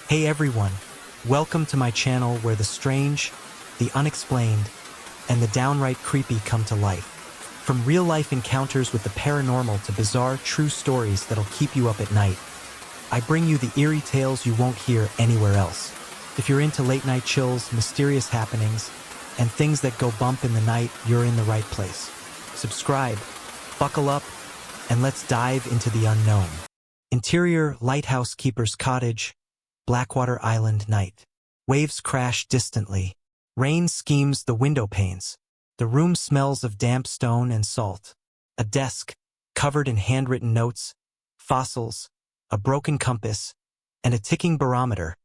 Hey everyone, welcome to my channel where the strange, the unexplained, and the downright creepy come to life. From real-life encounters with the paranormal to bizarre, true stories that'll keep you up at night, I bring you the eerie tales you won't hear anywhere else. If you're into late-night chills, mysterious happenings, and things that go bump in the night, you're in the right place. Subscribe, buckle up, and let's dive into the unknown. Interior Lighthouse Keeper's Cottage, Blackwater Island night. Waves crash distantly. Rain schemes the window panes. The room smells of damp stone and salt. A desk, covered in handwritten notes, fossils, a broken compass, and a ticking barometer,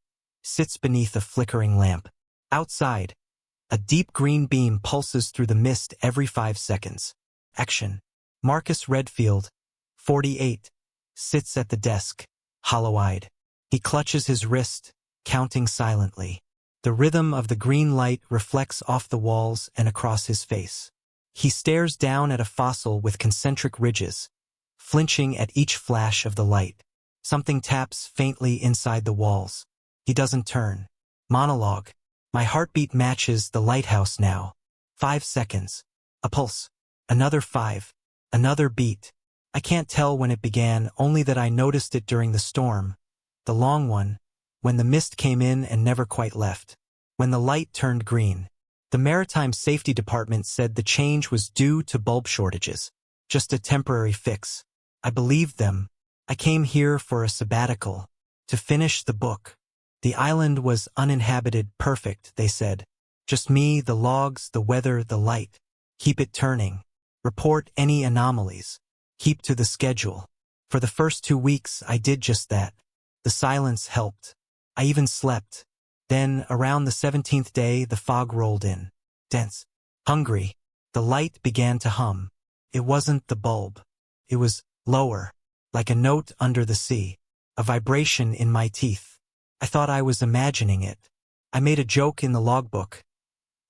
sits beneath a flickering lamp. Outside, a deep green beam pulses through the mist every 5 seconds. Action. Marcus Redfield, 48, sits at the desk, hollow-eyed. He clutches his wrist, counting silently. The rhythm of the green light reflects off the walls and across his face. He stares down at a fossil with concentric ridges, flinching at each flash of the light. Something taps faintly inside the walls. He doesn't turn. Monologue. My heartbeat matches the lighthouse now. 5 seconds. A pulse. Another 5. Another beat. I can't tell when it began, only that I noticed it during the storm. The long one, when the mist came in and never quite left. When the light turned green. The Maritime Safety Department said the change was due to bulb shortages. Just a temporary fix. I believed them. I came here for a sabbatical. To finish the book. The island was uninhabited, perfect, they said. Just me, the logs, the weather, the light. Keep it turning. Report any anomalies. Keep to the schedule. For the first 2 weeks, I did just that. The silence helped. I even slept. Then, around the 17th day, the fog rolled in. Dense. Hungry. The light began to hum. It wasn't the bulb. It was lower, like a note under the sea. A vibration in my teeth. I thought I was imagining it. I made a joke in the logbook.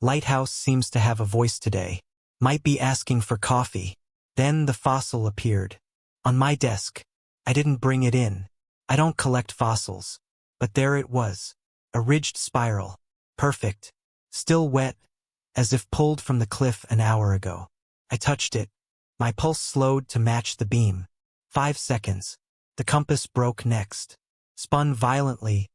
Lighthouse seems to have a voice today. Might be asking for coffee. Then the fossil appeared. On my desk. I didn't bring it in. I don't collect fossils. But there it was. A ridged spiral. Perfect. Still wet, as if pulled from the cliff an hour ago. I touched it. My pulse slowed to match the beam. 5 seconds. The compass broke next. Spun violently,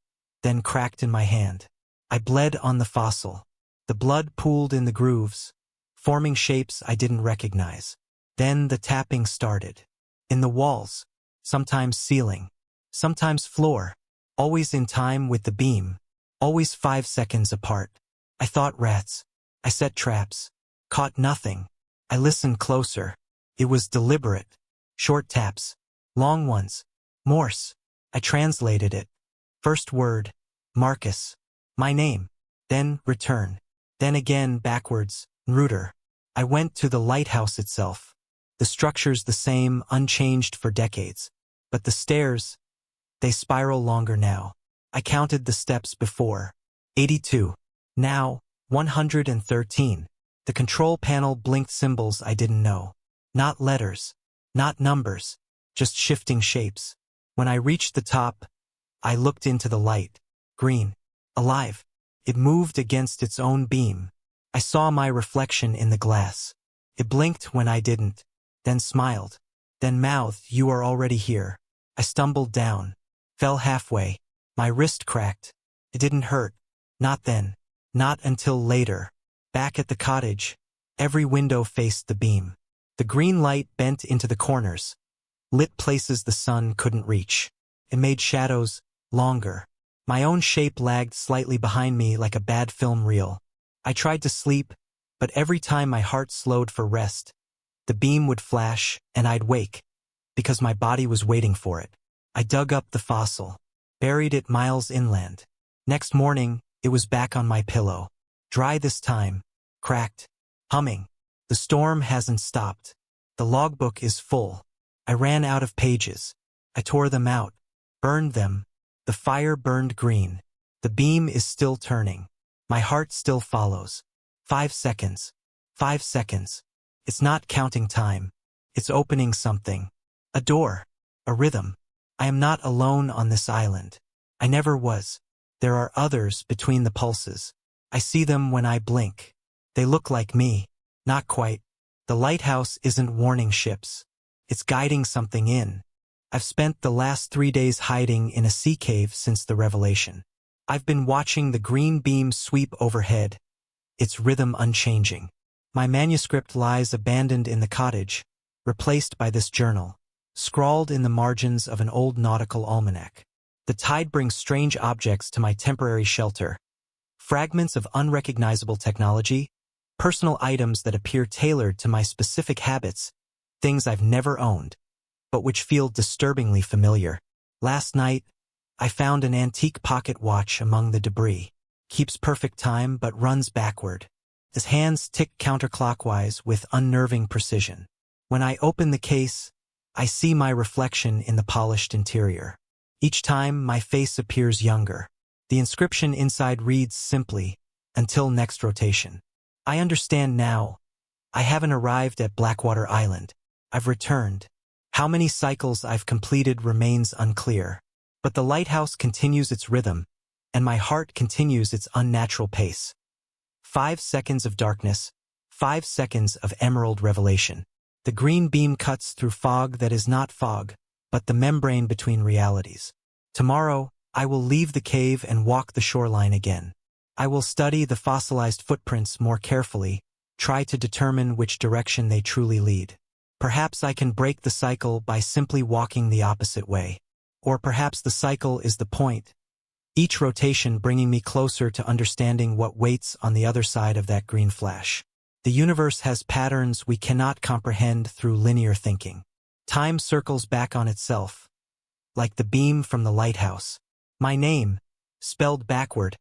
then cracked in my hand. I bled on the fossil. The blood pooled in the grooves, forming shapes I didn't recognize. Then the tapping started. In the walls, sometimes ceiling. Sometimes floor, always in time with the beam, always 5 seconds apart. I thought rats. I set traps. Caught nothing. I listened closer. It was deliberate. Short taps. Long ones. Morse. I translated it. First word, Marcus. My name. Then return. Then again backwards, Nruder. I went to the lighthouse itself. The structure's the same, unchanged for decades. But the stairs, they spiral longer now. I counted the steps before. 82. Now, 113. The control panel blinked symbols I didn't know. Not letters. Not numbers. Just shifting shapes. When I reached the top, I looked into the light. Green. Alive. It moved against its own beam. I saw my reflection in the glass. It blinked when I didn't. Then smiled. Then mouthed, "You are already here." I stumbled down. Fell halfway. My wrist cracked. It didn't hurt. Not then. Not until later. Back at the cottage. Every window faced the beam. The green light bent into the corners. Lit places the sun couldn't reach. It made shadows longer. My own shape lagged slightly behind me like a bad film reel. I tried to sleep, but every time my heart slowed for rest, the beam would flash and I'd wake, because my body was waiting for it. I dug up the fossil, buried it miles inland. Next morning, it was back on my pillow. Dry this time, cracked, humming. The storm hasn't stopped. The logbook is full. I ran out of pages. I tore them out, burned them. The fire burned green. The beam is still turning. My heart still follows. 5 seconds. 5 seconds. It's not counting time. It's opening something. A door. A rhythm. I am not alone on this island. I never was. There are others between the pulses. I see them when I blink. They look like me. Not quite. The lighthouse isn't warning ships. It's guiding something in. I've spent the last 3 days hiding in a sea cave since the revelation. I've been watching the green beam sweep overhead, its rhythm unchanging. My manuscript lies abandoned in the cottage, replaced by this journal, scrawled in the margins of an old nautical almanac. The tide brings strange objects to my temporary shelter. Fragments of unrecognizable technology, personal items that appear tailored to my specific habits, things I've never owned, but which feel disturbingly familiar. Last night, I found an antique pocket watch among the debris. Keeps perfect time but runs backward. His hands tick counterclockwise with unnerving precision. When I open the case, I see my reflection in the polished interior. Each time, my face appears younger. The inscription inside reads simply, "Until next rotation." I understand now. I haven't arrived at Blackwater Island. I've returned. How many cycles I've completed remains unclear. But the lighthouse continues its rhythm, and my heart continues its unnatural pace. 5 seconds of darkness, 5 seconds of emerald revelation. The green beam cuts through fog that is not fog, but the membrane between realities. Tomorrow, I will leave the cave and walk the shoreline again. I will study the fossilized footprints more carefully, try to determine which direction they truly lead. Perhaps I can break the cycle by simply walking the opposite way. Or perhaps the cycle is the point, each rotation bringing me closer to understanding what waits on the other side of that green flash. The universe has patterns we cannot comprehend through linear thinking. Time circles back on itself, like the beam from the lighthouse. My name, spelled backward,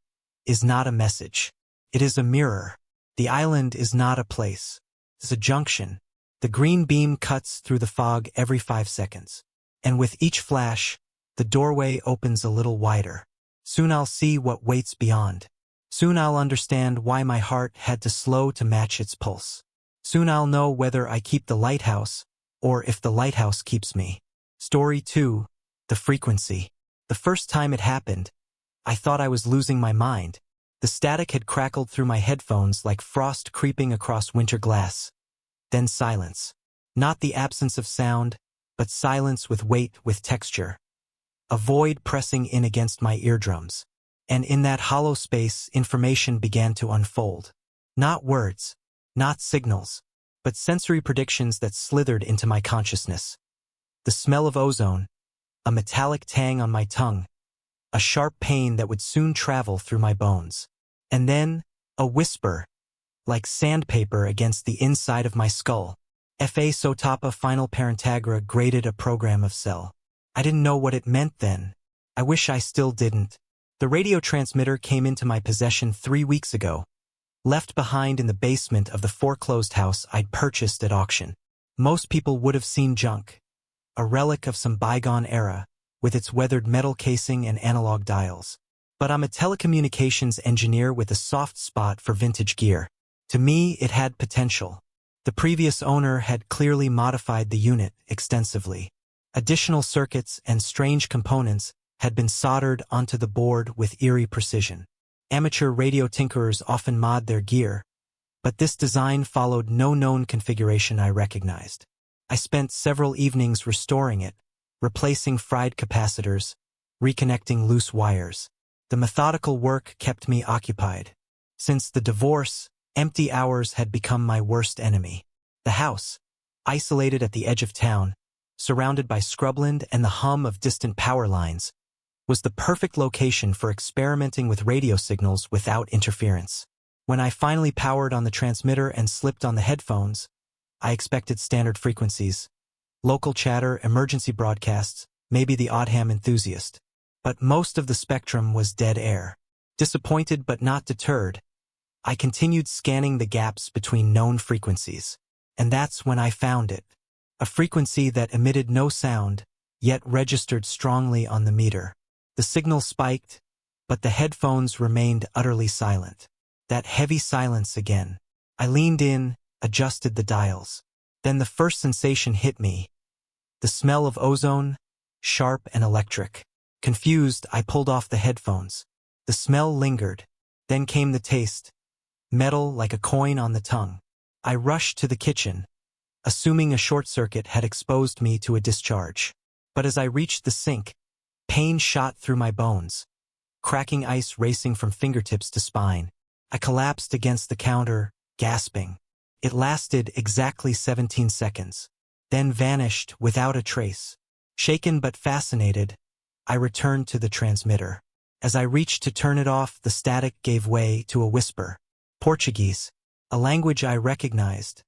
is not a message. It is a mirror. The island is not a place. It's a junction. The green beam cuts through the fog every 5 seconds. And with each flash, the doorway opens a little wider. Soon I'll see what waits beyond. Soon I'll understand why my heart had to slow to match its pulse. Soon I'll know whether I keep the lighthouse, or if the lighthouse keeps me. Story 2. The frequency. The first time it happened, I thought I was losing my mind. The static had crackled through my headphones like frost creeping across winter glass. Then silence. Not the absence of sound, but silence with weight, with texture. A void pressing in against my eardrums. And in that hollow space, information began to unfold. Not words, not signals, but sensory predictions that slithered into my consciousness. The smell of ozone, a metallic tang on my tongue, a sharp pain that would soon travel through my bones. And then, a whisper, like sandpaper against the inside of my skull. Fa Sotapa Final Parentagra graded a program of cell. I didn't know what it meant then. I wish I still didn't. The radio transmitter came into my possession 3 weeks ago, left behind in the basement of the foreclosed house I'd purchased at auction. Most people would have seen junk, a relic of some bygone era, with its weathered metal casing and analog dials. But I'm a telecommunications engineer with a soft spot for vintage gear. To me, it had potential. The previous owner had clearly modified the unit extensively. Additional circuits and strange components had been soldered onto the board with eerie precision. Amateur radio tinkerers often mod their gear, but this design followed no known configuration I recognized. I spent several evenings restoring it, replacing fried capacitors, reconnecting loose wires. The methodical work kept me occupied. Since the divorce, empty hours had become my worst enemy. The house, isolated at the edge of town, surrounded by scrubland and the hum of distant power lines, was the perfect location for experimenting with radio signals without interference. When I finally powered on the transmitter and slipped on the headphones, I expected standard frequencies, local chatter, emergency broadcasts, maybe the odd ham enthusiast. But most of the spectrum was dead air. Disappointed but not deterred, I continued scanning the gaps between known frequencies. And that's when I found it. A frequency that emitted no sound, yet registered strongly on the meter. The signal spiked, but the headphones remained utterly silent. That heavy silence again. I leaned in, adjusted the dials. Then the first sensation hit me. The smell of ozone, sharp and electric. Confused, I pulled off the headphones. The smell lingered. Then came the taste. Metal like a coin on the tongue. I rushed to the kitchen, assuming a short circuit had exposed me to a discharge. But as I reached the sink, pain shot through my bones, cracking ice racing from fingertips to spine. I collapsed against the counter, gasping. It lasted exactly 17 seconds, then vanished without a trace. Shaken but fascinated, I returned to the transmitter. As I reached to turn it off, the static gave way to a whisper. Portuguese, a language I recognized,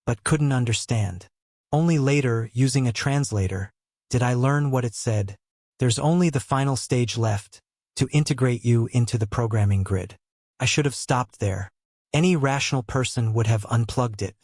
but couldn't understand. Only later, using a translator, did I learn what it said. There's only the final stage left, to integrate you into the programming grid. I should have stopped there. Any rational person would have unplugged it,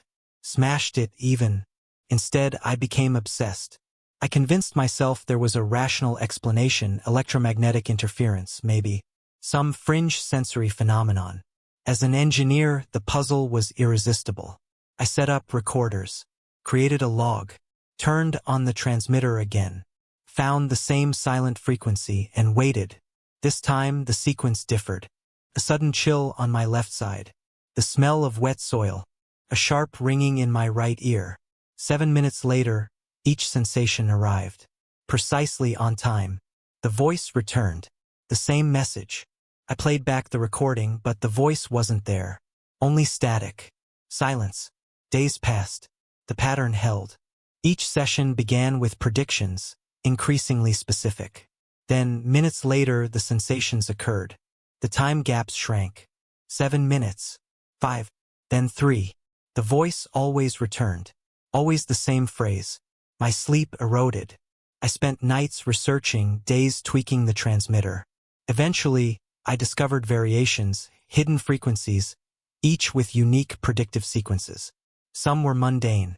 smashed it even. Instead, I became obsessed. I convinced myself there was a rational explanation, electromagnetic interference, maybe, some fringe sensory phenomenon. As an engineer, the puzzle was irresistible. I set up recorders, created a log, turned on the transmitter again, found the same silent frequency and waited. This time, the sequence differed. A sudden chill on my left side, the smell of wet soil, a sharp ringing in my right ear. 7 minutes later, each sensation arrived. Precisely on time. The voice returned. The same message. I played back the recording, but the voice wasn't there. Only static. Silence. Days passed. The pattern held. Each session began with predictions, increasingly specific. Then, minutes later, the sensations occurred. The time gaps shrank. 7 minutes. 5. Then 3. The voice always returned. Always the same phrase. My sleep eroded. I spent nights researching, days tweaking the transmitter. Eventually, I discovered variations, hidden frequencies, each with unique predictive sequences. Some were mundane.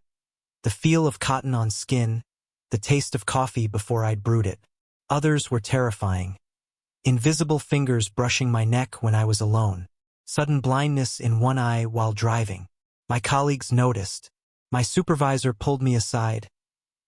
The feel of cotton on skin, the taste of coffee before I'd brewed it. Others were terrifying. Invisible fingers brushing my neck when I was alone. Sudden blindness in one eye while driving. My colleagues noticed. My supervisor pulled me aside,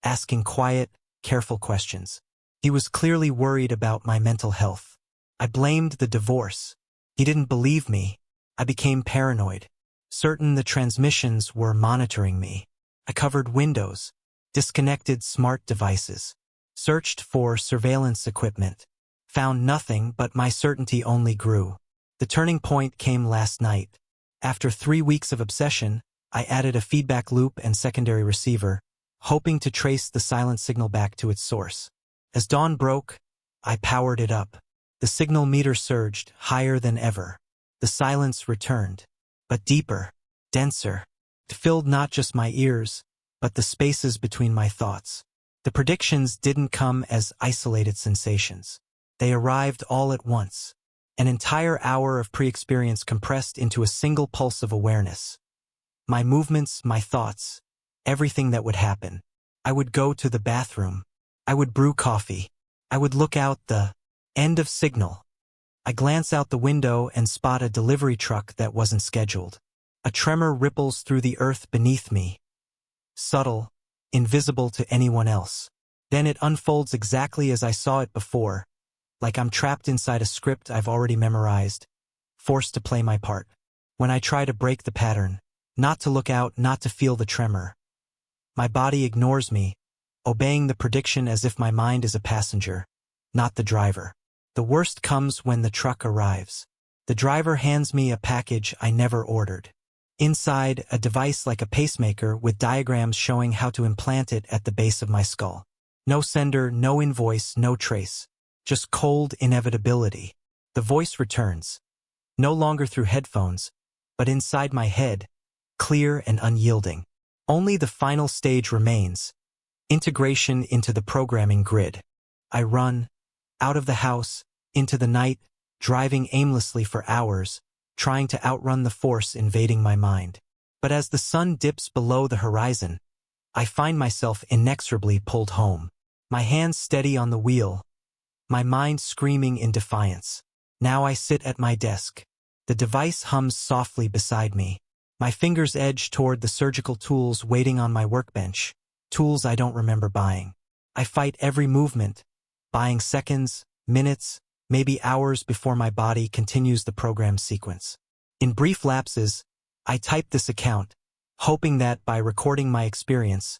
asking quiet, careful questions. He was clearly worried about my mental health. I blamed the divorce. He didn't believe me. I became paranoid, certain the transmissions were monitoring me. I covered windows, disconnected smart devices, searched for surveillance equipment, found nothing, but my certainty only grew. The turning point came last night. After 3 weeks of obsession, I added a feedback loop and secondary receiver, hoping to trace the silent signal back to its source. As dawn broke, I powered it up. The signal meter surged, higher than ever. The silence returned, but deeper, denser. It filled not just my ears, but the spaces between my thoughts. The predictions didn't come as isolated sensations. They arrived all at once. An entire hour of pre-experience compressed into a single pulse of awareness. My movements, my thoughts, everything that would happen. I would go to the bathroom. I would brew coffee. I would look out the end of signal. I glance out the window and spot a delivery truck that wasn't scheduled. A tremor ripples through the earth beneath me. Subtle, invisible to anyone else. Then it unfolds exactly as I saw it before, like I'm trapped inside a script I've already memorized, forced to play my part. When I try to break the pattern, not to look out, not to feel the tremor, my body ignores me, obeying the prediction as if my mind is a passenger, not the driver. The worst comes when the truck arrives. The driver hands me a package I never ordered. Inside, a device like a pacemaker with diagrams showing how to implant it at the base of my skull. No sender, no invoice, no trace. Just cold inevitability. The voice returns. No longer through headphones, but inside my head, clear and unyielding. Only the final stage remains. Integration into the programming grid. I run, out of the house, into the night, driving aimlessly for hours, trying to outrun the force invading my mind. But as the sun dips below the horizon, I find myself inexorably pulled home. My hands steady on the wheel, my mind screaming in defiance. Now I sit at my desk. The device hums softly beside me. My fingers edge toward the surgical tools waiting on my workbench, tools I don't remember buying. I fight every movement, buying seconds, minutes, maybe hours before my body continues the program sequence. In brief lapses, I type this account, hoping that by recording my experience,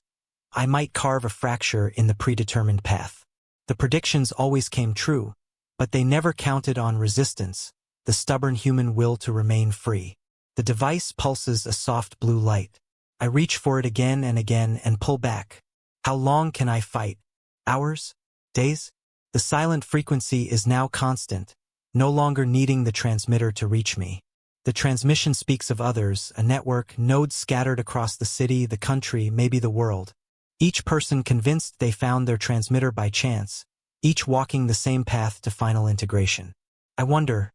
I might carve a fracture in the predetermined path. The predictions always came true, but they never counted on resistance, the stubborn human will to remain free. The device pulses a soft blue light. I reach for it again and pull back. How long can I fight? Hours? Days? The silent frequency is now constant, no longer needing the transmitter to reach me. The transmission speaks of others, a network, nodes scattered across the city, the country, maybe the world. Each person convinced they found their transmitter by chance, each walking the same path to final integration. I wonder,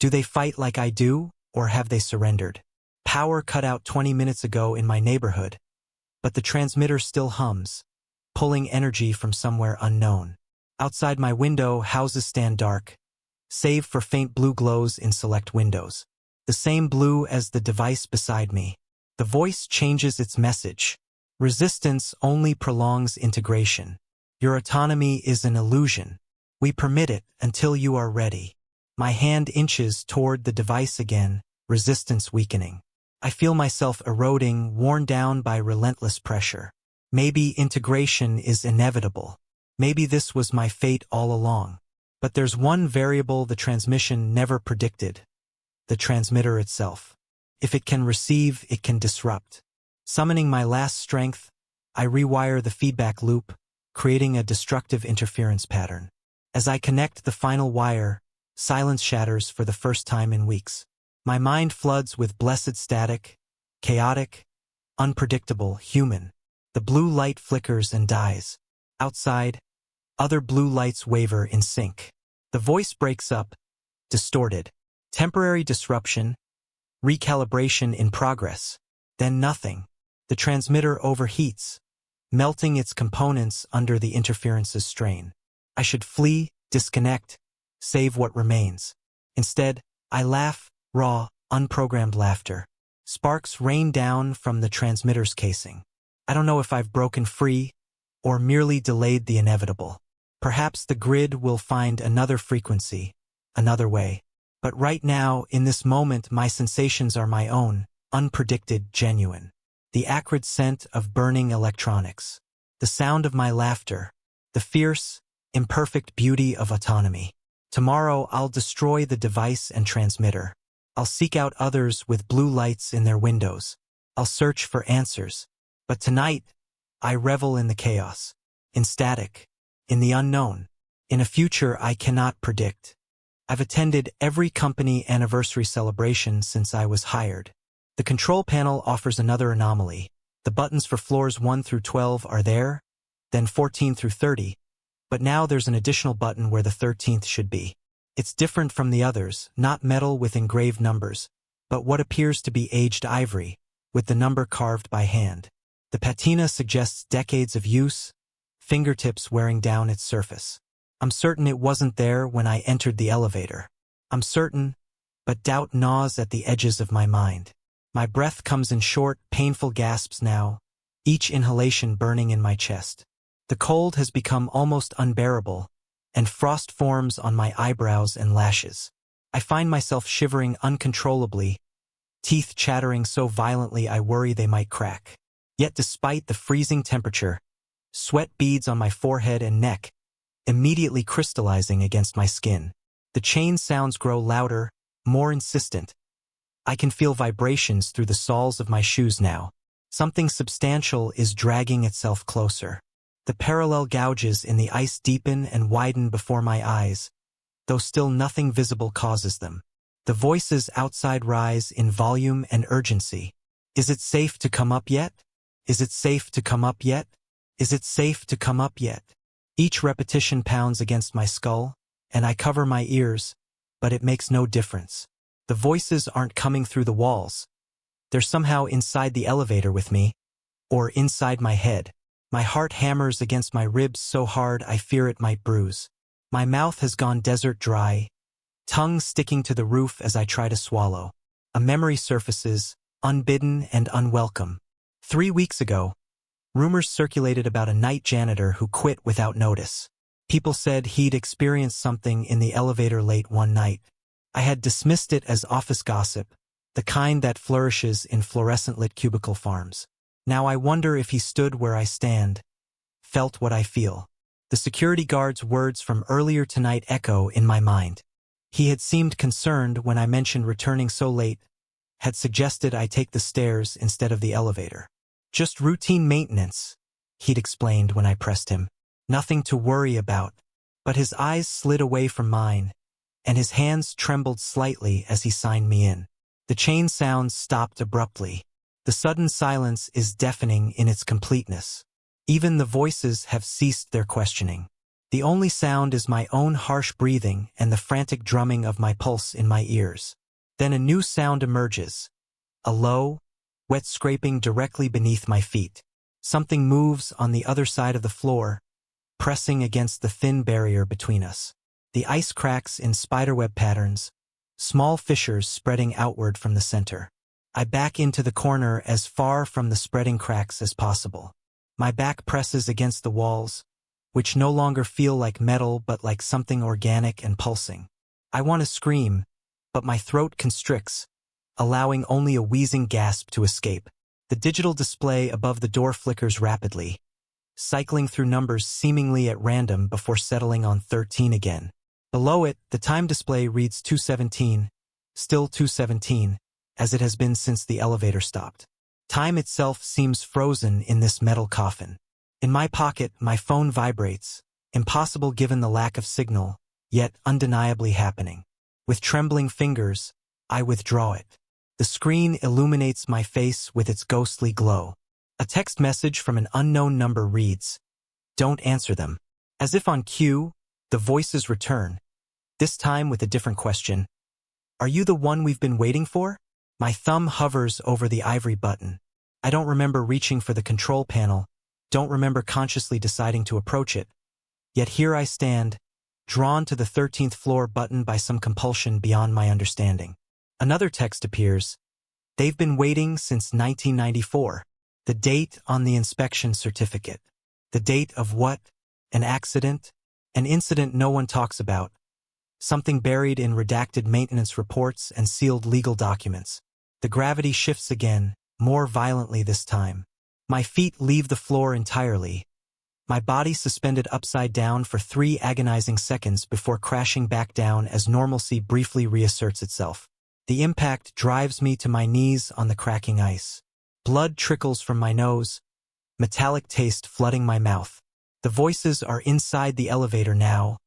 do they fight like I do, or have they surrendered? Power cut out 20 minutes ago in my neighborhood, but the transmitter still hums, pulling energy from somewhere unknown. Outside my window, houses stand dark, save for faint blue glows in select windows. The same blue as the device beside me. The voice changes its message. Resistance only prolongs integration. Your autonomy is an illusion. We permit it until you are ready. My hand inches toward the device again, resistance weakening. I feel myself eroding, worn down by relentless pressure. Maybe integration is inevitable. Maybe this was my fate all along. But there's one variable the transmission never predicted: the transmitter itself. If it can receive, it can disrupt. Summoning my last strength, I rewire the feedback loop, creating a destructive interference pattern. As I connect the final wire, silence shatters for the first time in weeks. My mind floods with blessed static, chaotic, unpredictable, human. The blue light flickers and dies. Outside, other blue lights waver in sync. The voice breaks up, distorted. Temporary disruption, recalibration in progress. Then nothing. The transmitter overheats, melting its components under the interference's strain. I should flee, disconnect, save what remains. Instead, I laugh, raw, unprogrammed laughter. Sparks rain down from the transmitter's casing. I don't know if I've broken free or merely delayed the inevitable. Perhaps the grid will find another frequency, another way. But right now, in this moment, my sensations are my own, unpredicted, genuine. The acrid scent of burning electronics. The sound of my laughter. The fierce, imperfect beauty of autonomy. Tomorrow, I'll destroy the device and transmitter. I'll seek out others with blue lights in their windows. I'll search for answers. But tonight, I revel in the chaos. In static. In the unknown. In a future I cannot predict. I've attended every company anniversary celebration since I was hired. The control panel offers another anomaly. The buttons for floors 1 through 12 are there, then 14 through 30, but now there's an additional button where the 13th should be. It's different from the others, not metal with engraved numbers, but what appears to be aged ivory, with the number carved by hand. The patina suggests decades of use, fingertips wearing down its surface. I'm certain it wasn't there when I entered the elevator. I'm certain, but doubt gnaws at the edges of my mind. My breath comes in short, painful gasps now, each inhalation burning in my chest. The cold has become almost unbearable, and frost forms on my eyebrows and lashes. I find myself shivering uncontrollably, teeth chattering so violently I worry they might crack. Yet despite the freezing temperature, sweat beads on my forehead and neck, immediately crystallizing against my skin. The chain sounds grow louder, more insistent. I can feel vibrations through the soles of my shoes now. Something substantial is dragging itself closer. The parallel gouges in the ice deepen and widen before my eyes, though still nothing visible causes them. The voices outside rise in volume and urgency. Is it safe to come up yet? Is it safe to come up yet? Is it safe to come up yet? Each repetition pounds against my skull, and I cover my ears, but it makes no difference. The voices aren't coming through the walls. They're somehow inside the elevator with me, or inside my head. My heart hammers against my ribs so hard I fear it might bruise. My mouth has gone desert dry, tongue sticking to the roof as I try to swallow. A memory surfaces, unbidden and unwelcome. 3 weeks ago, rumors circulated about a night janitor who quit without notice. People said he'd experienced something in the elevator late one night. I had dismissed it as office gossip, the kind that flourishes in fluorescent-lit cubicle farms. Now I wonder if he stood where I stand, felt what I feel. The security guard's words from earlier tonight echo in my mind. He had seemed concerned when I mentioned returning so late, had suggested I take the stairs instead of the elevator. Just routine maintenance, he'd explained when I pressed him. Nothing to worry about. But his eyes slid away from mine, and his hands trembled slightly as he signed me in. The chain sounds stopped abruptly. The sudden silence is deafening in its completeness. Even the voices have ceased their questioning. The only sound is my own harsh breathing and the frantic drumming of my pulse in my ears. Then a new sound emerges. A low, wet scraping directly beneath my feet. Something moves on the other side of the floor, pressing against the thin barrier between us. The ice cracks in spiderweb patterns, small fissures spreading outward from the center. I back into the corner as far from the spreading cracks as possible. My back presses against the walls, which no longer feel like metal but like something organic and pulsing. I want to scream, but my throat constricts, allowing only a wheezing gasp to escape. The digital display above the door flickers rapidly, cycling through numbers seemingly at random before settling on 13 again. Below it, the time display reads 2:17, still 2:17, as it has been since the elevator stopped. Time itself seems frozen in this metal coffin. In my pocket, my phone vibrates, impossible given the lack of signal, yet undeniably happening. With trembling fingers, I withdraw it. The screen illuminates my face with its ghostly glow. A text message from an unknown number reads, "Don't answer them." As if on cue, the voices return, this time with a different question. "Are you the one we've been waiting for?" My thumb hovers over the ivory button. I don't remember reaching for the control panel, don't remember consciously deciding to approach it. Yet here I stand, drawn to the 13th floor button by some compulsion beyond my understanding. Another text appears. They've been waiting since 1994. The date on the inspection certificate. The date of what? An accident? An incident no one talks about. Something buried in redacted maintenance reports and sealed legal documents. The gravity shifts again, more violently this time. My feet leave the floor entirely. My body suspended upside down for 3 agonizing seconds before crashing back down as normalcy briefly reasserts itself. The impact drives me to my knees on the cracking ice. Blood trickles from my nose, metallic taste flooding my mouth. The voices are inside the elevator now,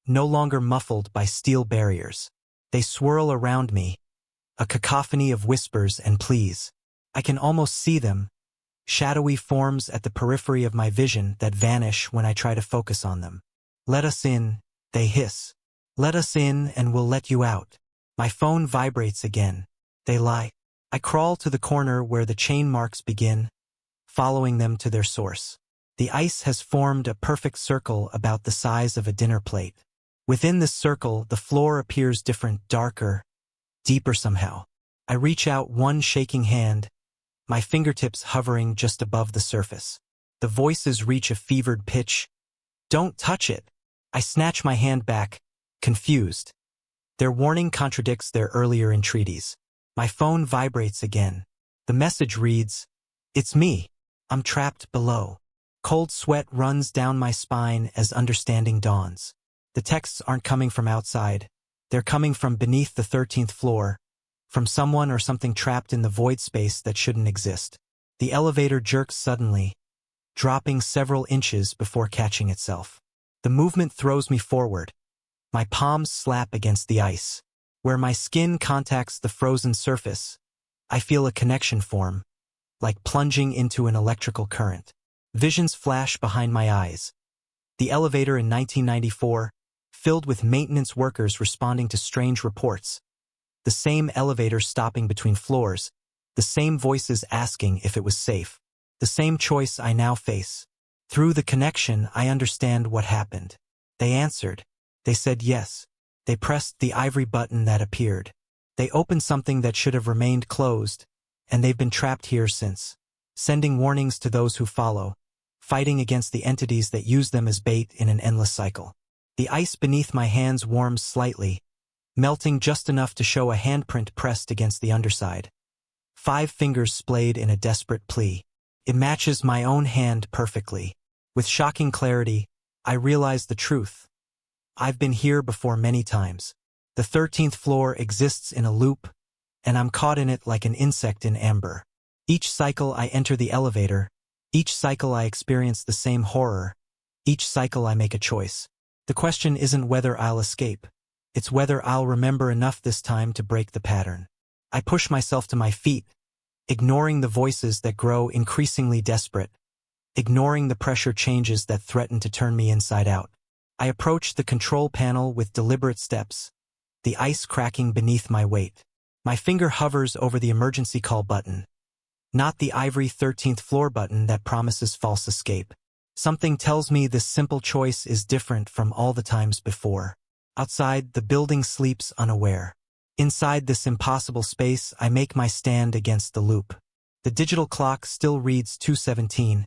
no longer muffled by steel barriers. They swirl around me, a cacophony of whispers and pleas. I can almost see them, shadowy forms at the periphery of my vision that vanish when I try to focus on them. "Let us in," they hiss. "Let us in and we'll let you out." My phone vibrates again. They lie. I crawl to the corner where the chain marks begin, following them to their source. The ice has formed a perfect circle about the size of a dinner plate. Within this circle, the floor appears different, darker, deeper somehow. I reach out one shaking hand, my fingertips hovering just above the surface. The voices reach a fevered pitch. "Don't touch it." I snatch my hand back, confused. Their warning contradicts their earlier entreaties. My phone vibrates again. The message reads, "It's me. I'm trapped below." Cold sweat runs down my spine as understanding dawns. The texts aren't coming from outside. They're coming from beneath the 13th floor, from someone or something trapped in the void space that shouldn't exist. The elevator jerks suddenly, dropping several inches before catching itself. The movement throws me forward. My palms slap against the ice. Where my skin contacts the frozen surface, I feel a connection form, like plunging into an electrical current. Visions flash behind my eyes. The elevator in 1994, filled with maintenance workers responding to strange reports. The same elevator stopping between floors, the same voices asking if it was safe. The same choice I now face. Through the connection, I understand what happened. They answered. They said yes. They pressed the ivory button that appeared. They opened something that should have remained closed, and they've been trapped here since, sending warnings to those who follow, fighting against the entities that use them as bait in an endless cycle. The ice beneath my hands warms slightly, melting just enough to show a handprint pressed against the underside. 5 fingers splayed in a desperate plea. It matches my own hand perfectly. With shocking clarity, I realize the truth. I've been here before many times. The 13th floor exists in a loop, and I'm caught in it like an insect in amber. Each cycle I enter the elevator, each cycle I experience the same horror, each cycle I make a choice. The question isn't whether I'll escape. It's whether I'll remember enough this time to break the pattern. I push myself to my feet, ignoring the voices that grow increasingly desperate, ignoring the pressure changes that threaten to turn me inside out. I approach the control panel with deliberate steps, the ice cracking beneath my weight. My finger hovers over the emergency call button, not the ivory 13th floor button that promises false escape. Something tells me this simple choice is different from all the times before. Outside, the building sleeps unaware. Inside this impossible space, I make my stand against the loop. The digital clock still reads 2:17,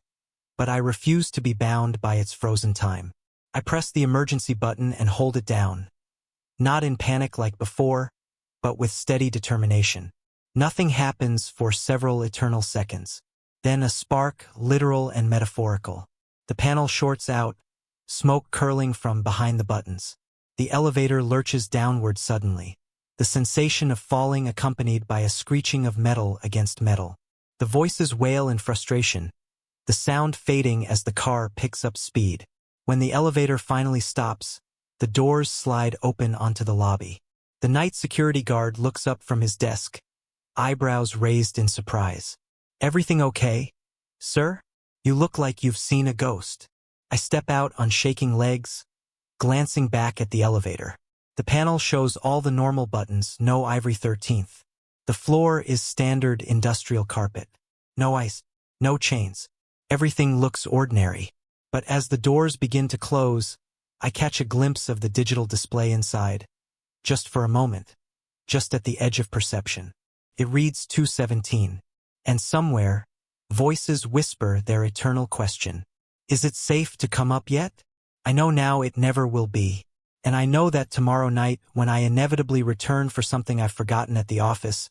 but I refuse to be bound by its frozen time. I press the emergency button and hold it down. Not in panic like before, but with steady determination. Nothing happens for several eternal seconds. Then a spark, literal and metaphorical. The panel shorts out, smoke curling from behind the buttons. The elevator lurches downward suddenly. The sensation of falling accompanied by a screeching of metal against metal. The voices wail in frustration, the sound fading as the car picks up speed. When the elevator finally stops, the doors slide open onto the lobby. The night security guard looks up from his desk, eyebrows raised in surprise. "Everything okay, sir? You look like you've seen a ghost." I step out on shaking legs, glancing back at the elevator. The panel shows all the normal buttons, no ivory 13th. The floor is standard industrial carpet. No ice, no chains. Everything looks ordinary. But as the doors begin to close, I catch a glimpse of the digital display inside. Just for a moment. Just at the edge of perception. It reads 2:17. And somewhere, voices whisper their eternal question. Is it safe to come up yet? I know now it never will be. And I know that tomorrow night, when I inevitably return for something I've forgotten at the office,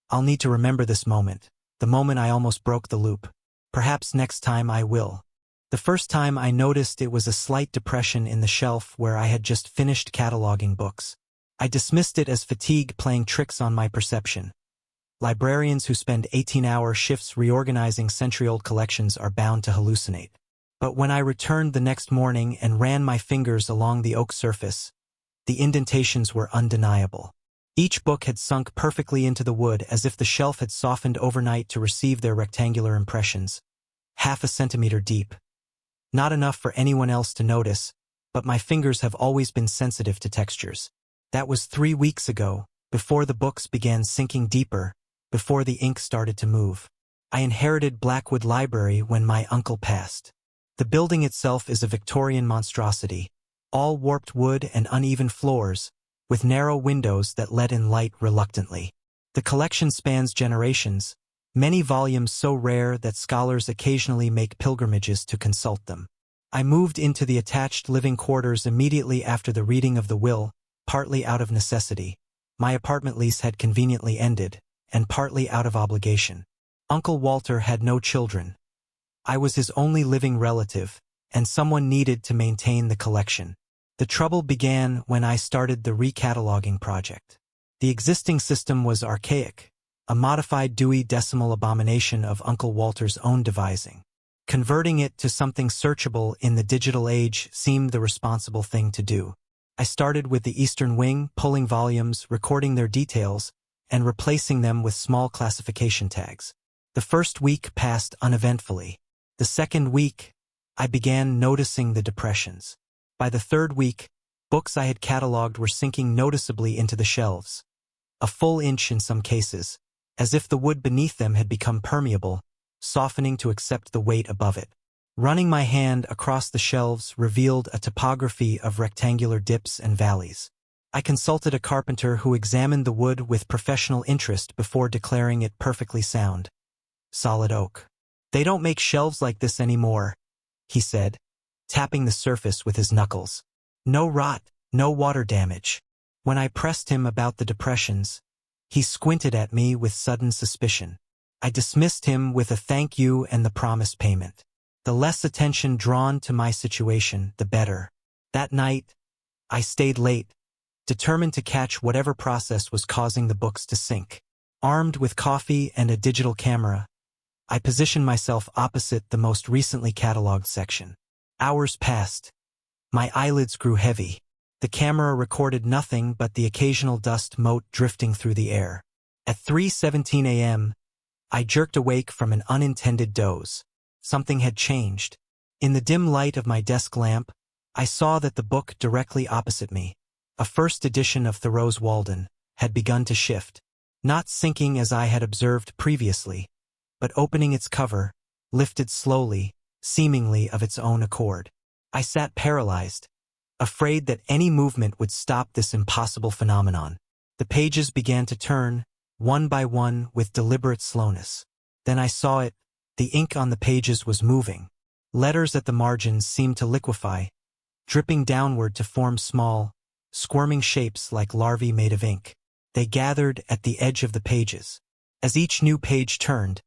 I'll need to remember this moment, the moment I almost broke the loop. Perhaps next time I will. The first time I noticed it was a slight depression in the shelf where I had just finished cataloging books. I dismissed it as fatigue playing tricks on my perception. Librarians who spend 18-hour shifts reorganizing century-old collections are bound to hallucinate. But when I returned the next morning and ran my fingers along the oak surface, the indentations were undeniable. Each book had sunk perfectly into the wood as if the shelf had softened overnight to receive their rectangular impressions. 1/2 centimeter deep. Not enough for anyone else to notice, but my fingers have always been sensitive to textures. That was 3 weeks ago, before the books began sinking deeper, before the ink started to move. I inherited Blackwood Library when my uncle passed. The building itself is a Victorian monstrosity, all warped wood and uneven floors, with narrow windows that let in light reluctantly. The collection spans generations, many volumes so rare that scholars occasionally make pilgrimages to consult them. I moved into the attached living quarters immediately after the reading of the will, partly out of necessity. My apartment lease had conveniently ended, and partly out of obligation. Uncle Walter had no children. I was his only living relative, and someone needed to maintain the collection. The trouble began when I started the recataloguing project. The existing system was archaic, a modified Dewey Decimal abomination of Uncle Walter's own devising. Converting it to something searchable in the digital age seemed the responsible thing to do. I started with the Eastern Wing, pulling volumes, recording their details, and replacing them with small classification tags. The first week passed uneventfully. The second week, I began noticing the depressions. By the third week, books I had cataloged were sinking noticeably into the shelves. A full inch in some cases, as if the wood beneath them had become permeable, softening to accept the weight above it. Running my hand across the shelves revealed a topography of rectangular dips and valleys. I consulted a carpenter who examined the wood with professional interest before declaring it perfectly sound. Solid oak. "They don't make shelves like this anymore," he said, tapping the surface with his knuckles. No rot, no water damage. When I pressed him about the depressions, he squinted at me with sudden suspicion. I dismissed him with a thank you and the promised payment. The less attention drawn to my situation, the better. That night, I stayed late, determined to catch whatever process was causing the books to sink. Armed with coffee and a digital camera, I positioned myself opposite the most recently cataloged section. Hours passed. My eyelids grew heavy. The camera recorded nothing but the occasional dust mote drifting through the air. At 3:17 a.m., I jerked awake from an unintended doze. Something had changed. In the dim light of my desk lamp, I saw that the book directly opposite me, a first edition of Thoreau's Walden, had begun to shift. Not sinking as I had observed previously, but opening its cover, lifted slowly, seemingly of its own accord. I sat paralyzed, afraid that any movement would stop this impossible phenomenon. The pages began to turn, one by one, with deliberate slowness. Then I saw it. The ink on the pages was moving. Letters at the margins seemed to liquefy, dripping downward to form small, squirming shapes like larvae made of ink. They gathered at the edge of the pages. As each new page turned,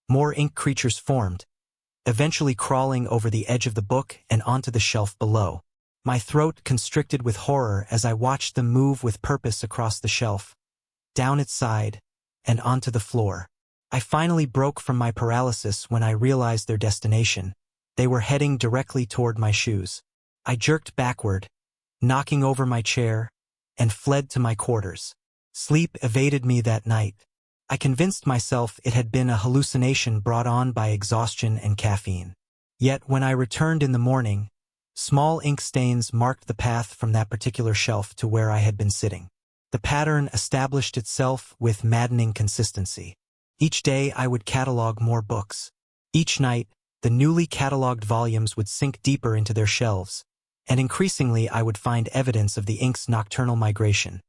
more ink creatures formed, eventually crawling over the edge of the book and onto the shelf below. My throat constricted with horror as I watched them move with purpose across the shelf, down its side, and onto the floor. I finally broke from my paralysis when I realized their destination. They were heading directly toward my shoes. I jerked backward, knocking over my chair, and fled to my quarters. Sleep evaded me that night. I convinced myself it had been a hallucination brought on by exhaustion and caffeine. Yet when I returned in the morning, small ink stains marked the path from that particular shelf to where I had been sitting. The pattern established itself with maddening consistency. Each day I would catalog more books. Each night, the newly cataloged volumes would sink deeper into their shelves, and increasingly I would find evidence of the ink's nocturnal migration.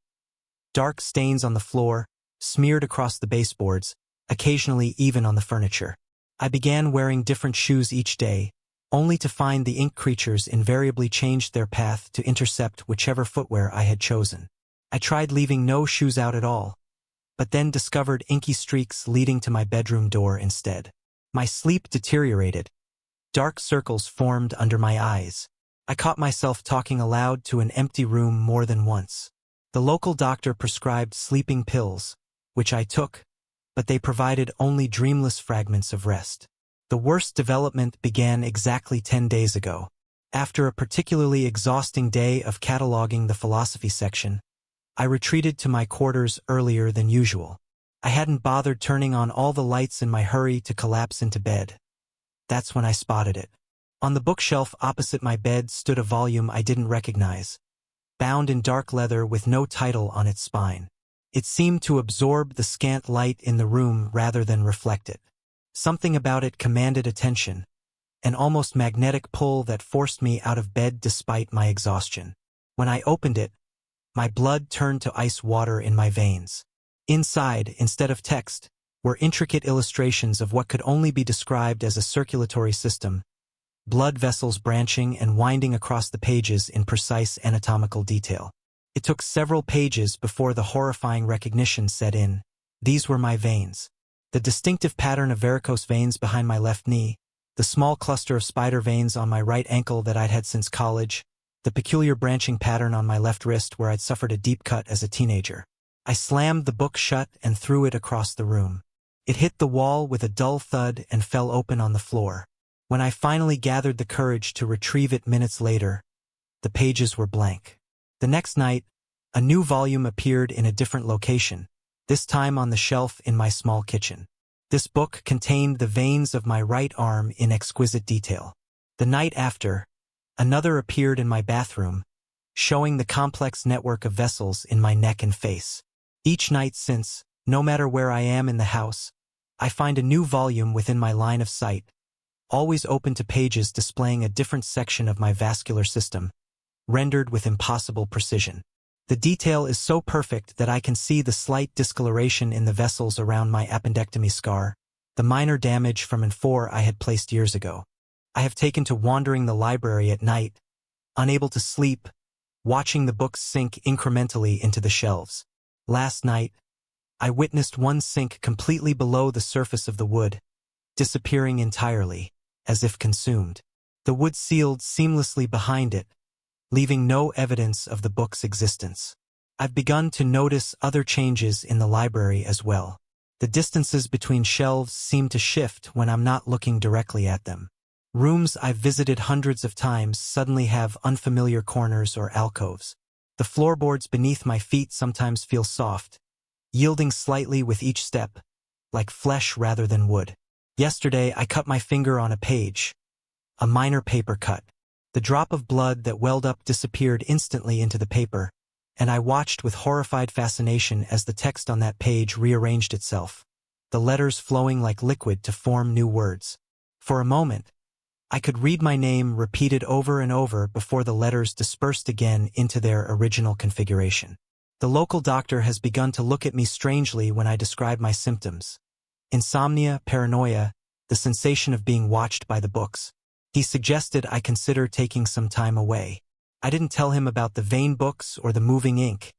Dark stains on the floor, smeared across the baseboards, occasionally even on the furniture. I began wearing different shoes each day, only to find the ink creatures invariably changed their path to intercept whichever footwear I had chosen. I tried leaving no shoes out at all, but then discovered inky streaks leading to my bedroom door instead. My sleep deteriorated. Dark circles formed under my eyes. I caught myself talking aloud to an empty room more than once. The local doctor prescribed sleeping pills, which I took, but they provided only dreamless fragments of rest. The worst development began exactly 10 days ago. After a particularly exhausting day of cataloging the philosophy section, I retreated to my quarters earlier than usual. I hadn't bothered turning on all the lights in my hurry to collapse into bed. That's when I spotted it. On the bookshelf opposite my bed stood a volume I didn't recognize, bound in dark leather with no title on its spine. It seemed to absorb the scant light in the room rather than reflect it. Something about it commanded attention, an almost magnetic pull that forced me out of bed despite my exhaustion. When I opened it, my blood turned to ice water in my veins. Inside, instead of text, were intricate illustrations of what could only be described as a circulatory system, blood vessels branching and winding across the pages in precise anatomical detail. It took several pages before the horrifying recognition set in. These were my veins. The distinctive pattern of varicose veins behind my left knee, the small cluster of spider veins on my right ankle that I'd had since college, the peculiar branching pattern on my left wrist where I'd suffered a deep cut as a teenager. I slammed the book shut and threw it across the room. It hit the wall with a dull thud and fell open on the floor. When I finally gathered the courage to retrieve it minutes later, the pages were blank. The next night, a new volume appeared in a different location, this time on the shelf in my small kitchen. This book contained the veins of my right arm in exquisite detail. The night after, another appeared in my bathroom, showing the complex network of vessels in my neck and face. Each night since, no matter where I am in the house, I find a new volume within my line of sight, always open to pages displaying a different section of my vascular system, rendered with impossible precision. The detail is so perfect that I can see the slight discoloration in the vessels around my appendectomy scar, the minor damage from an IV I had placed years ago. I have taken to wandering the library at night, unable to sleep, watching the books sink incrementally into the shelves. Last night, I witnessed one sink completely below the surface of the wood, disappearing entirely, as if consumed. The wood sealed seamlessly behind it, leaving no evidence of the book's existence. I've begun to notice other changes in the library as well. The distances between shelves seem to shift when I'm not looking directly at them. Rooms I've visited hundreds of times suddenly have unfamiliar corners or alcoves. The floorboards beneath my feet sometimes feel soft, yielding slightly with each step, like flesh rather than wood. Yesterday, I cut my finger on a page, a minor paper cut. The drop of blood that welled up disappeared instantly into the paper, and I watched with horrified fascination as the text on that page rearranged itself, the letters flowing like liquid to form new words. For a moment, I could read my name repeated over and over before the letters dispersed again into their original configuration. The local doctor has begun to look at me strangely when I describe my symptoms. Insomnia, paranoia, the sensation of being watched by the books. He suggested I consider taking some time away. I didn't tell him about the vain books or the moving ink.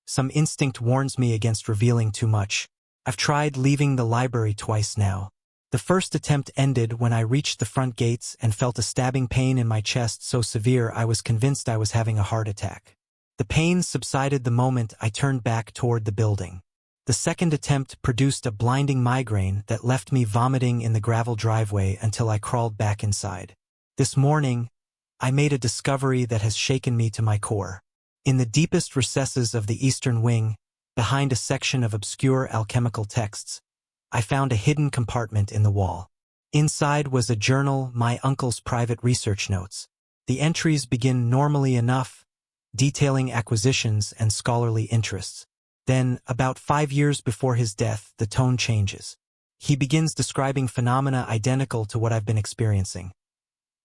Some instinct warns me against revealing too much. I've tried leaving the library twice now. The first attempt ended when I reached the front gates and felt a stabbing pain in my chest so severe I was convinced I was having a heart attack. The pain subsided the moment I turned back toward the building. The second attempt produced a blinding migraine that left me vomiting in the gravel driveway until I crawled back inside. This morning, I made a discovery that has shaken me to my core. In the deepest recesses of the eastern wing, behind a section of obscure alchemical texts, I found a hidden compartment in the wall. Inside was a journal, my uncle's private research notes. The entries begin normally enough, detailing acquisitions and scholarly interests. Then, about 5 years before his death, the tone changes. He begins describing phenomena identical to what I've been experiencing.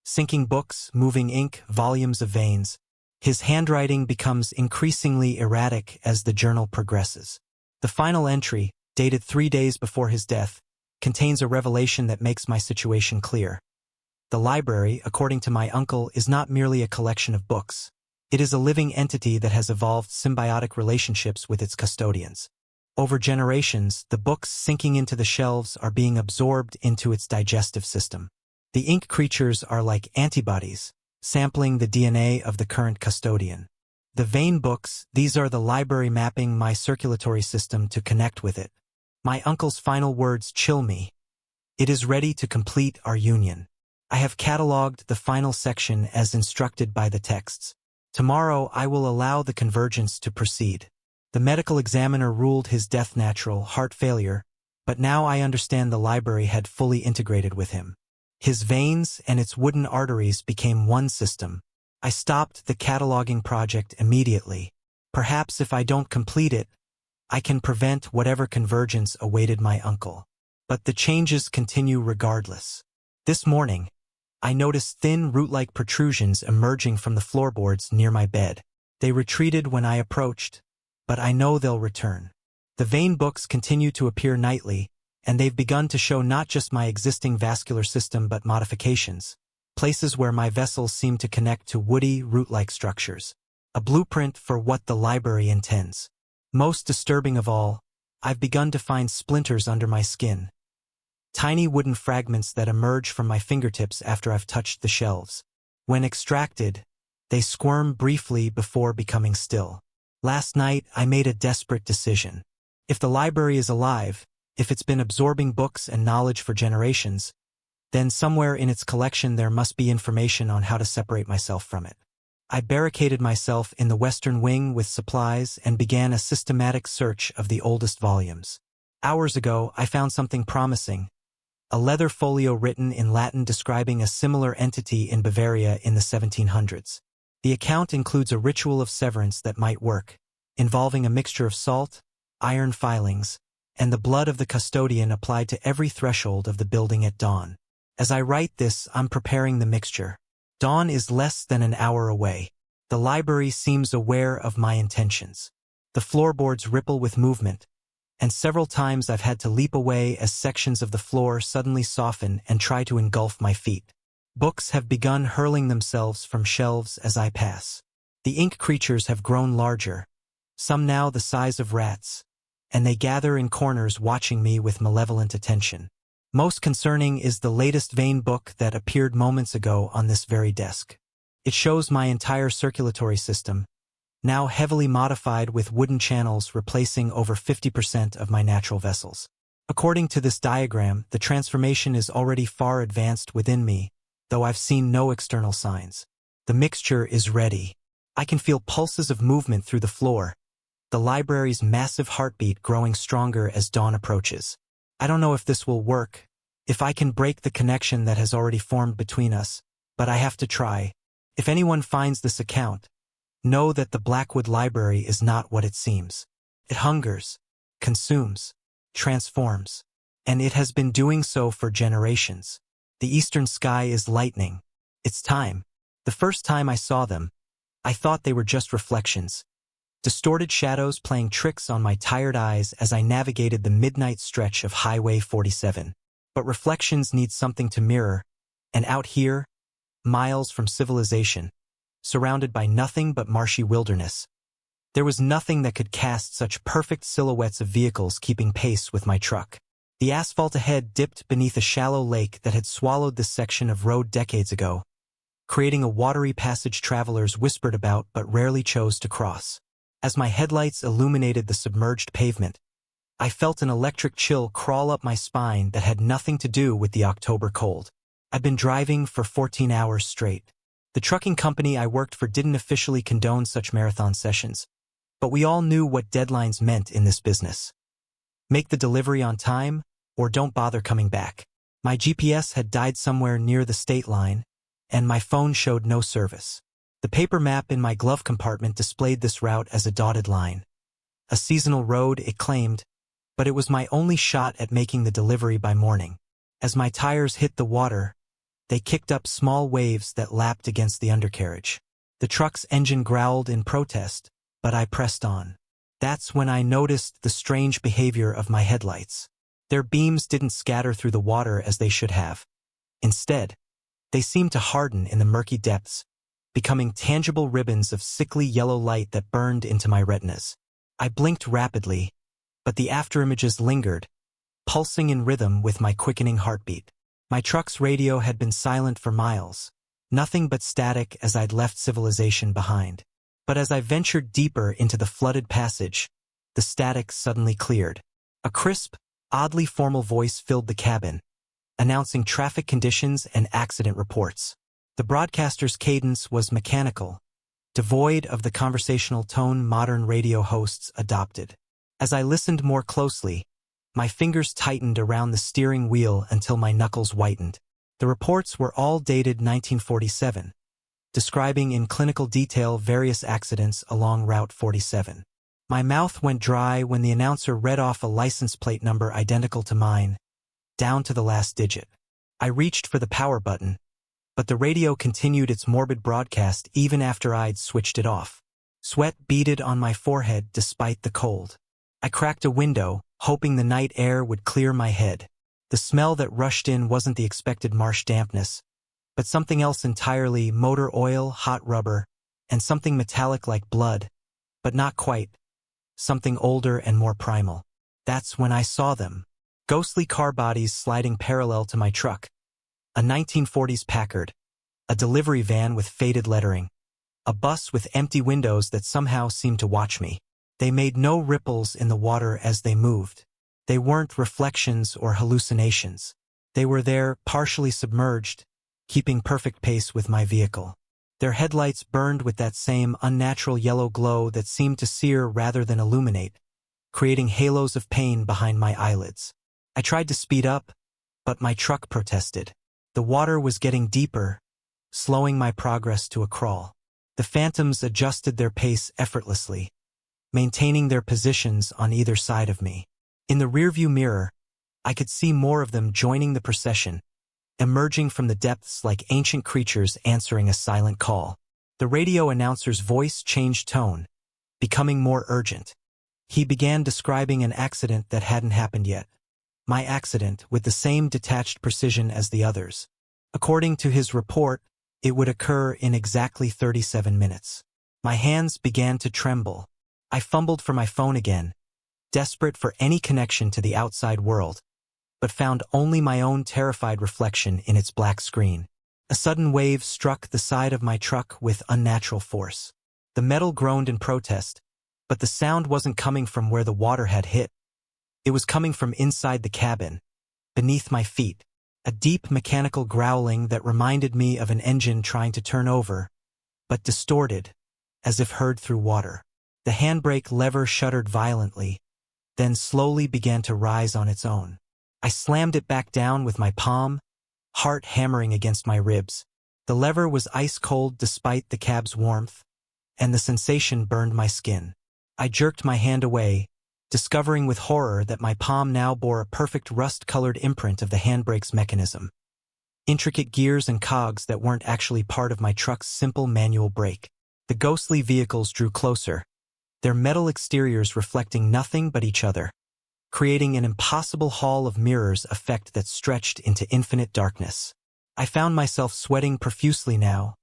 Sinking books, moving ink, volumes of veins. His handwriting becomes increasingly erratic as the journal progresses. The final entry, dated 3 days before his death, contains a revelation that makes my situation clear. The library, according to my uncle, is not merely a collection of books. It is a living entity that has evolved symbiotic relationships with its custodians. Over generations, the books sinking into the shelves are being absorbed into its digestive system. The ink creatures are like antibodies, sampling the DNA of the current custodian. The vein books, these are the library mapping my circulatory system to connect with it. My uncle's final words chill me. It is ready to complete our union. I have catalogued the final section as instructed by the texts. Tomorrow I will allow the convergence to proceed. The medical examiner ruled his death natural, heart failure, but now I understand the library had fully integrated with him. His veins and its wooden arteries became one system. I stopped the cataloging project immediately. Perhaps if I don't complete it, I can prevent whatever convergence awaited my uncle. But the changes continue regardless. This morning, I noticed thin root-like protrusions emerging from the floorboards near my bed. They retreated when I approached, but I know they'll return. The vein books continue to appear nightly, and they've begun to show not just my existing vascular system but modifications, places where my vessels seem to connect to woody, root-like structures. A blueprint for what the library intends. Most disturbing of all, I've begun to find splinters under my skin. Tiny wooden fragments that emerge from my fingertips after I've touched the shelves. When extracted, they squirm briefly before becoming still. Last night, I made a desperate decision. If the library is alive, if it's been absorbing books and knowledge for generations, then somewhere in its collection there must be information on how to separate myself from it. I barricaded myself in the western wing with supplies and began a systematic search of the oldest volumes. Hours ago, I found something promising. A leather folio written in Latin describing a similar entity in Bavaria in the 1700s. The account includes a ritual of severance that might work, involving a mixture of salt, iron filings, and the blood of the custodian applied to every threshold of the building at dawn. As I write this, I'm preparing the mixture. Dawn is less than an hour away. The library seems aware of my intentions. The floorboards ripple with movement, and several times I've had to leap away as sections of the floor suddenly soften and try to engulf my feet. Books have begun hurling themselves from shelves as I pass. The ink creatures have grown larger, some now the size of rats, and they gather in corners watching me with malevolent attention. Most concerning is the latest vein book that appeared moments ago on this very desk. It shows my entire circulatory system, now heavily modified with wooden channels replacing over 50% of my natural vessels. According to this diagram, the transformation is already far advanced within me, though I've seen no external signs. The mixture is ready. I can feel pulses of movement through the floor, the library's massive heartbeat growing stronger as dawn approaches. I don't know if this will work, if I can break the connection that has already formed between us, but I have to try. If anyone finds this account, know that the Blackwood Library is not what it seems. It hungers, consumes, transforms, and it has been doing so for generations. The eastern sky is lightening. It's time. The first time I saw them, I thought they were just reflections, distorted shadows playing tricks on my tired eyes as I navigated the midnight stretch of Highway 47. But reflections need something to mirror, and out here, miles from civilization, surrounded by nothing but marshy wilderness, there was nothing that could cast such perfect silhouettes of vehicles keeping pace with my truck. The asphalt ahead dipped beneath a shallow lake that had swallowed this section of road decades ago, creating a watery passage travelers whispered about but rarely chose to cross. As my headlights illuminated the submerged pavement, I felt an electric chill crawl up my spine that had nothing to do with the October cold. I'd been driving for 14 hours straight. The trucking company I worked for didn't officially condone such marathon sessions, but we all knew what deadlines meant in this business. Make the delivery on time, or don't bother coming back. My GPS had died somewhere near the state line, and my phone showed no service. The paper map in my glove compartment displayed this route as a dotted line. A seasonal road, it claimed, but it was my only shot at making the delivery by morning. As my tires hit the water, they kicked up small waves that lapped against the undercarriage. The truck's engine growled in protest, but I pressed on. That's when I noticed the strange behavior of my headlights. Their beams didn't scatter through the water as they should have. Instead, they seemed to harden in the murky depths, becoming tangible ribbons of sickly yellow light that burned into my retinas. I blinked rapidly, but the afterimages lingered, pulsing in rhythm with my quickening heartbeat. My truck's radio had been silent for miles, nothing but static as I'd left civilization behind. But as I ventured deeper into the flooded passage, the static suddenly cleared. A crisp, oddly formal voice filled the cabin, announcing traffic conditions and accident reports. The broadcaster's cadence was mechanical, devoid of the conversational tone modern radio hosts adopted. As I listened more closely, my fingers tightened around the steering wheel until my knuckles whitened. The reports were all dated 1947, describing in clinical detail various accidents along Route 47. My mouth went dry when the announcer read off a license plate number identical to mine, down to the last digit. I reached for the power button, but the radio continued its morbid broadcast even after I'd switched it off. Sweat beaded on my forehead despite the cold. I cracked a window, hoping the night air would clear my head. The smell that rushed in wasn't the expected marsh dampness, but something else entirely: motor oil, hot rubber, and something metallic like blood, but not quite. Something older and more primal. That's when I saw them. Ghostly car bodies sliding parallel to my truck. A 1940s Packard, a delivery van with faded lettering, a bus with empty windows that somehow seemed to watch me. They made no ripples in the water as they moved. They weren't reflections or hallucinations. They were there, partially submerged, keeping perfect pace with my vehicle. Their headlights burned with that same unnatural yellow glow that seemed to sear rather than illuminate, creating halos of pain behind my eyelids. I tried to speed up, but my truck protested. The water was getting deeper, slowing my progress to a crawl. The phantoms adjusted their pace effortlessly, maintaining their positions on either side of me. In the rearview mirror, I could see more of them joining the procession, emerging from the depths like ancient creatures answering a silent call. The radio announcer's voice changed tone, becoming more urgent. He began describing an accident that hadn't happened yet. My accident, with the same detached precision as the others. According to his report, it would occur in exactly 37 minutes. My hands began to tremble. I fumbled for my phone again, desperate for any connection to the outside world, but found only my own terrified reflection in its black screen. A sudden wave struck the side of my truck with unnatural force. The metal groaned in protest, but the sound wasn't coming from where the water had hit. It was coming from inside the cabin, beneath my feet, a deep mechanical growling that reminded me of an engine trying to turn over, but distorted, as if heard through water. The handbrake lever shuddered violently, then slowly began to rise on its own. I slammed it back down with my palm, heart hammering against my ribs. The lever was ice-cold despite the cab's warmth, and the sensation burned my skin. I jerked my hand away, discovering with horror that my palm now bore a perfect rust-colored imprint of the handbrake's mechanism. Intricate gears and cogs that weren't actually part of my truck's simple manual brake. The ghostly vehicles drew closer, their metal exteriors reflecting nothing but each other, creating an impossible hall of mirrors effect that stretched into infinite darkness. I found myself sweating profusely now,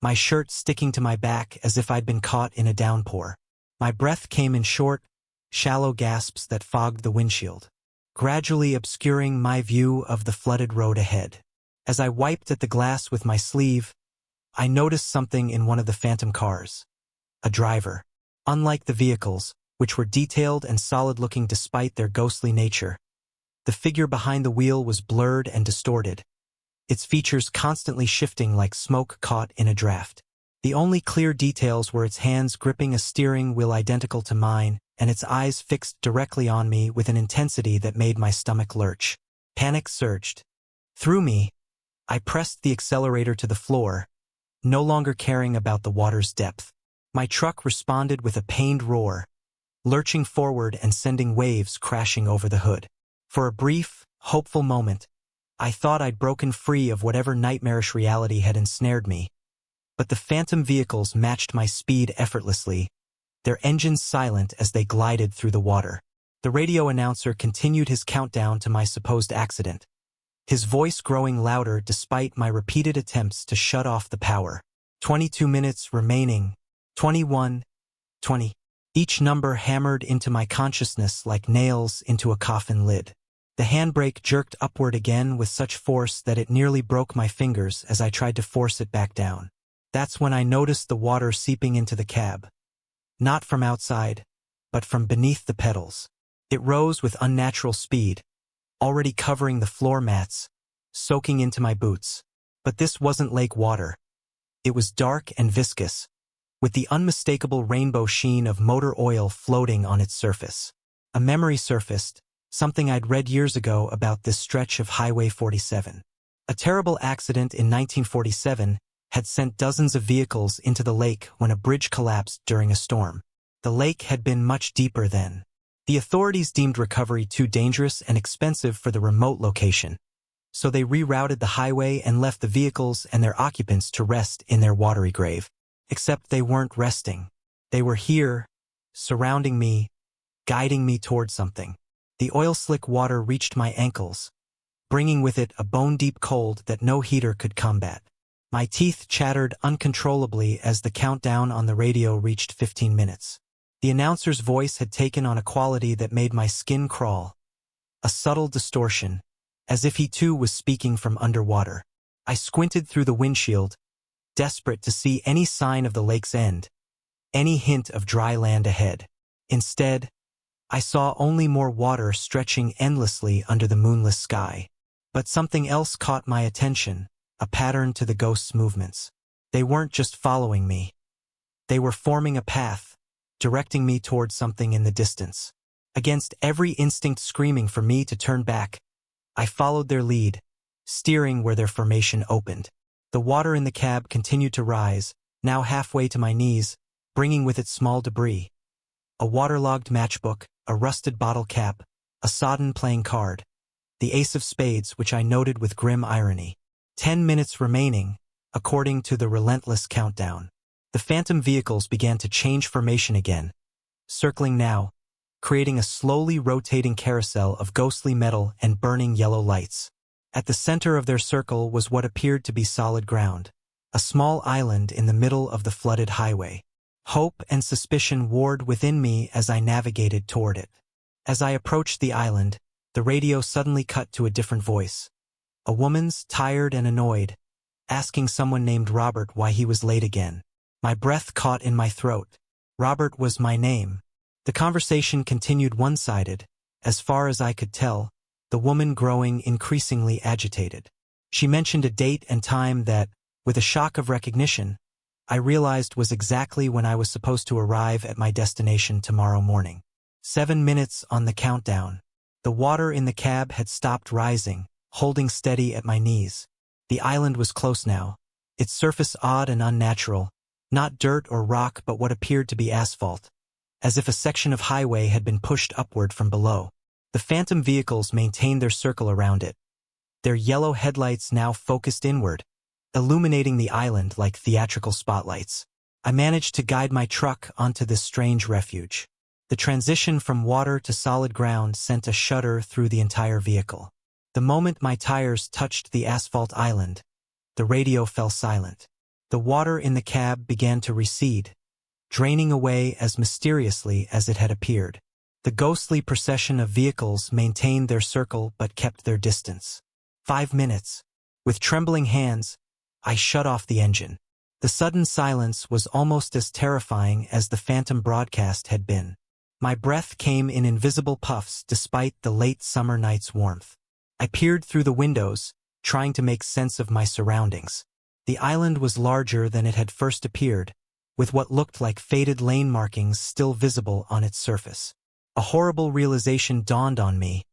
my shirt sticking to my back as if I'd been caught in a downpour. My breath came in short, shallow gasps that fogged the windshield, gradually obscuring my view of the flooded road ahead. As I wiped at the glass with my sleeve, I noticed something in one of the phantom cars. A driver. Unlike the vehicles, which were detailed and solid-looking despite their ghostly nature, the figure behind the wheel was blurred and distorted, its features constantly shifting like smoke caught in a draft. The only clear details were its hands gripping a steering wheel identical to mine, and its eyes fixed directly on me with an intensity that made my stomach lurch. Panic surged through me. I pressed the accelerator to the floor, no longer caring about the water's depth. My truck responded with a pained roar, lurching forward and sending waves crashing over the hood. For a brief, hopeful moment, I thought I'd broken free of whatever nightmarish reality had ensnared me. But the phantom vehicles matched my speed effortlessly, their engines silent as they glided through the water. The radio announcer continued his countdown to my supposed accident, his voice growing louder despite my repeated attempts to shut off the power. 22 minutes remaining. 21, 20. Each number hammered into my consciousness like nails into a coffin lid. The handbrake jerked upward again with such force that it nearly broke my fingers as I tried to force it back down. That's when I noticed the water seeping into the cab. Not from outside, but from beneath the pedals. It rose with unnatural speed, already covering the floor mats, soaking into my boots. But this wasn't lake water. It was dark and viscous, with the unmistakable rainbow sheen of motor oil floating on its surface. A memory surfaced, something I'd read years ago about this stretch of Highway 47. A terrible accident in 1947 had sent dozens of vehicles into the lake when a bridge collapsed during a storm. The lake had been much deeper then. The authorities deemed recovery too dangerous and expensive for the remote location, so they rerouted the highway and left the vehicles and their occupants to rest in their watery grave. Except they weren't resting. They were here, surrounding me, guiding me toward something. The oil-slick water reached my ankles, bringing with it a bone-deep cold that no heater could combat. My teeth chattered uncontrollably as the countdown on the radio reached 15 minutes. The announcer's voice had taken on a quality that made my skin crawl, a subtle distortion, as if he too was speaking from underwater. I squinted through the windshield, desperate to see any sign of the lake's end, any hint of dry land ahead. Instead, I saw only more water stretching endlessly under the moonless sky. But something else caught my attention, a pattern to the ghost's movements. They weren't just following me. They were forming a path, directing me toward something in the distance. Against every instinct screaming for me to turn back, I followed their lead, steering where their formation opened. The water in the cab continued to rise, now halfway to my knees, bringing with it small debris. A waterlogged matchbook, a rusted bottle cap, a sodden playing card. The ace of spades, which I noted with grim irony. 10 minutes remaining, according to the relentless countdown. The phantom vehicles began to change formation again, circling now, creating a slowly rotating carousel of ghostly metal and burning yellow lights. At the center of their circle was what appeared to be solid ground, a small island in the middle of the flooded highway. Hope and suspicion warred within me as I navigated toward it. As I approached the island, the radio suddenly cut to a different voice. A woman's, tired and annoyed, asking someone named Robert why he was late again. My breath caught in my throat. Robert was my name. The conversation continued one-sided. As far as I could tell, the woman growing increasingly agitated. She mentioned a date and time that, with a shock of recognition, I realized was exactly when I was supposed to arrive at my destination tomorrow morning. 7 minutes on the countdown. The water in the cab had stopped rising, holding steady at my knees. The island was close now, its surface odd and unnatural, not dirt or rock but what appeared to be asphalt, as if a section of highway had been pushed upward from below. The phantom vehicles maintained their circle around it, their yellow headlights now focused inward, illuminating the island like theatrical spotlights. I managed to guide my truck onto this strange refuge. The transition from water to solid ground sent a shudder through the entire vehicle. The moment my tires touched the asphalt island, the radio fell silent. The water in the cab began to recede, draining away as mysteriously as it had appeared. The ghostly procession of vehicles maintained their circle but kept their distance. 5 minutes. With trembling hands, I shut off the engine. The sudden silence was almost as terrifying as the phantom broadcast had been. My breath came in invisible puffs despite the late summer night's warmth. I peered through the windows, trying to make sense of my surroundings. The island was larger than it had first appeared, with what looked like faded lane markings still visible on its surface. A horrible realization dawned on me.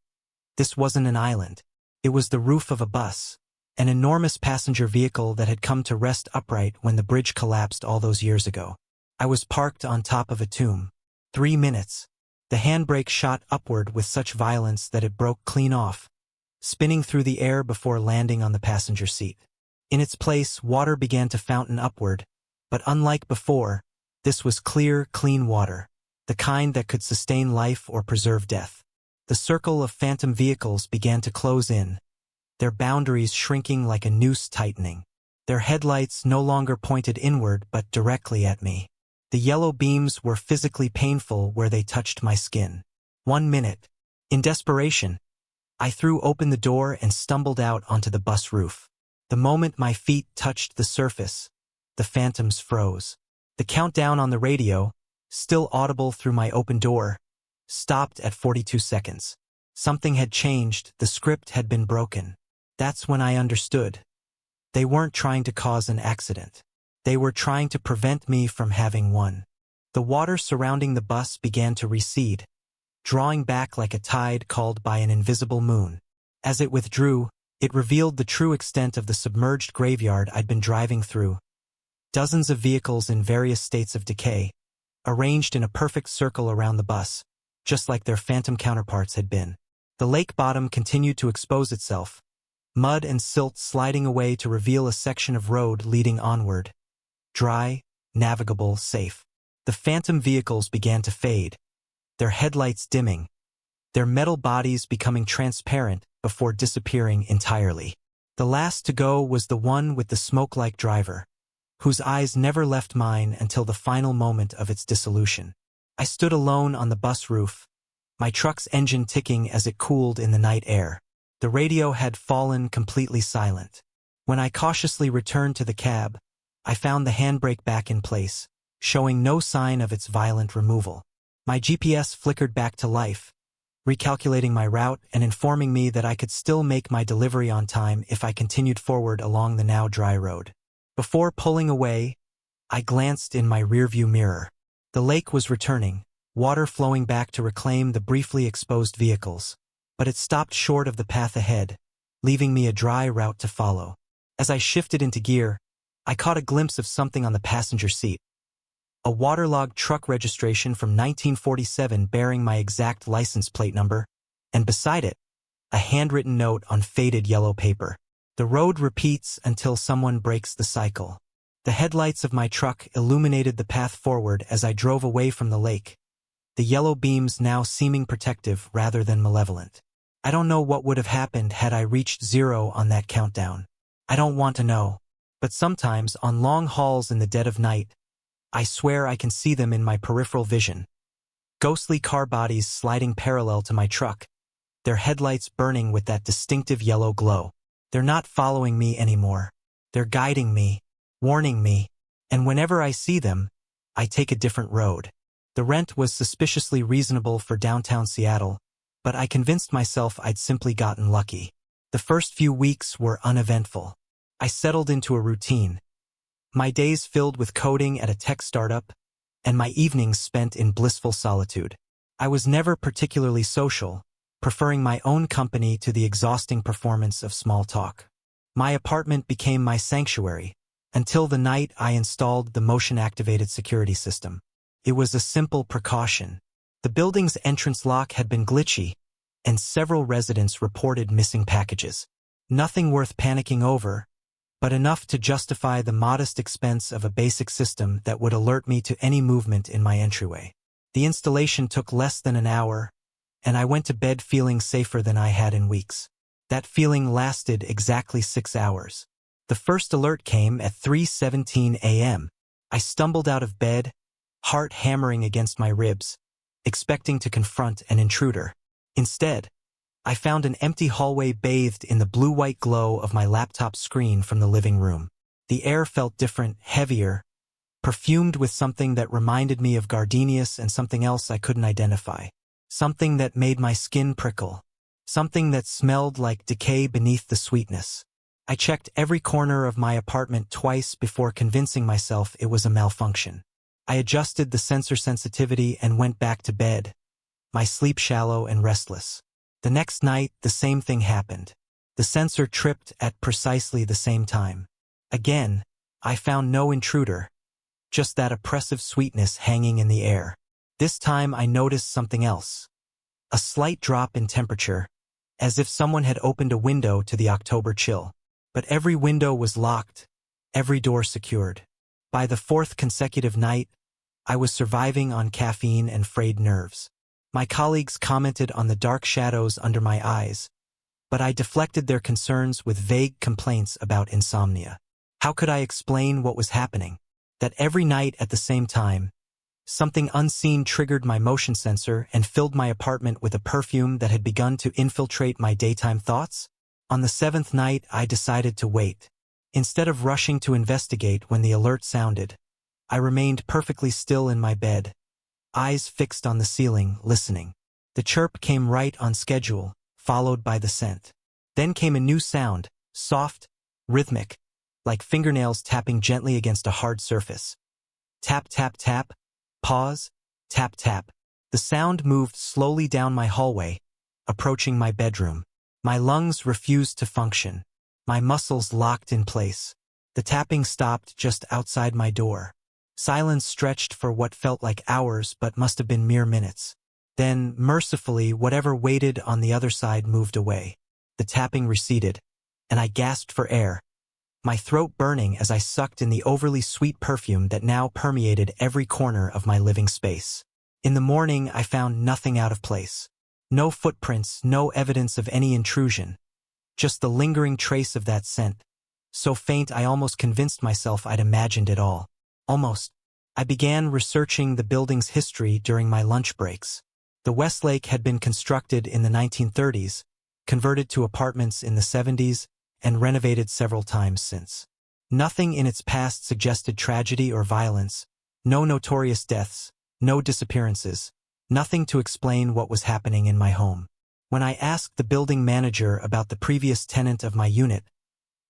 This wasn't an island. It was the roof of a bus, an enormous passenger vehicle that had come to rest upright when the bridge collapsed all those years ago. I was parked on top of a tomb. 3 minutes. The handbrake shot upward with such violence that it broke clean off, spinning through the air before landing on the passenger seat. In its place, water began to fountain upward, but unlike before, this was clear, clean water, the kind that could sustain life or preserve death. The circle of phantom vehicles began to close in, their boundaries shrinking like a noose tightening. Their headlights no longer pointed inward but directly at me. The yellow beams were physically painful where they touched my skin. 1 minute. In desperation, I threw open the door and stumbled out onto the bus roof. The moment my feet touched the surface, the phantoms froze. The countdown on the radio, still audible through my open door, stopped at 42 seconds. Something had changed, the script had been broken. That's when I understood. They weren't trying to cause an accident. They were trying to prevent me from having one. The water surrounding the bus began to recede, drawing back like a tide called by an invisible moon. As it withdrew, it revealed the true extent of the submerged graveyard I'd been driving through. Dozens of vehicles in various states of decay, arranged in a perfect circle around the bus, just like their phantom counterparts had been. The lake bottom continued to expose itself, mud and silt sliding away to reveal a section of road leading onward. Dry, navigable, safe. The phantom vehicles began to fade, their headlights dimming, their metal bodies becoming transparent before disappearing entirely. The last to go was the one with the smoke-like driver, whose eyes never left mine until the final moment of its dissolution. I stood alone on the bus roof, my truck's engine ticking as it cooled in the night air. The radio had fallen completely silent. When I cautiously returned to the cab, I found the handbrake back in place, showing no sign of its violent removal. My GPS flickered back to life, recalculating my route and informing me that I could still make my delivery on time if I continued forward along the now dry road. Before pulling away, I glanced in my rearview mirror. The lake was returning, water flowing back to reclaim the briefly exposed vehicles, but it stopped short of the path ahead, leaving me a dry route to follow. As I shifted into gear, I caught a glimpse of something on the passenger seat. A waterlogged truck registration from 1947 bearing my exact license plate number, and beside it, a handwritten note on faded yellow paper. The road repeats until someone breaks the cycle. The headlights of my truck illuminated the path forward as I drove away from the lake, the yellow beams now seeming protective rather than malevolent. I don't know what would have happened had I reached 0 on that countdown. I don't want to know. But sometimes, on long hauls in the dead of night, I swear I can see them in my peripheral vision. Ghostly car bodies sliding parallel to my truck, their headlights burning with that distinctive yellow glow. They're not following me anymore. They're guiding me, warning me, and whenever I see them, I take a different road. The rent was suspiciously reasonable for downtown Seattle, but I convinced myself I'd simply gotten lucky. The first few weeks were uneventful. I settled into a routine. My days filled with coding at a tech startup, and my evenings spent in blissful solitude. I was never particularly social, preferring my own company to the exhausting performance of small talk. My apartment became my sanctuary, until the night I installed the motion-activated security system. It was a simple precaution. The building's entrance lock had been glitchy, and several residents reported missing packages. Nothing worth panicking over, but enough to justify the modest expense of a basic system that would alert me to any movement in my entryway. The installation took less than an hour, and I went to bed feeling safer than I had in weeks. That feeling lasted exactly 6 hours. The first alert came at 3:17 a.m. I stumbled out of bed, heart hammering against my ribs, expecting to confront an intruder. Instead, I found an empty hallway bathed in the blue-white glow of my laptop screen from the living room. The air felt different, heavier, perfumed with something that reminded me of gardenias and something else I couldn't identify. Something that made my skin prickle. Something that smelled like decay beneath the sweetness. I checked every corner of my apartment twice before convincing myself it was a malfunction. I adjusted the sensor sensitivity and went back to bed, my sleep shallow and restless. The next night, the same thing happened. The sensor tripped at precisely the same time. Again, I found no intruder, just that oppressive sweetness hanging in the air. This time I noticed something else. A slight drop in temperature, as if someone had opened a window to the October chill. But every window was locked, every door secured. By the fourth consecutive night, I was surviving on caffeine and frayed nerves. My colleagues commented on the dark shadows under my eyes, but I deflected their concerns with vague complaints about insomnia. How could I explain what was happening? That every night at the same time, something unseen triggered my motion sensor and filled my apartment with a perfume that had begun to infiltrate my daytime thoughts? On the 7th night, I decided to wait. Instead of rushing to investigate when the alert sounded, I remained perfectly still in my bed, eyes fixed on the ceiling, listening. The chirp came right on schedule, followed by the scent. Then came a new sound, soft, rhythmic, like fingernails tapping gently against a hard surface. Tap, tap, tap, pause, tap, tap. The sound moved slowly down my hallway, approaching my bedroom. My lungs refused to function. My muscles locked in place. The tapping stopped just outside my door. Silence stretched for what felt like hours but must have been mere minutes. Then, mercifully, whatever waited on the other side moved away. The tapping receded, and I gasped for air, my throat burning as I sucked in the overly sweet perfume that now permeated every corner of my living space. In the morning, I found nothing out of place. No footprints, no evidence of any intrusion. Just the lingering trace of that scent, so faint I almost convinced myself I'd imagined it all. Almost. I began researching the building's history during my lunch breaks. The Westlake had been constructed in the 1930s, converted to apartments in the 70s, and renovated several times since. Nothing in its past suggested tragedy or violence, no notorious deaths, no disappearances, nothing to explain what was happening in my home. When I asked the building manager about the previous tenant of my unit,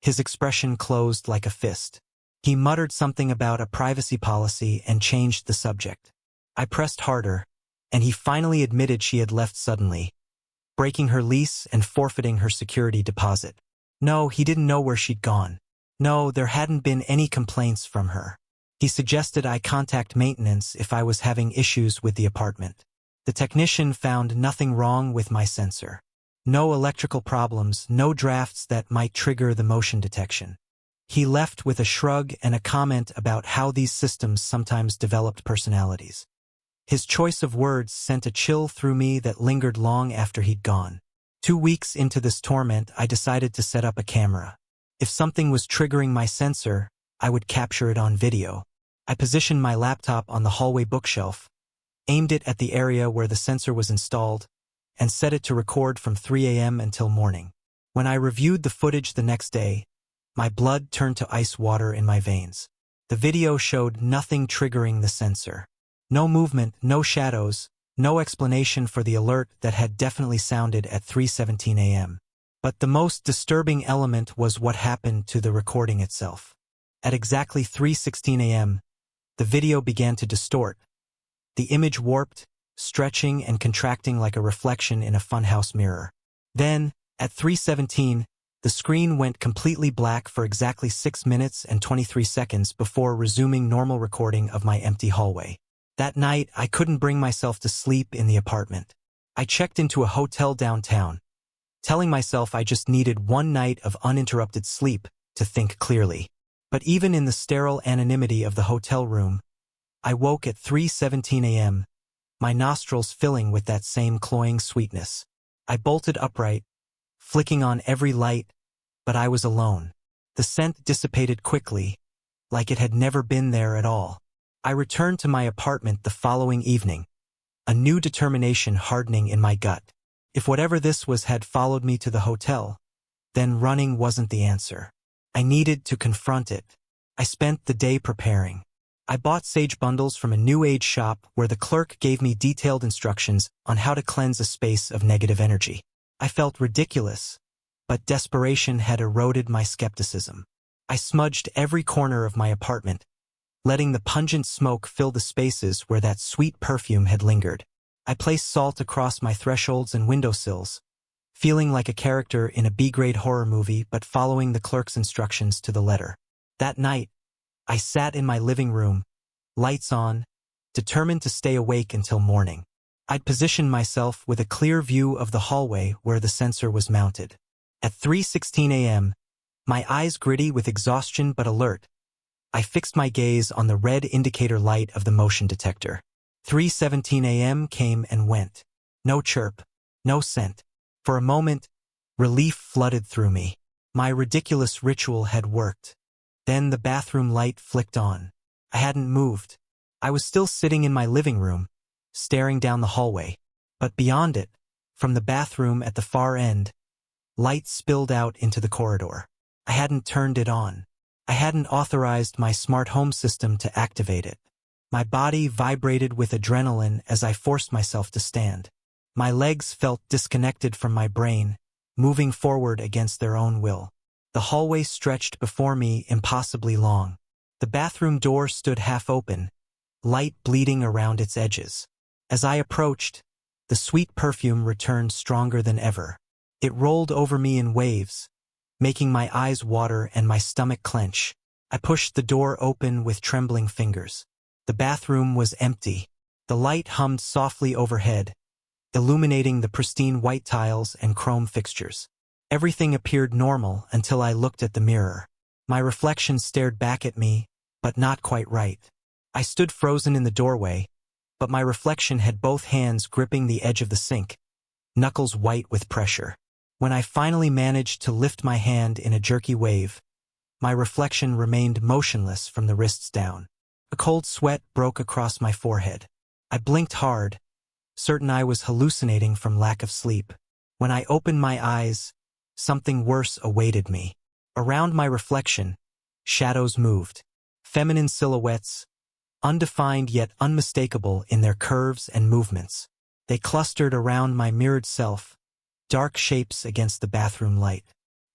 his expression closed like a fist. He muttered something about a privacy policy and changed the subject. I pressed harder, and he finally admitted she had left suddenly, breaking her lease and forfeiting her security deposit. No, he didn't know where she'd gone. No, there hadn't been any complaints from her. He suggested I contact maintenance if I was having issues with the apartment. The technician found nothing wrong with my sensor. No electrical problems, no drafts that might trigger the motion detection. He left with a shrug and a comment about how these systems sometimes developed personalities. His choice of words sent a chill through me that lingered long after he'd gone. 2 weeks into this torment, I decided to set up a camera. If something was triggering my sensor, I would capture it on video. I positioned my laptop on the hallway bookshelf, aimed it at the area where the sensor was installed, and set it to record from 3 a.m. until morning. When I reviewed the footage the next day, my blood turned to ice water in my veins. The video showed nothing triggering the sensor. No movement, no shadows, no explanation for the alert that had definitely sounded at 3:17 a.m. But the most disturbing element was what happened to the recording itself. At exactly 3:16 a.m., the video began to distort. The image warped, stretching and contracting like a reflection in a funhouse mirror. Then, at 3:17, the screen went completely black for exactly 6 minutes and 23 seconds before resuming normal recording of my empty hallway. That night, I couldn't bring myself to sleep in the apartment. I checked into a hotel downtown, telling myself I just needed one night of uninterrupted sleep to think clearly. But even in the sterile anonymity of the hotel room, I woke at 3:17 a.m., my nostrils filling with that same cloying sweetness. I bolted upright, flicking on every light, but I was alone. The scent dissipated quickly, like it had never been there at all. I returned to my apartment the following evening, a new determination hardening in my gut. If whatever this was had followed me to the hotel, then running wasn't the answer. I needed to confront it. I spent the day preparing. I bought sage bundles from a new age shop where the clerk gave me detailed instructions on how to cleanse a space of negative energy. I felt ridiculous, but desperation had eroded my skepticism. I smudged every corner of my apartment, letting the pungent smoke fill the spaces where that sweet perfume had lingered. I placed salt across my thresholds and windowsills, feeling like a character in a B-grade horror movie but following the clerk's instructions to the letter. That night, I sat in my living room, lights on, determined to stay awake until morning. I'd positioned myself with a clear view of the hallway where the sensor was mounted. At 3:16 a.m., my eyes gritty with exhaustion but alert, I fixed my gaze on the red indicator light of the motion detector. 3:17 a.m. came and went. No chirp, no scent. For a moment, relief flooded through me. My ridiculous ritual had worked. Then the bathroom light flicked on. I hadn't moved. I was still sitting in my living room, staring down the hallway. But beyond it, from the bathroom at the far end, light spilled out into the corridor. I hadn't turned it on. I hadn't authorized my smart home system to activate it. My body vibrated with adrenaline as I forced myself to stand. My legs felt disconnected from my brain, moving forward against their own will. The hallway stretched before me impossibly long. The bathroom door stood half open, light bleeding around its edges. As I approached, the sweet perfume returned stronger than ever. It rolled over me in waves, making my eyes water and my stomach clench. I pushed the door open with trembling fingers. The bathroom was empty. The light hummed softly overhead, illuminating the pristine white tiles and chrome fixtures. Everything appeared normal until I looked at the mirror. My reflection stared back at me, but not quite right. I stood frozen in the doorway, but my reflection had both hands gripping the edge of the sink, knuckles white with pressure. When I finally managed to lift my hand in a jerky wave, my reflection remained motionless from the wrists down. A cold sweat broke across my forehead. I blinked hard, certain I was hallucinating from lack of sleep. When I opened my eyes, something worse awaited me. Around my reflection, shadows moved. Feminine silhouettes, undefined yet unmistakable in their curves and movements. They clustered around my mirrored self, dark shapes against the bathroom light.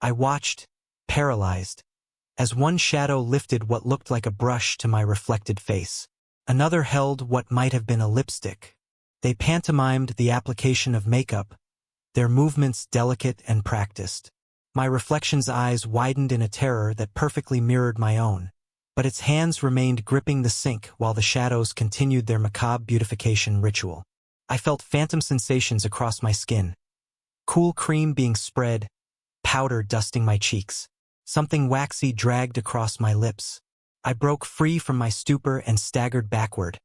I watched, paralyzed, as one shadow lifted what looked like a brush to my reflected face. Another held what might have been a lipstick. They pantomimed the application of makeup, their movements delicate and practiced. My reflection's eyes widened in a terror that perfectly mirrored my own, but its hands remained gripping the sink while the shadows continued their macabre beautification ritual. I felt phantom sensations across my skin. Cool cream being spread, powder dusting my cheeks. Something waxy dragged across my lips. I broke free from my stupor and staggered backward,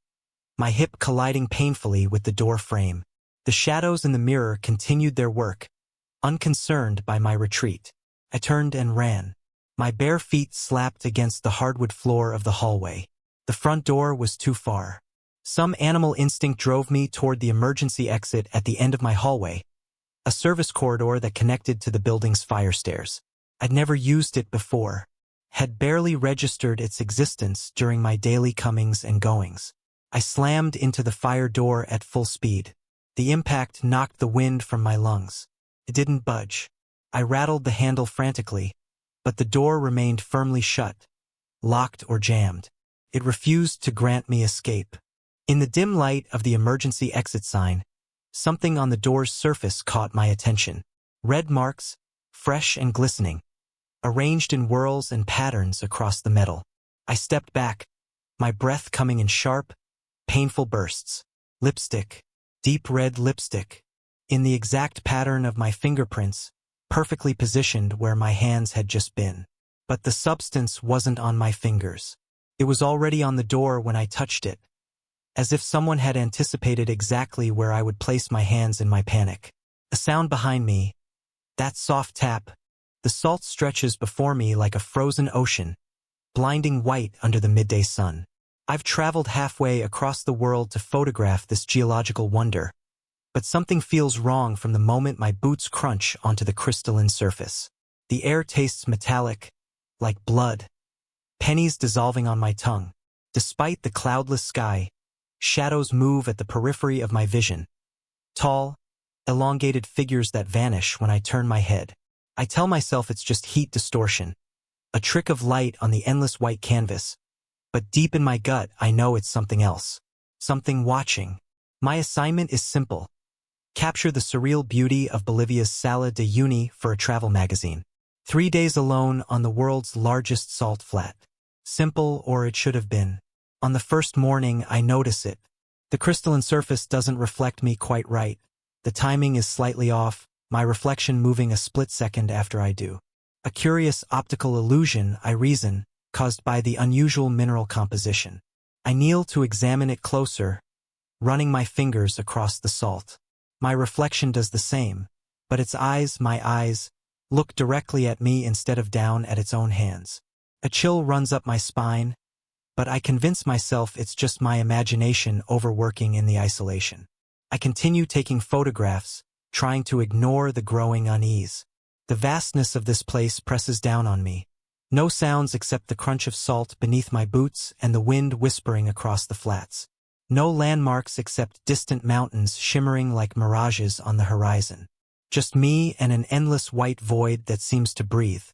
my hip colliding painfully with the door frame. The shadows in the mirror continued their work, unconcerned by my retreat. I turned and ran. My bare feet slapped against the hardwood floor of the hallway. The front door was too far. Some animal instinct drove me toward the emergency exit at the end of my hallway, a service corridor that connected to the building's fire stairs. I'd never used it before, had barely registered its existence during my daily comings and goings. I slammed into the fire door at full speed. The impact knocked the wind from my lungs. It didn't budge. I rattled the handle frantically, but the door remained firmly shut, locked or jammed. It refused to grant me escape. In the dim light of the emergency exit sign, something on the door's surface caught my attention. Red marks, fresh and glistening, arranged in whorls and patterns across the metal. I stepped back, my breath coming in sharp, painful bursts. Lipstick, deep red lipstick, in the exact pattern of my fingerprints, perfectly positioned where my hands had just been. But the substance wasn't on my fingers. It was already on the door when I touched it, as if someone had anticipated exactly where I would place my hands in my panic. A sound behind me, that soft tap, the salt stretches before me like a frozen ocean, blinding white under the midday sun. I've traveled halfway across the world to photograph this geological wonder, but something feels wrong from the moment my boots crunch onto the crystalline surface. The air tastes metallic, like blood, pennies dissolving on my tongue. Despite the cloudless sky, shadows move at the periphery of my vision. Tall, elongated figures that vanish when I turn my head. I tell myself it's just heat distortion, a trick of light on the endless white canvas, but deep in my gut I know it's something else, something watching. My assignment is simple. Capture the surreal beauty of Bolivia's Sala de Uyuni for a travel magazine. 3 days alone on the world's largest salt flat. Simple, or it should have been. On the first morning, I notice it. The crystalline surface doesn't reflect me quite right. The timing is slightly off, my reflection moving a split second after I do. A curious optical illusion, I reason, caused by the unusual mineral composition. I kneel to examine it closer, running my fingers across the salt. My reflection does the same, but its eyes, my eyes, look directly at me instead of down at its own hands. A chill runs up my spine, but I convince myself it's just my imagination overworking in the isolation. I continue taking photographs, trying to ignore the growing unease. The vastness of this place presses down on me. No sounds except the crunch of salt beneath my boots and the wind whispering across the flats. No landmarks except distant mountains shimmering like mirages on the horizon. Just me and an endless white void that seems to breathe.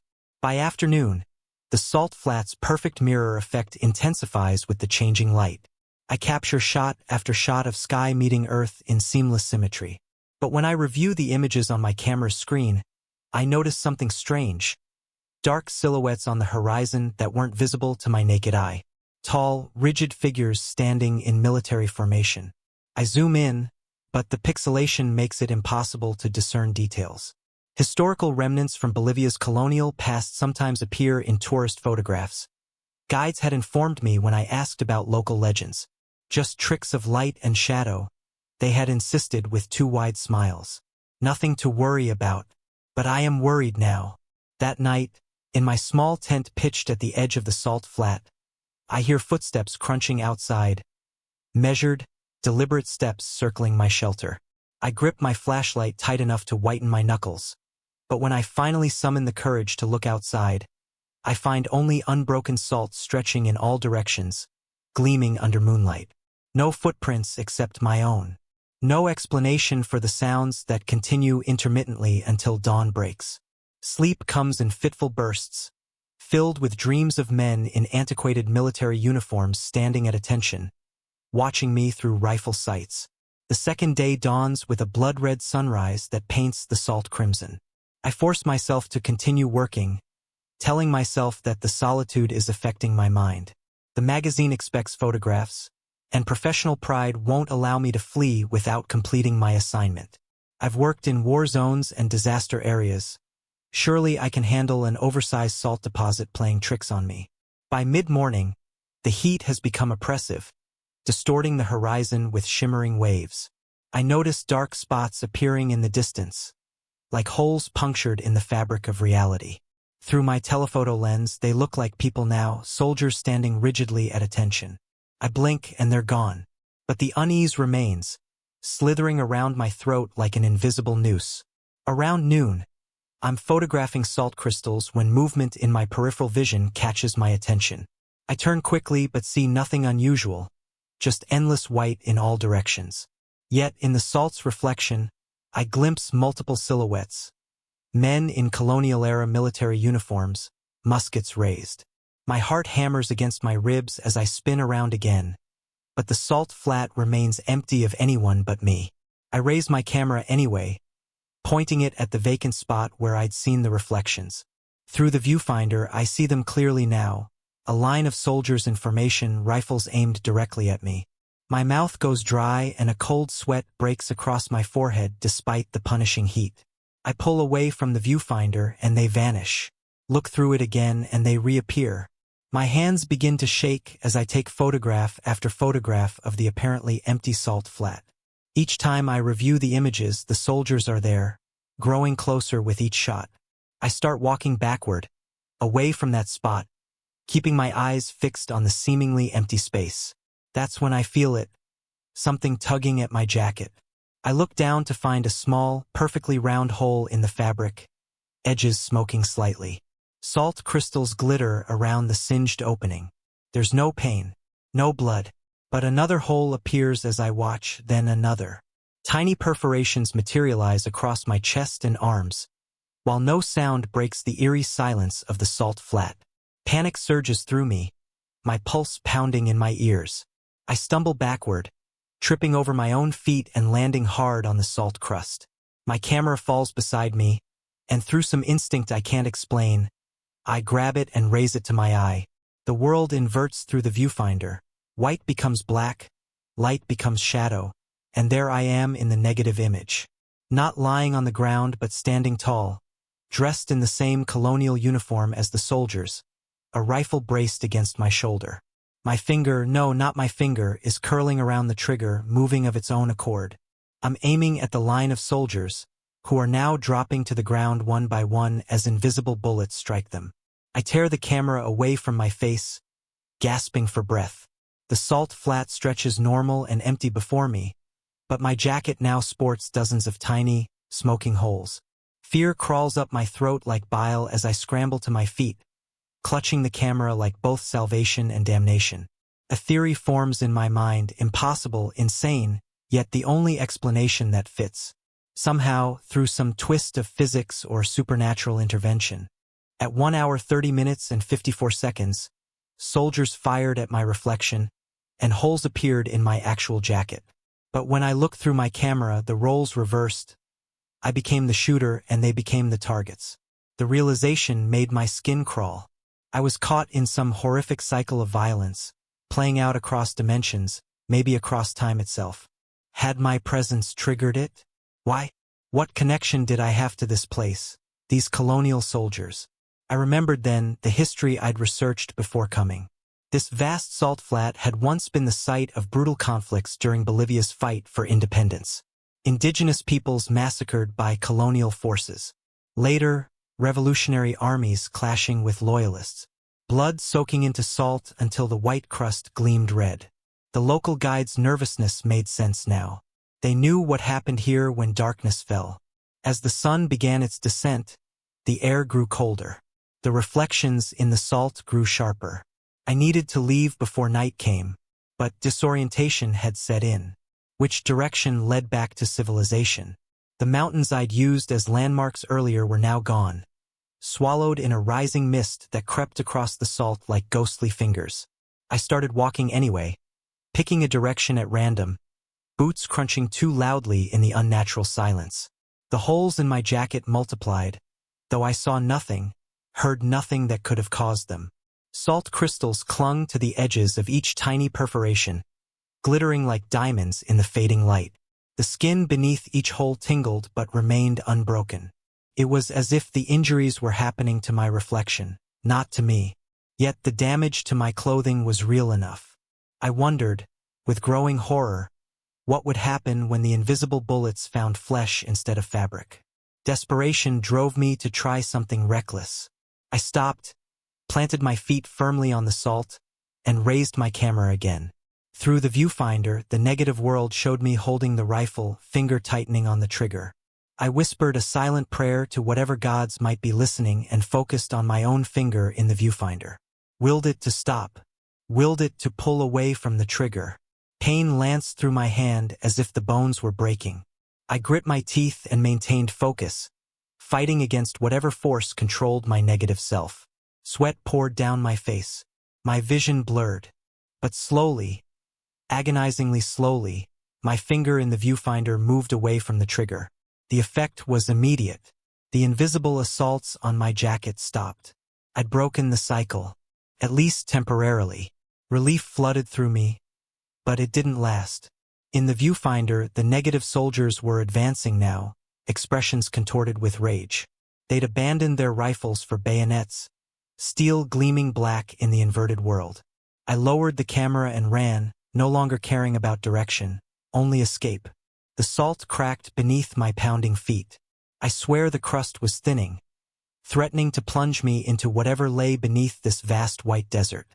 By afternoon, the salt flat's perfect mirror effect intensifies with the changing light. I capture shot after shot of sky meeting earth in seamless symmetry. But when I review the images on my camera's screen, I notice something strange. Dark silhouettes on the horizon that weren't visible to my naked eye. Tall, rigid figures standing in military formation. I zoom in, but the pixelation makes it impossible to discern details. Historical remnants from Bolivia's colonial past sometimes appear in tourist photographs. Guides had informed me when I asked about local legends. Just tricks of light and shadow, they had insisted with two wide smiles. Nothing to worry about, but I am worried now. That night, in my small tent pitched at the edge of the salt flat, I hear footsteps crunching outside. Measured, deliberate steps circling my shelter. I grip my flashlight tight enough to whiten my knuckles. But when I finally summon the courage to look outside, I find only unbroken salt stretching in all directions, gleaming under moonlight. No footprints except my own. No explanation for the sounds that continue intermittently until dawn breaks. Sleep comes in fitful bursts, filled with dreams of men in antiquated military uniforms standing at attention, watching me through rifle sights. The second day dawns with a blood-red sunrise that paints the salt crimson. I force myself to continue working, telling myself that the solitude is affecting my mind. The magazine expects photographs, and professional pride won't allow me to flee without completing my assignment. I've worked in war zones and disaster areas. Surely I can handle an oversized salt deposit playing tricks on me. By mid-morning, the heat has become oppressive, distorting the horizon with shimmering waves. I notice dark spots appearing in the distance, like holes punctured in the fabric of reality. Through my telephoto lens, they look like people now, soldiers standing rigidly at attention. I blink and they're gone. But the unease remains, slithering around my throat like an invisible noose. Around noon, I'm photographing salt crystals when movement in my peripheral vision catches my attention. I turn quickly but see nothing unusual, just endless white in all directions. Yet in the salt's reflection, I glimpse multiple silhouettes. Men in colonial-era military uniforms, muskets raised. My heart hammers against my ribs as I spin around again, but the salt flat remains empty of anyone but me. I raise my camera anyway, pointing it at the vacant spot where I'd seen the reflections. Through the viewfinder, I see them clearly now, a line of soldiers in formation, rifles aimed directly at me. My mouth goes dry and a cold sweat breaks across my forehead despite the punishing heat. I pull away from the viewfinder and they vanish. Look through it again and they reappear. My hands begin to shake as I take photograph after photograph of the apparently empty salt flat. Each time I review the images, the soldiers are there, growing closer with each shot. I start walking backward, away from that spot, keeping my eyes fixed on the seemingly empty space. That's when I feel it, something tugging at my jacket. I look down to find a small, perfectly round hole in the fabric, edges smoking slightly. Salt crystals glitter around the singed opening. There's no pain, no blood, but another hole appears as I watch, then another. Tiny perforations materialize across my chest and arms, while no sound breaks the eerie silence of the salt flat. Panic surges through me, my pulse pounding in my ears. I stumble backward, tripping over my own feet and landing hard on the salt crust. My camera falls beside me, and through some instinct I can't explain, I grab it and raise it to my eye. The world inverts through the viewfinder. White becomes black, light becomes shadow, and there I am in the negative image. Not lying on the ground but standing tall, dressed in the same colonial uniform as the soldiers, a rifle braced against my shoulder. My finger, no, not my finger, is curling around the trigger, moving of its own accord. I'm aiming at the line of soldiers, who are now dropping to the ground one by one as invisible bullets strike them. I tear the camera away from my face, gasping for breath. The salt flat stretches normal and empty before me, but my jacket now sports dozens of tiny, smoking holes. Fear crawls up my throat like bile as I scramble to my feet, clutching the camera like both salvation and damnation. A theory forms in my mind, impossible, insane, yet the only explanation that fits. Somehow, through some twist of physics or supernatural intervention, at 1 hour 30 minutes and 54 seconds, soldiers fired at my reflection, and holes appeared in my actual jacket. But when I looked through my camera, the roles reversed. I became the shooter and they became the targets. The realization made my skin crawl. I was caught in some horrific cycle of violence, playing out across dimensions, maybe across time itself. Had my presence triggered it? Why? What connection did I have to this place, these colonial soldiers? I remembered then the history I'd researched before coming. This vast salt flat had once been the site of brutal conflicts during Bolivia's fight for independence. Indigenous peoples massacred by colonial forces. Later, revolutionary armies clashing with loyalists. Blood soaking into salt until the white crust gleamed red. The local guides' nervousness made sense now. They knew what happened here when darkness fell. As the sun began its descent, the air grew colder. The reflections in the salt grew sharper. I needed to leave before night came, but disorientation had set in. Which direction led back to civilization? The mountains I'd used as landmarks earlier were now gone, swallowed in a rising mist that crept across the salt like ghostly fingers. I started walking anyway, picking a direction at random, boots crunching too loudly in the unnatural silence. The holes in my jacket multiplied, though I saw nothing, heard nothing that could have caused them. Salt crystals clung to the edges of each tiny perforation, glittering like diamonds in the fading light. The skin beneath each hole tingled but remained unbroken. It was as if the injuries were happening to my reflection, not to me. Yet the damage to my clothing was real enough. I wondered, with growing horror, what would happen when the invisible bullets found flesh instead of fabric. Desperation drove me to try something reckless. I stopped, planted my feet firmly on the salt, and raised my camera again. Through the viewfinder, the negative world showed me holding the rifle, finger tightening on the trigger. I whispered a silent prayer to whatever gods might be listening and focused on my own finger in the viewfinder. Willed it to stop. Willed it to pull away from the trigger. Pain lanced through my hand as if the bones were breaking. I grit my teeth and maintained focus, fighting against whatever force controlled my negative self. Sweat poured down my face. My vision blurred. But slowly, agonizingly slowly, my finger in the viewfinder moved away from the trigger. The effect was immediate. The invisible assaults on my jacket stopped. I'd broken the cycle, at least temporarily. Relief flooded through me, but it didn't last. In the viewfinder, the negative soldiers were advancing now, expressions contorted with rage. They'd abandoned their rifles for bayonets, steel gleaming black in the inverted world. I lowered the camera and ran, no longer caring about direction, only escape. The salt cracked beneath my pounding feet. I swear the crust was thinning, threatening to plunge me into whatever lay beneath this vast white desert.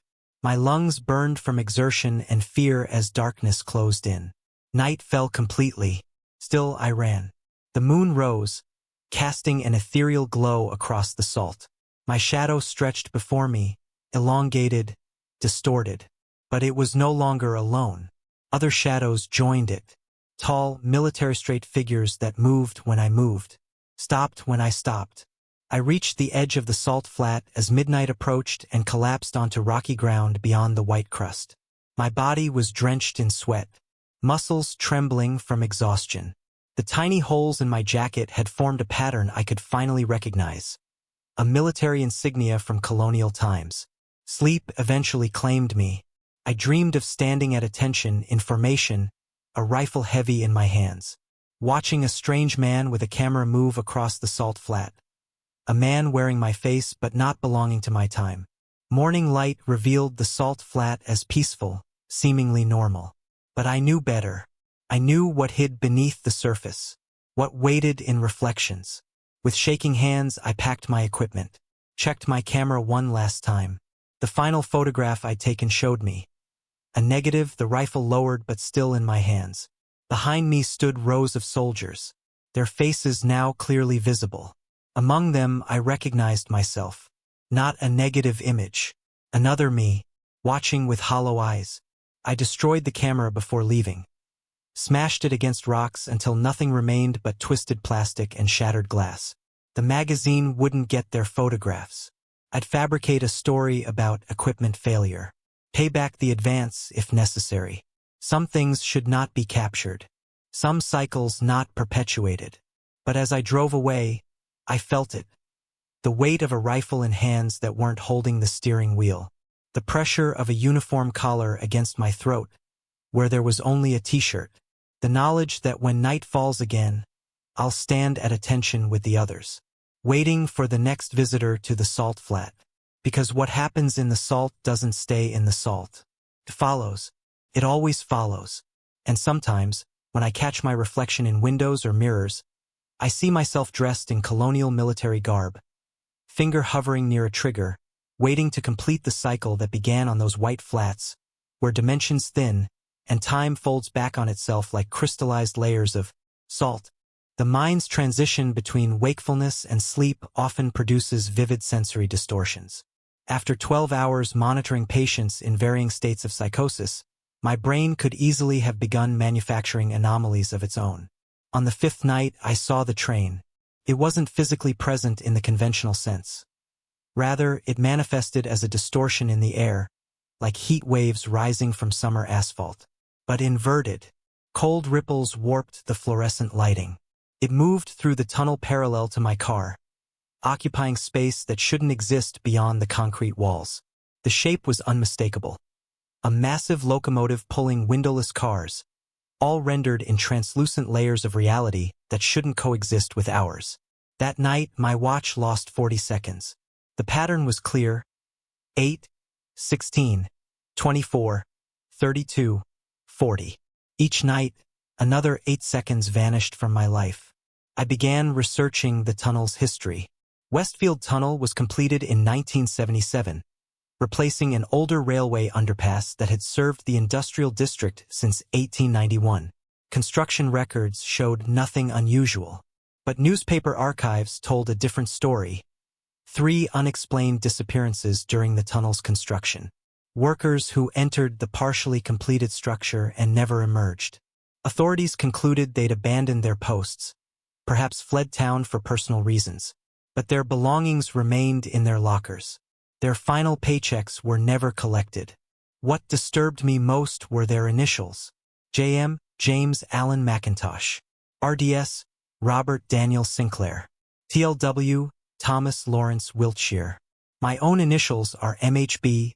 My lungs burned from exertion and fear as darkness closed in. Night fell completely. Still I ran. The moon rose, casting an ethereal glow across the salt. My shadow stretched before me, elongated, distorted. But it was no longer alone. Other shadows joined it. Tall, military-straight figures that moved when I moved, stopped when I stopped. I reached the edge of the salt flat as midnight approached and collapsed onto rocky ground beyond the white crust. My body was drenched in sweat, muscles trembling from exhaustion. The tiny holes in my jacket had formed a pattern I could finally recognize. A military insignia from colonial times. Sleep eventually claimed me. I dreamed of standing at attention in formation, a rifle heavy in my hands, watching a strange man with a camera move across the salt flat. A man wearing my face but not belonging to my time. Morning light revealed the salt flat as peaceful, seemingly normal. But I knew better. I knew what hid beneath the surface, what waited in reflections. With shaking hands, I packed my equipment, checked my camera one last time. The final photograph I'd taken showed me. A negative, the rifle lowered but still in my hands. Behind me stood rows of soldiers, their faces now clearly visible. Among them, I recognized myself. Not a negative image. Another me, watching with hollow eyes. I destroyed the camera before leaving. Smashed it against rocks until nothing remained but twisted plastic and shattered glass. The magazine wouldn't get their photographs. I'd fabricate a story about equipment failure. Pay back the advance if necessary. Some things should not be captured. Some cycles not perpetuated. But as I drove away, I felt it. The weight of a rifle in hands that weren't holding the steering wheel. The pressure of a uniform collar against my throat, where there was only a t-shirt. The knowledge that when night falls again, I'll stand at attention with the others, waiting for the next visitor to the salt flat. Because what happens in the salt doesn't stay in the salt. It follows. It always follows. And sometimes, when I catch my reflection in windows or mirrors, I see myself dressed in colonial military garb, finger hovering near a trigger, waiting to complete the cycle that began on those white flats, where dimensions thin and time folds back on itself like crystallized layers of salt. The mind's transition between wakefulness and sleep often produces vivid sensory distortions. After 12 hours monitoring patients in varying states of psychosis, my brain could easily have begun manufacturing anomalies of its own. On the fifth night, I saw the train. It wasn't physically present in the conventional sense. Rather, it manifested as a distortion in the air, like heat waves rising from summer asphalt. But inverted. Cold ripples warped the fluorescent lighting. It moved through the tunnel parallel to my car, occupying space that shouldn't exist beyond the concrete walls. The shape was unmistakable. A massive locomotive pulling windowless cars, all rendered in translucent layers of reality that shouldn't coexist with ours. That night, my watch lost 40 seconds. The pattern was clear. 8, 16, 24, 32, 40. Each night, another 8 seconds vanished from my life. I began researching the tunnel's history. Westfield Tunnel was completed in 1977, replacing an older railway underpass that had served the industrial district since 1891. Construction records showed nothing unusual, but newspaper archives told a different story. 3 unexplained disappearances during the tunnel's construction. Workers who entered the partially completed structure and never emerged. Authorities concluded they'd abandoned their posts, perhaps fled town for personal reasons, but their belongings remained in their lockers. Their final paychecks were never collected. What disturbed me most were their initials. JM, James Allen McIntosh. RDS, Robert Daniel Sinclair. TLW, Thomas Lawrence Wiltshire. My own initials are MHB,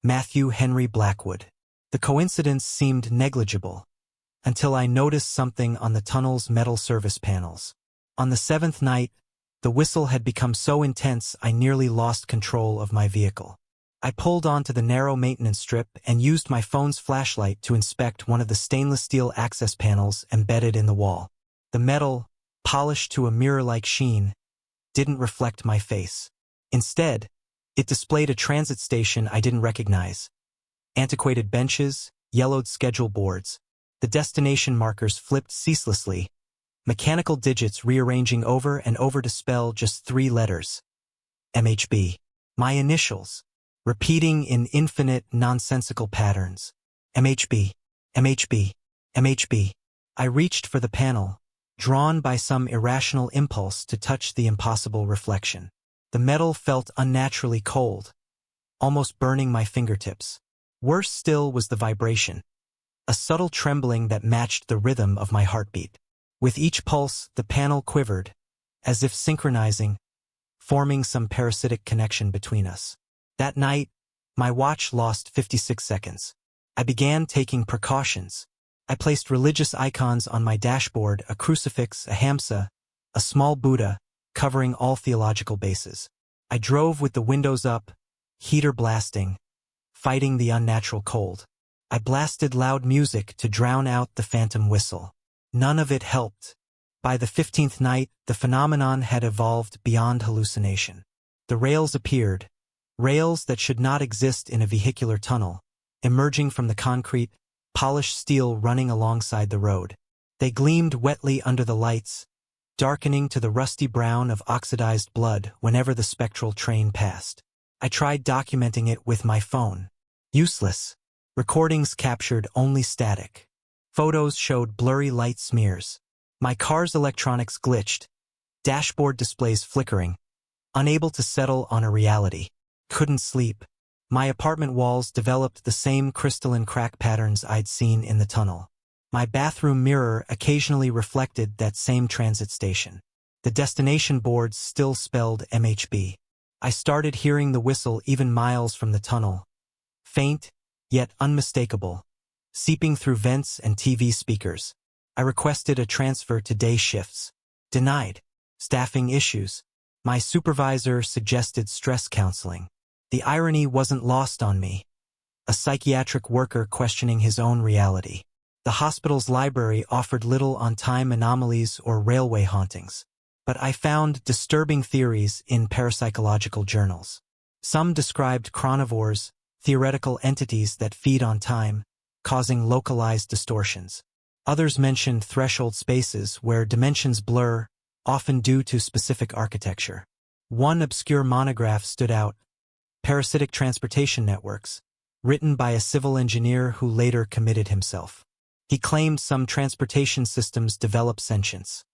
Matthew Henry Blackwood. The coincidence seemed negligible, until I noticed something on the tunnel's metal service panels. On the 7th night, the whistle had become so intense I nearly lost control of my vehicle. I pulled onto the narrow maintenance strip and used my phone's flashlight to inspect one of the stainless steel access panels embedded in the wall. The metal, polished to a mirror-like sheen, didn't reflect my face. Instead, it displayed a transit station I didn't recognize. Antiquated benches, yellowed schedule boards. The destination markers flipped ceaselessly, mechanical digits rearranging over and over to spell just 3 letters. MHB. My initials, repeating in infinite, nonsensical patterns. MHB, MHB, MHB. I reached for the panel, drawn by some irrational impulse to touch the impossible reflection. The metal felt unnaturally cold, almost burning my fingertips. Worse still was the vibration, a subtle trembling that matched the rhythm of my heartbeat. With each pulse, the panel quivered, as if synchronizing, forming some parasitic connection between us. That night, my watch lost 56 seconds. I began taking precautions. I placed religious icons on my dashboard, a crucifix, a hamsa, a small Buddha, covering all theological bases. I drove with the windows up, heater blasting, fighting the unnatural cold. I blasted loud music to drown out the phantom whistle. None of it helped. By the 15th night, the phenomenon had evolved beyond hallucination. The rails appeared, rails that should not exist in a vehicular tunnel, emerging from the concrete, polished steel running alongside the road. They gleamed wetly under the lights, darkening to the rusty brown of oxidized blood whenever the spectral train passed. I tried documenting it with my phone. Useless. Recordings captured only static. Photos showed blurry light smears. My car's electronics glitched, dashboard displays flickering, unable to settle on a reality. Couldn't sleep. My apartment walls developed the same crystalline crack patterns I'd seen in the tunnel. My bathroom mirror occasionally reflected that same transit station. The destination boards still spelled MHB. I started hearing the whistle even miles from the tunnel. Faint, yet unmistakable, seeping through vents and TV speakers. I requested a transfer to day shifts. Denied. Staffing issues. My supervisor suggested stress counseling. The irony wasn't lost on me. A psychiatric worker questioning his own reality. The hospital's library offered little on time anomalies or railway hauntings. But I found disturbing theories in parapsychological journals. Some described chronivores, theoretical entities that feed on time, causing localized distortions. Others mentioned threshold spaces where dimensions blur, often due to specific architecture. One obscure monograph stood out, Parasitic Transportation Networks, written by a civil engineer who later committed himself. He claimed some transportation systems develop sentience,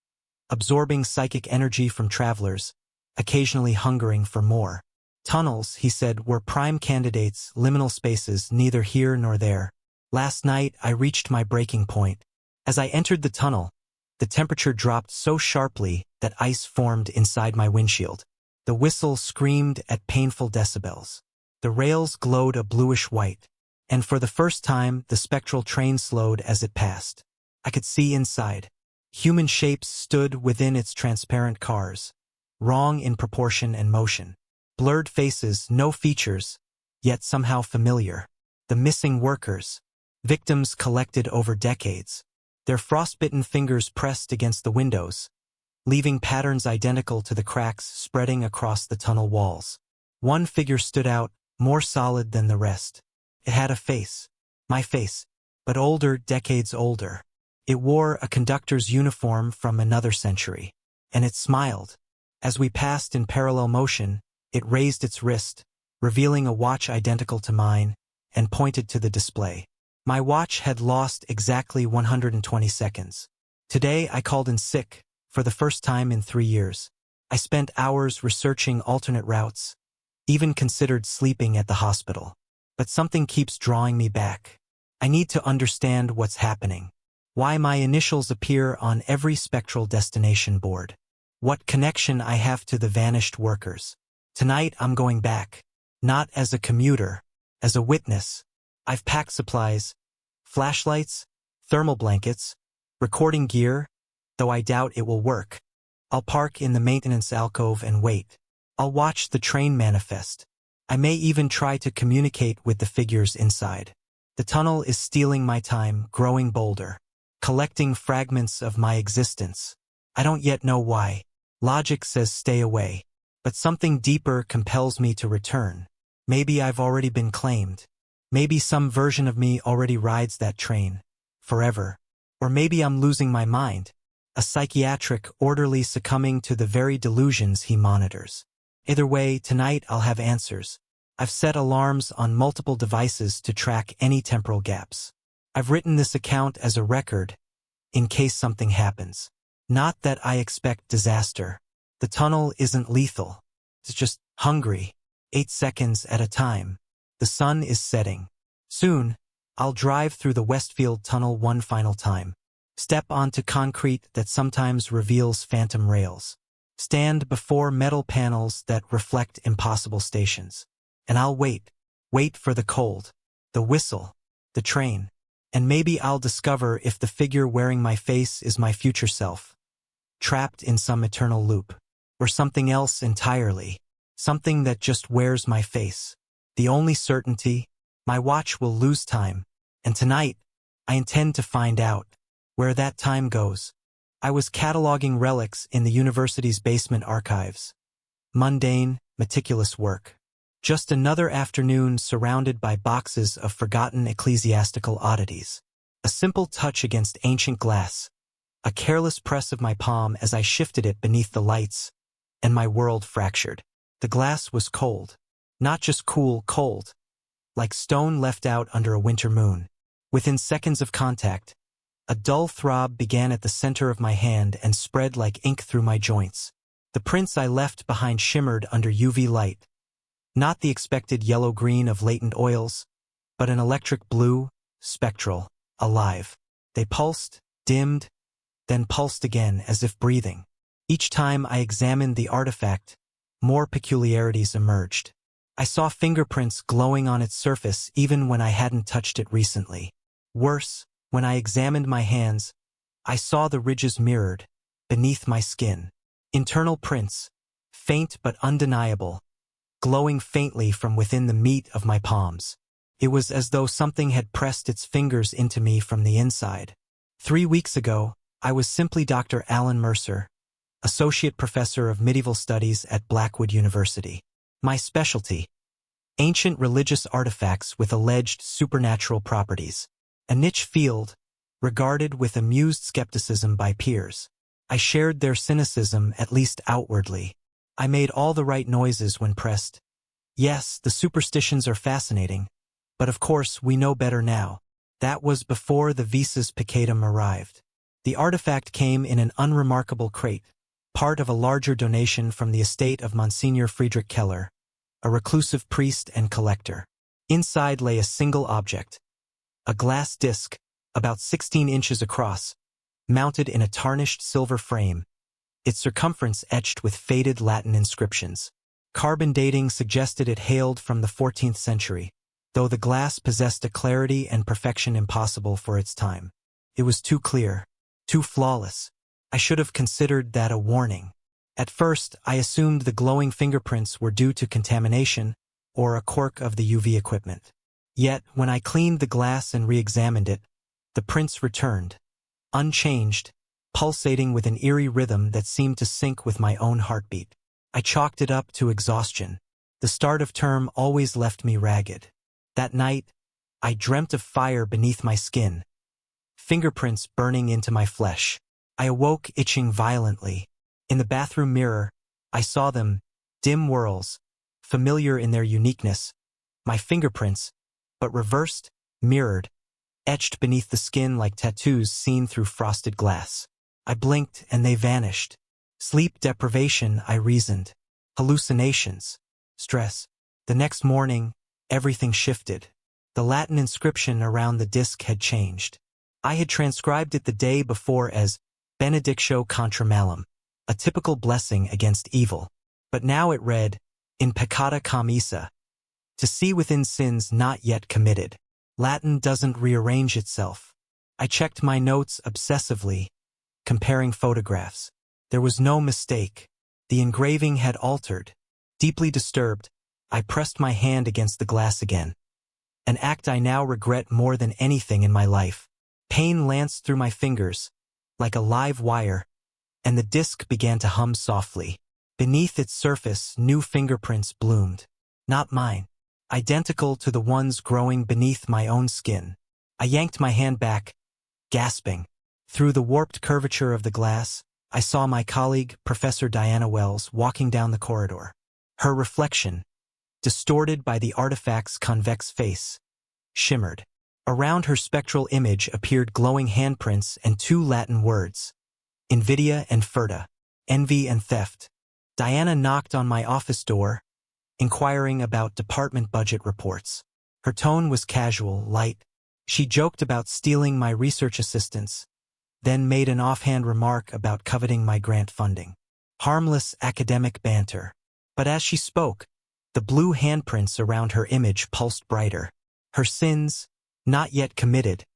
absorbing psychic energy from travelers, occasionally hungering for more. Tunnels, he said, were prime candidates, liminal spaces neither here nor there. Last night, I reached my breaking point. As I entered the tunnel, the temperature dropped so sharply that ice formed inside my windshield. The whistle screamed at painful decibels. The rails glowed a bluish white, and for the first time, the spectral train slowed as it passed. I could see inside. Human shapes stood within its transparent cars, wrong in proportion and motion. Blurred faces, no features, yet somehow familiar. The missing workers, victims collected over decades. Their frostbitten fingers pressed against the windows, leaving patterns identical to the cracks spreading across the tunnel walls. One figure stood out, more solid than the rest. It had a face. My face. But older, decades older. It wore a conductor's uniform from another century. And it smiled. As we passed in parallel motion, it raised its wrist, revealing a watch identical to mine, and pointed to the display. My watch had lost exactly 120 seconds. Today I called in sick, for the first time in 3 years. I spent hours researching alternate routes, even considered sleeping at the hospital. But something keeps drawing me back. I need to understand what's happening. Why my initials appear on every spectral destination board. What connection I have to the vanished workers. Tonight I'm going back. Not as a commuter, as a witness. I've packed supplies, flashlights, thermal blankets, recording gear, though I doubt it will work. I'll park in the maintenance alcove and wait. I'll watch the train manifest. I may even try to communicate with the figures inside. The tunnel is stealing my time, growing bolder, collecting fragments of my existence. I don't yet know why. Logic says stay away, but something deeper compels me to return. Maybe I've already been claimed. Maybe some version of me already rides that train, forever. Or maybe I'm losing my mind, a psychiatric orderly succumbing to the very delusions he monitors. Either way, tonight I'll have answers. I've set alarms on multiple devices to track any temporal gaps. I've written this account as a record, in case something happens. Not that I expect disaster. The tunnel isn't lethal. It's just hungry, 8 seconds at a time. The sun is setting. Soon, I'll drive through the Westfield Tunnel one final time. Step onto concrete that sometimes reveals phantom rails. Stand before metal panels that reflect impossible stations. And I'll wait. Wait for the cold, the whistle, the train. And maybe I'll discover if the figure wearing my face is my future self, trapped in some eternal loop. Or something else entirely. Something that just wears my face. The only certainty, my watch will lose time. And tonight, I intend to find out where that time goes. I was cataloging relics in the university's basement archives. Mundane, meticulous work. Just another afternoon surrounded by boxes of forgotten ecclesiastical oddities. A simple touch against ancient glass. A careless press of my palm as I shifted it beneath the lights, and my world fractured. The glass was cold. Not just cool, cold. Like stone left out under a winter moon. Within seconds of contact, a dull throb began at the center of my hand and spread like ink through my joints. The prints I left behind shimmered under UV light. Not the expected yellow-green of latent oils, but an electric blue, spectral, alive. They pulsed, dimmed, then pulsed again as if breathing. Each time I examined the artifact, more peculiarities emerged. I saw fingerprints glowing on its surface even when I hadn't touched it recently. Worse, when I examined my hands, I saw the ridges mirrored, beneath my skin. Internal prints, faint but undeniable, glowing faintly from within the meat of my palms. It was as though something had pressed its fingers into me from the inside. 3 weeks ago, I was simply Dr. Alan Mercer, Associate Professor of Medieval Studies at Blackwood University. My specialty: ancient religious artifacts with alleged supernatural properties. A niche field, regarded with amused skepticism by peers. I shared their cynicism, at least outwardly. I made all the right noises when pressed. Yes, the superstitions are fascinating, but of course we know better now. That was before the Visas Piccatum arrived. The artifact came in an unremarkable crate, part of a larger donation from the estate of Monsignor Friedrich Keller, a reclusive priest and collector. Inside lay a single object. A glass disc, about 16 inches across, mounted in a tarnished silver frame, its circumference etched with faded Latin inscriptions. Carbon dating suggested it hailed from the 14th century, though the glass possessed a clarity and perfection impossible for its time. It was too clear, too flawless. I should have considered that a warning. At first, I assumed the glowing fingerprints were due to contamination or a quirk of the UV equipment. Yet, when I cleaned the glass and re-examined it, the prints returned, unchanged, pulsating with an eerie rhythm that seemed to sync with my own heartbeat. I chalked it up to exhaustion. The The start of term always left me ragged. That night, I dreamt of fire beneath my skin, fingerprints burning into my flesh. I awoke itching violently. In the bathroom mirror, I saw them, dim whirls, familiar in their uniqueness, my fingerprints, but reversed, mirrored, etched beneath the skin like tattoos seen through frosted glass. I blinked and they vanished. Sleep deprivation, I reasoned. Hallucinations. Stress. The next morning, everything shifted. The Latin inscription around the disc had changed. I had transcribed it the day before as benedictio contra malum, a typical blessing against evil. But now it read, in peccata commissa, to see within sins not yet committed. Latin doesn't rearrange itself. I checked my notes obsessively, comparing photographs. There was no mistake. The engraving had altered. Deeply disturbed, I pressed my hand against the glass again. An act I now regret more than anything in my life. Pain lanced through my fingers, like a live wire, and the disc began to hum softly. Beneath its surface, new fingerprints bloomed. Not mine. Identical to the ones growing beneath my own skin. I yanked my hand back, gasping. Through the warped curvature of the glass, I saw my colleague, Professor Diana Wells, walking down the corridor. Her reflection, distorted by the artifact's convex face, shimmered. Around her spectral image appeared glowing handprints and two Latin words, invidia and furta, envy and theft. Diana knocked on my office door, inquiring about department budget reports. Her tone was casual, light. She joked about stealing my research assistants, then made an offhand remark about coveting my grant funding. Harmless academic banter. But as she spoke, the blue handprints around her image pulsed brighter. Her sins, not yet committed,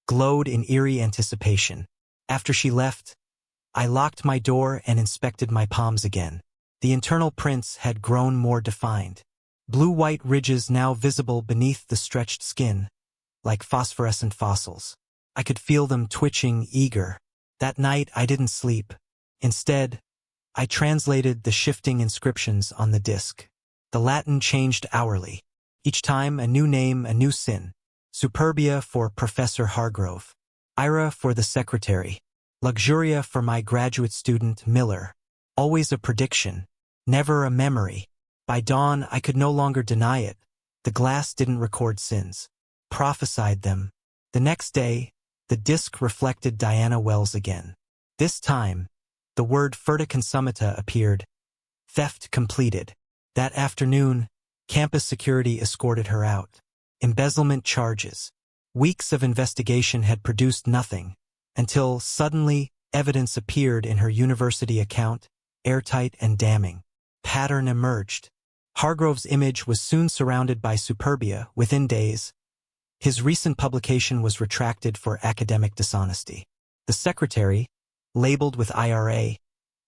glowed in eerie anticipation. After she left, I locked my door and inspected my palms again. The internal prints had grown more defined. Blue-white ridges now visible beneath the stretched skin, like phosphorescent fossils. I could feel them twitching, eager. That night I didn't sleep. Instead, I translated the shifting inscriptions on the disc. The Latin changed hourly. Each time a new name, a new sin. Superbia for Professor Hargrove. Ira for the secretary. Luxuria for my graduate student, Miller. Always a prediction, never a memory. By dawn, I could no longer deny it. The glass didn't record sins. Prophesied them. The next day, the disc reflected Diana Wells again. This time, the word furta consummata appeared. Theft completed. That afternoon, campus security escorted her out. Embezzlement charges. Weeks of investigation had produced nothing, until suddenly evidence appeared in her university account, airtight and damning. Pattern emerged. Hargrove's image was soon surrounded by Superbia within days. His recent publication was retracted for academic dishonesty. The secretary, labeled with IRA,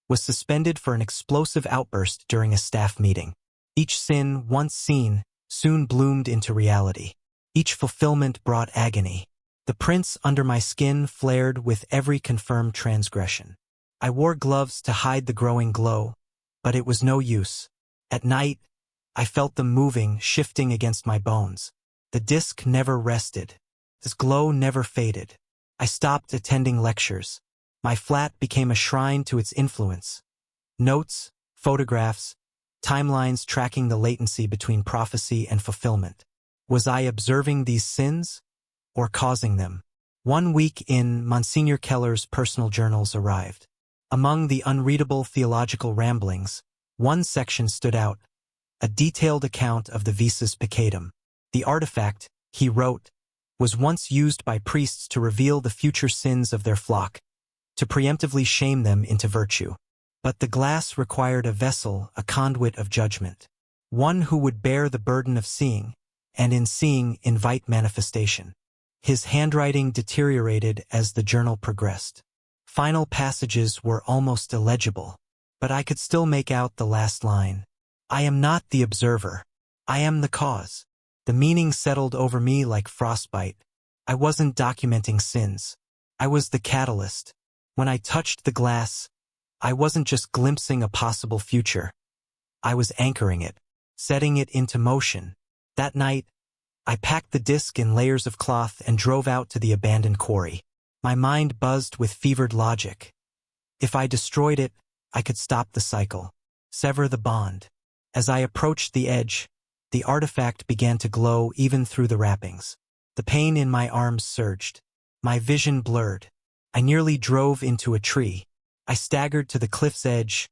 was suspended for an explosive outburst during a staff meeting. Each sin, once seen, soon bloomed into reality. Each fulfillment brought agony. The prints under my skin flared with every confirmed transgression. I wore gloves to hide the growing glow, but it was no use. At night, I felt them moving, shifting against my bones. The disc never rested. This glow never faded. I stopped attending lectures. My flat became a shrine to its influence. Notes, photographs, timelines tracking the latency between prophecy and fulfillment. Was I observing these sins, or causing them? 1 week in, Monsignor Keller's personal journals arrived. Among the unreadable theological ramblings, one section stood out, a detailed account of the Visus Peccatum. The artifact, he wrote, was once used by priests to reveal the future sins of their flock, to preemptively shame them into virtue. But the glass required a vessel, a conduit of judgment, one who would bear the burden of seeing, and in seeing invite manifestation. His handwriting deteriorated as the journal progressed. Final passages were almost illegible, but I could still make out the last line. I am not the observer. I am the cause. The meaning settled over me like frostbite. I wasn't documenting sins. I was the catalyst. When I touched the glass, I wasn't just glimpsing a possible future. I was anchoring it. setting it into motion. That night, I packed the disc in layers of cloth and drove out to the abandoned quarry. My mind buzzed with fevered logic. If I destroyed it, I could stop the cycle, sever the bond. As I approached the edge, the artifact began to glow even through the wrappings. The pain in my arms surged. My vision blurred. I nearly drove into a tree. I staggered to the cliff's edge,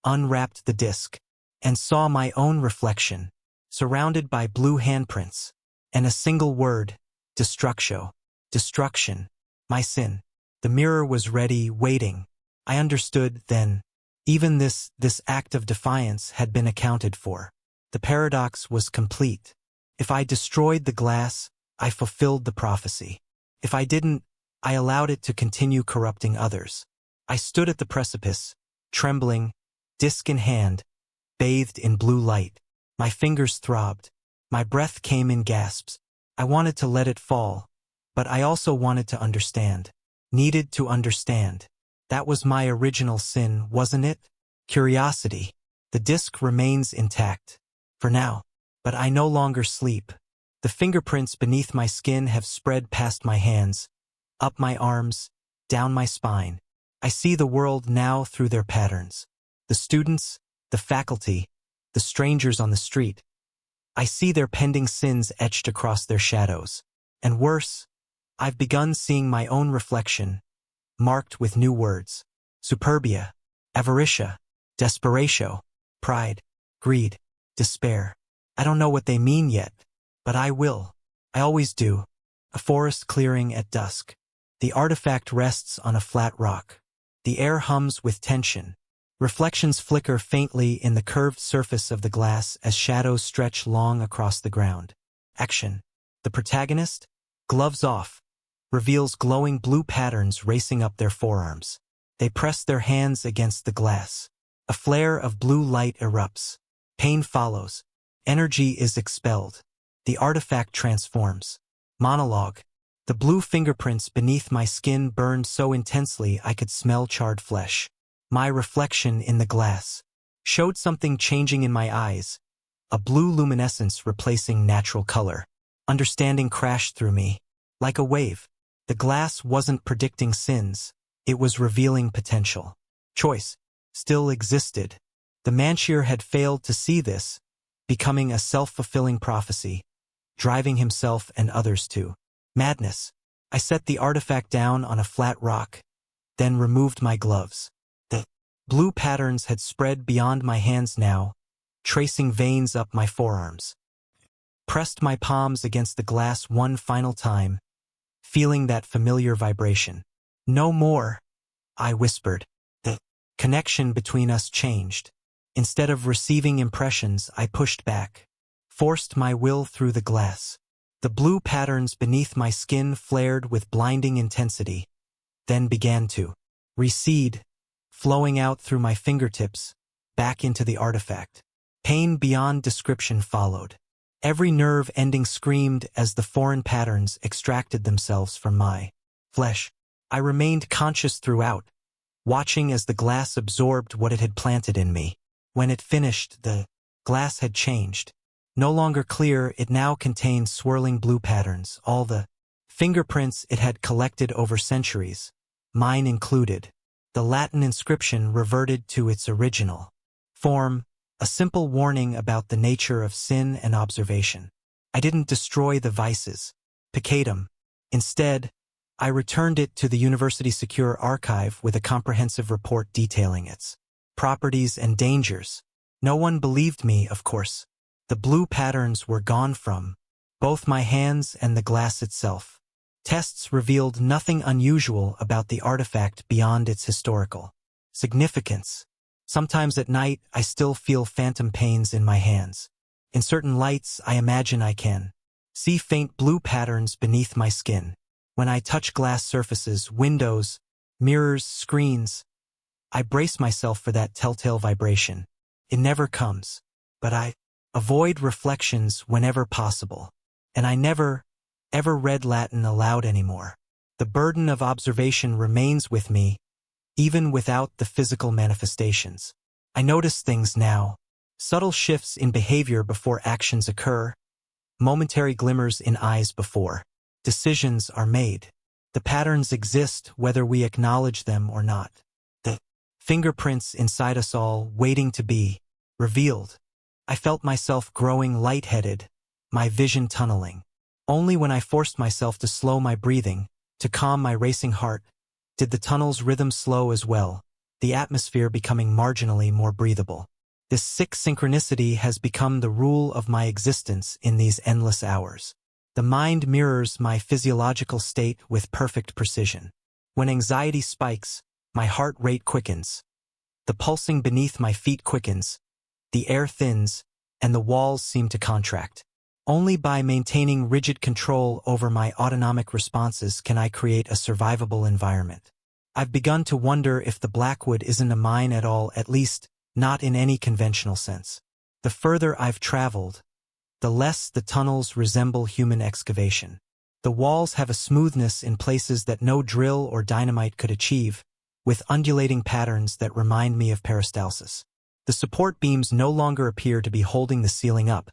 unwrapped the disc, and saw my own reflection, surrounded by blue handprints, and a single word, destructio, destruction, my sin. The mirror was ready, waiting. I understood then. Even this act of defiance had been accounted for. The paradox was complete. If I destroyed the glass, I fulfilled the prophecy. If I didn't, I allowed it to continue corrupting others. I stood at the precipice, trembling, disc in hand, bathed in blue light. My fingers throbbed. My breath came in gasps. I wanted to let it fall, but I also wanted to understand. Needed to understand. That was my original sin, wasn't it? Curiosity. The disc remains intact. For now. But I no longer sleep. The fingerprints beneath my skin have spread past my hands, up my arms, down my spine. I see the world now through their patterns. The students, the faculty, the strangers on the street. I see their pending sins etched across their shadows. And worse, I've begun seeing my own reflection, marked with new words. Superbia, avaritia, desperatio, pride, greed, despair. I don't know what they mean yet, but I will. I always do. A forest clearing at dusk. The artifact rests on a flat rock. The air hums with tension. Reflections flicker faintly in the curved surface of the glass as shadows stretch long across the ground. Action. The protagonist, gloves off, reveals glowing blue patterns racing up their forearms. They press their hands against the glass. A flare of blue light erupts. Pain follows. Energy is expelled. The artifact transforms. Monologue. The blue fingerprints beneath my skin burned so intensely I could smell charred flesh. My reflection in the glass showed something changing in my eyes, a blue luminescence replacing natural color. Understanding crashed through me. Like a wave. The glass wasn't predicting sins, it was revealing potential. Choice still existed. The Manchier had failed to see this, becoming a self-fulfilling prophecy, driving himself and others to madness. I set the artifact down on a flat rock, then removed my gloves. The blue patterns had spread beyond my hands now, tracing veins up my forearms. Pressed my palms against the glass one final time, feeling that familiar vibration. No more, I whispered. The connection between us changed. Instead of receiving impressions, I pushed back, forced my will through the glass. The blue patterns beneath my skin flared with blinding intensity, then began to recede, flowing out through my fingertips, back into the artifact. Pain beyond description followed. Every nerve ending screamed as the foreign patterns extracted themselves from my flesh. I remained conscious throughout, watching as the glass absorbed what it had planted in me. When it finished, the glass had changed. No longer clear, it now contained swirling blue patterns, all the fingerprints it had collected over centuries, mine included. The Latin inscription reverted to its original form, a simple warning about the nature of sin and observation. I didn't destroy the vices, peccatum. Instead, I returned it to the University Secure Archive with a comprehensive report detailing its properties and dangers. No one believed me, of course. The blue patterns were gone from both my hands and the glass itself. Tests revealed nothing unusual about the artifact beyond its historical significance. Sometimes at night, I still feel phantom pains in my hands. In certain lights, I imagine I can see faint blue patterns beneath my skin. When I touch glass surfaces, windows, mirrors, screens, I brace myself for that telltale vibration. It never comes, but I avoid reflections whenever possible. And I never, ever read Latin aloud anymore. The burden of observation remains with me, even without the physical manifestations. I notice things now, Subtle shifts in behavior before actions occur, momentary glimmers in eyes before decisions are made. The patterns exist whether we acknowledge them or not. The fingerprints inside us all waiting to be revealed. I felt myself growing lightheaded, my vision tunneling. Only when I forced myself to slow my breathing, to calm my racing heart, did the tunnel's rhythm slow as well, the atmosphere becoming marginally more breathable. This sick synchronicity has become the rule of my existence in these endless hours. The mind mirrors my physiological state with perfect precision. When anxiety spikes, my heart rate quickens. The pulsing beneath my feet quickens, the air thins, and the walls seem to contract. Only by maintaining rigid control over my autonomic responses can I create a survivable environment. I've begun to wonder if the Blackwood isn't a mine at all, at least not in any conventional sense. The further I've traveled, the less the tunnels resemble human excavation. The walls have a smoothness in places that no drill or dynamite could achieve, with undulating patterns that remind me of peristalsis. The support beams no longer appear to be holding the ceiling up.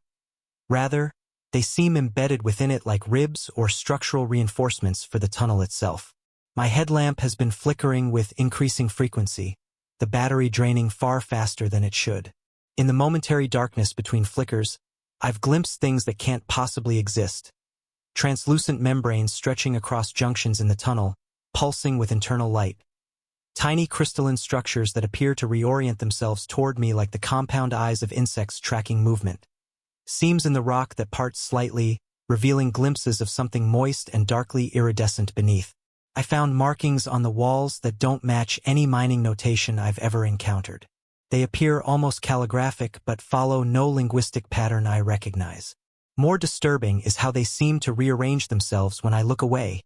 Rather, they seem embedded within it like ribs or structural reinforcements for the tunnel itself. My headlamp has been flickering with increasing frequency, the battery draining far faster than it should. In the momentary darkness between flickers, I've glimpsed things that can't possibly exist. Translucent membranes stretching across junctions in the tunnel, pulsing with internal light. Tiny crystalline structures that appear to reorient themselves toward me like the compound eyes of insects tracking movement. Seams in the rock that part slightly, revealing glimpses of something moist and darkly iridescent beneath. I found markings on the walls that don't match any mining notation I've ever encountered. They appear almost calligraphic but follow no linguistic pattern I recognize. More disturbing is how they seem to rearrange themselves when I look away,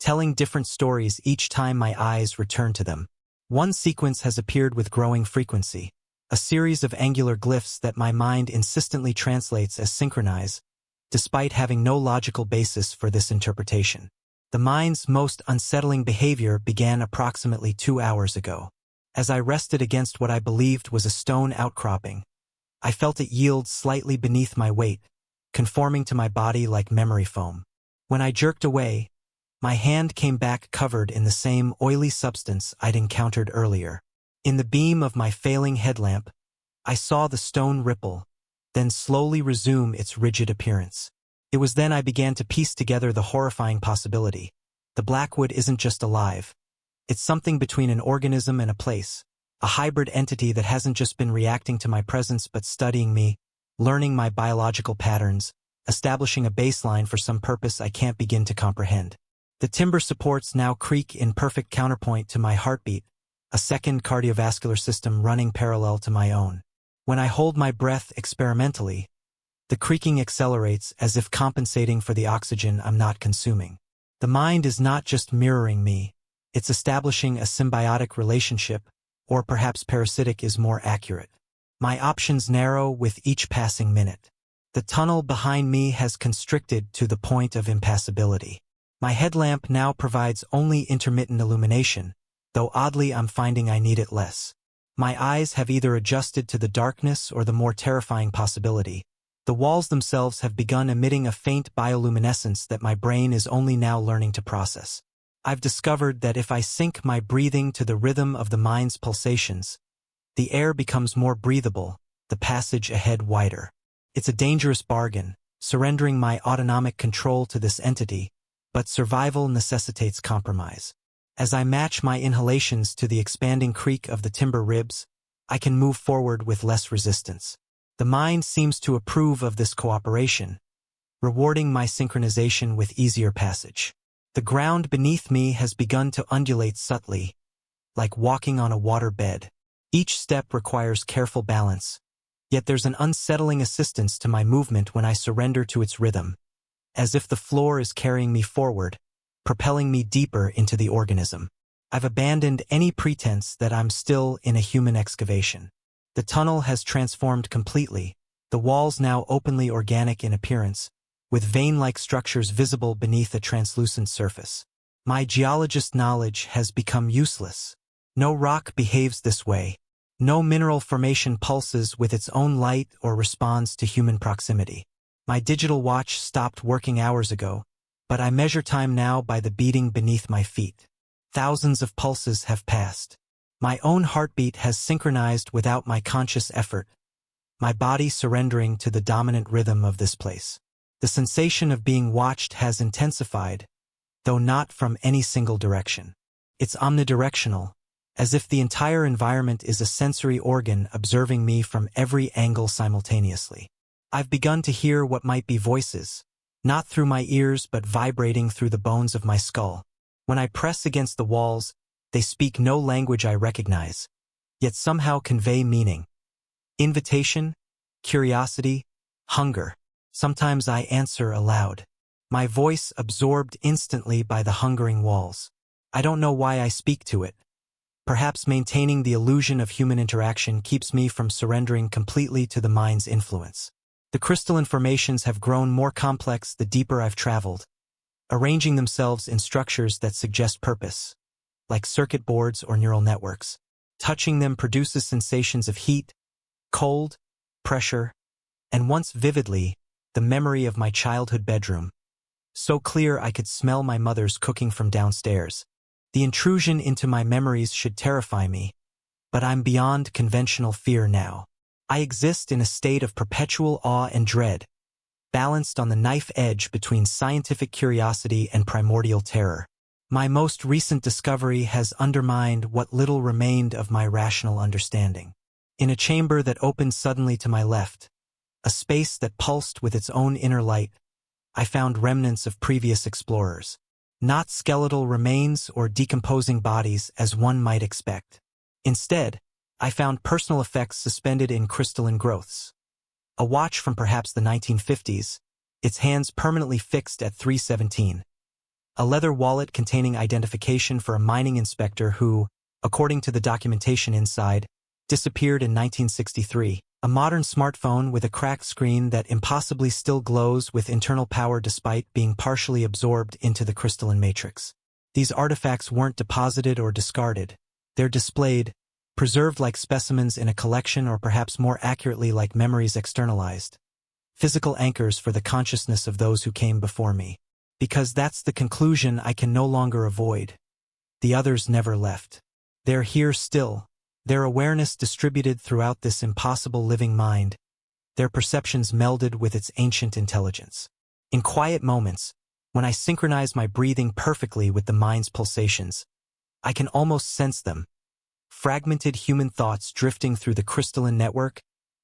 telling different stories each time my eyes return to them. One sequence has appeared with growing frequency, a series of angular glyphs that my mind insistently translates as synchronize, despite having no logical basis for this interpretation. The mind's most unsettling behavior began approximately 2 hours ago. As I rested against what I believed was a stone outcropping, I felt it yield slightly beneath my weight, conforming to my body like memory foam. When I jerked away, my hand came back covered in the same oily substance I'd encountered earlier. In the beam of my failing headlamp, I saw the stone ripple, then slowly resume its rigid appearance. It was then I began to piece together the horrifying possibility. The Blackwood isn't just alive. It's something between an organism and a place, a hybrid entity that hasn't just been reacting to my presence but studying me, learning my biological patterns, establishing a baseline for some purpose I can't begin to comprehend. The timber supports now creak in perfect counterpoint to my heartbeat, a second cardiovascular system running parallel to my own. When I hold my breath experimentally, the creaking accelerates as if compensating for the oxygen I'm not consuming. The mind is not just mirroring me, it's establishing a symbiotic relationship, or perhaps parasitic is more accurate. My options narrow with each passing minute. The tunnel behind me has constricted to the point of impassability. My headlamp now provides only intermittent illumination, though oddly I'm finding I need it less. My eyes have either adjusted to the darkness or the more terrifying possibility. The walls themselves have begun emitting a faint bioluminescence that my brain is only now learning to process. I've discovered that if I sync my breathing to the rhythm of the mind's pulsations, the air becomes more breathable, the passage ahead wider. It's a dangerous bargain, surrendering my autonomic control to this entity, but survival necessitates compromise. As I match my inhalations to the expanding creak of the timber ribs, I can move forward with less resistance. The mind seems to approve of this cooperation, rewarding my synchronization with easier passage. The ground beneath me has begun to undulate subtly, like walking on a water bed. Each step requires careful balance, yet there's an unsettling assistance to my movement when I surrender to its rhythm, as if the floor is carrying me forward, propelling me deeper into the organism. I've abandoned any pretense that I'm still in a human excavation. The tunnel has transformed completely, the walls now openly organic in appearance, with vein-like structures visible beneath a translucent surface. My geologist knowledge has become useless. No rock behaves this way, No mineral formation pulses with its own light or responds to human proximity. My digital watch stopped working hours ago, but I measure time now by the beating beneath my feet. Thousands of pulses have passed. My own heartbeat has synchronized without my conscious effort, my body surrendering to the dominant rhythm of this place. The sensation of being watched has intensified, though not from any single direction. It's omnidirectional, as if the entire environment is a sensory organ observing me from every angle simultaneously. I've begun to hear what might be voices, not through my ears but vibrating through the bones of my skull. When I press against the walls, they speak no language I recognize, yet somehow convey meaning. Invitation, curiosity, hunger. Sometimes I answer aloud, my voice absorbed instantly by the hungering walls. I don't know why I speak to it. Perhaps maintaining the illusion of human interaction keeps me from surrendering completely to the mind's influence. The crystalline formations have grown more complex the deeper I've traveled, arranging themselves in structures that suggest purpose, like circuit boards or neural networks. Touching them produces sensations of heat, cold, pressure, and once vividly, the memory of my childhood bedroom. So clear I could smell my mother's cooking from downstairs. The intrusion into my memories should terrify me, but I'm beyond conventional fear now. I exist in a state of perpetual awe and dread, balanced on the knife edge between scientific curiosity and primordial terror. My most recent discovery has undermined what little remained of my rational understanding. In a chamber that opened suddenly to my left, a space that pulsed with its own inner light, I found remnants of previous explorers. Not skeletal remains or decomposing bodies as one might expect. Instead, I found personal effects suspended in crystalline growths. A watch from perhaps the 1950s, its hands permanently fixed at 317. A leather wallet containing identification for a mining inspector who, according to the documentation inside, disappeared in 1963. A modern smartphone with a cracked screen that impossibly still glows with internal power despite being partially absorbed into the crystalline matrix. These artifacts weren't deposited or discarded. They're displayed, preserved like specimens in a collection or perhaps more accurately like memories externalized. Physical anchors for the consciousness of those who came before me. Because that's the conclusion I can no longer avoid. The others never left. They're here still. Their awareness distributed throughout this impossible living mind, their perceptions melded with its ancient intelligence. In quiet moments, when I synchronize my breathing perfectly with the mind's pulsations, I can almost sense them. Fragmented human thoughts drifting through the crystalline network,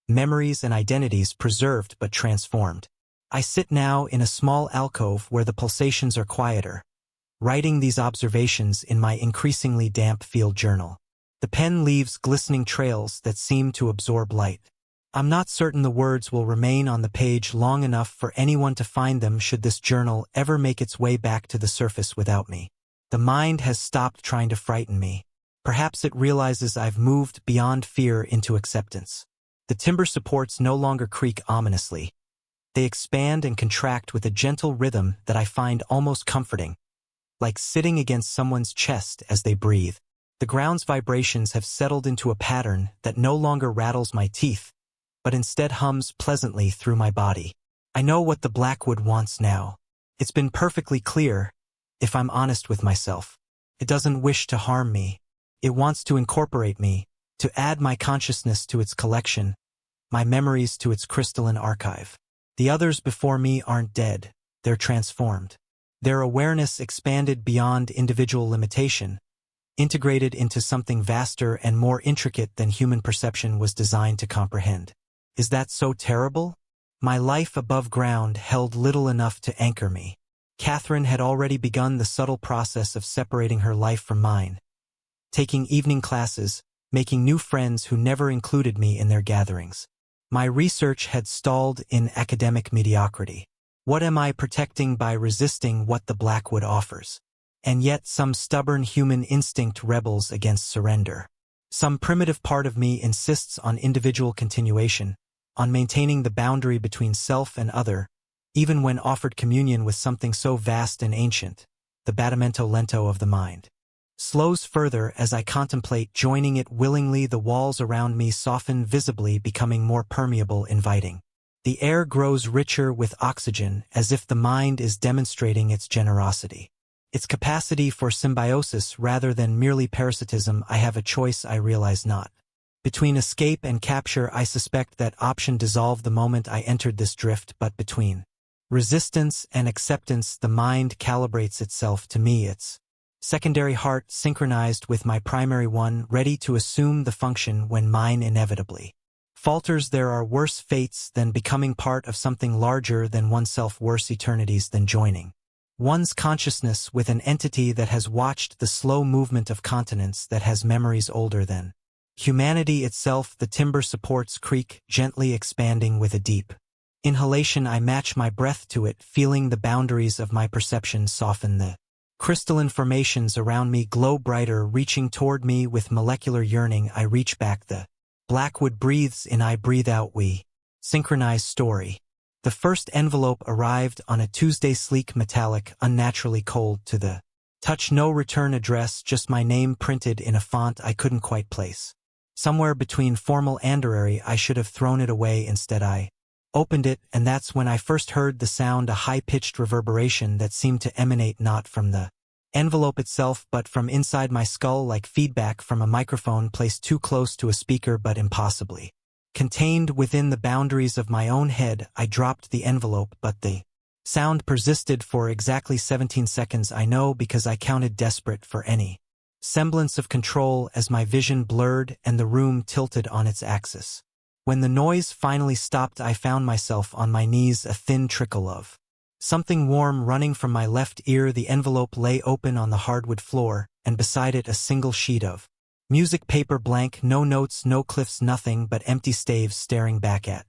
memories and identities preserved but transformed. I sit now in a small alcove where the pulsations are quieter, writing these observations in my increasingly damp field journal. The pen leaves glistening trails that seem to absorb light. I'm not certain the words will remain on the page long enough for anyone to find them should this journal ever make its way back to the surface without me. The mind has stopped trying to frighten me. Perhaps it realizes I've moved beyond fear into acceptance. The timber supports no longer creak ominously. They expand and contract with a gentle rhythm that I find almost comforting, like sitting against someone's chest as they breathe. The ground's vibrations have settled into a pattern that no longer rattles my teeth, but instead hums pleasantly through my body. I know what the Blackwood wants now. It's been perfectly clear, if I'm honest with myself. It doesn't wish to harm me. It wants to incorporate me, to add my consciousness to its collection, my memories to its crystalline archive. The others before me aren't dead, they're transformed. Their awareness expanded beyond individual limitation, integrated into something vaster and more intricate than human perception was designed to comprehend. Is that so terrible? My life above ground held little enough to anchor me. Catherine had already begun the subtle process of separating her life from mine, taking evening classes, making new friends who never included me in their gatherings. My research had stalled in academic mediocrity. What am I protecting by resisting what the Blackwood offers? And yet some stubborn human instinct rebels against surrender. Some primitive part of me insists on individual continuation, on maintaining the boundary between self and other, even when offered communion with something so vast and ancient, the batimento lento of the mind. slows further as I contemplate joining it willingly. The walls around me soften visibly, becoming more permeable, inviting. The air grows richer with oxygen, as if the mind is demonstrating its generosity. Its capacity for symbiosis rather than merely parasitism. I have a choice, I realize not. Between escape and capture, I suspect that option dissolved the moment I entered this drift, but between resistance and acceptance, the mind calibrates itself. To me, its secondary heart synchronized with my primary one, ready to assume the function when mine inevitably falters. There are worse fates than becoming part of something larger than oneself, worse eternities than joining one's consciousness with an entity that has watched the slow movement of continents, that has memories older than humanity itself. The timber supports creak, gently expanding with a deep inhalation. I match my breath to it, feeling the boundaries of my perception soften. The crystalline formations around me glow brighter, reaching toward me with molecular yearning. I reach back. The blackwood breathes in, I breathe out. We synchronize. Story. The first envelope arrived on a Tuesday, sleek, metallic, unnaturally cold to the touch. No return address, just my name printed in a font I couldn't quite place. Somewhere between formal and honorary. I should have thrown it away. Instead I opened it, and that's when I first heard the sound, a high-pitched reverberation that seemed to emanate not from the envelope itself but from inside my skull, like feedback from a microphone placed too close to a speaker but impossibly contained within the boundaries of my own head. I dropped the envelope, but the sound persisted for exactly 17 seconds. I know because I counted, desperate for any semblance of control, as my vision blurred and the room tilted on its axis. When the noise finally stopped, I found myself on my knees, a thin trickle of something warm running from my left ear. The envelope lay open on the hardwood floor, and beside it a single sheet of music paper, blank, no notes, no cliffs, nothing but empty staves staring back at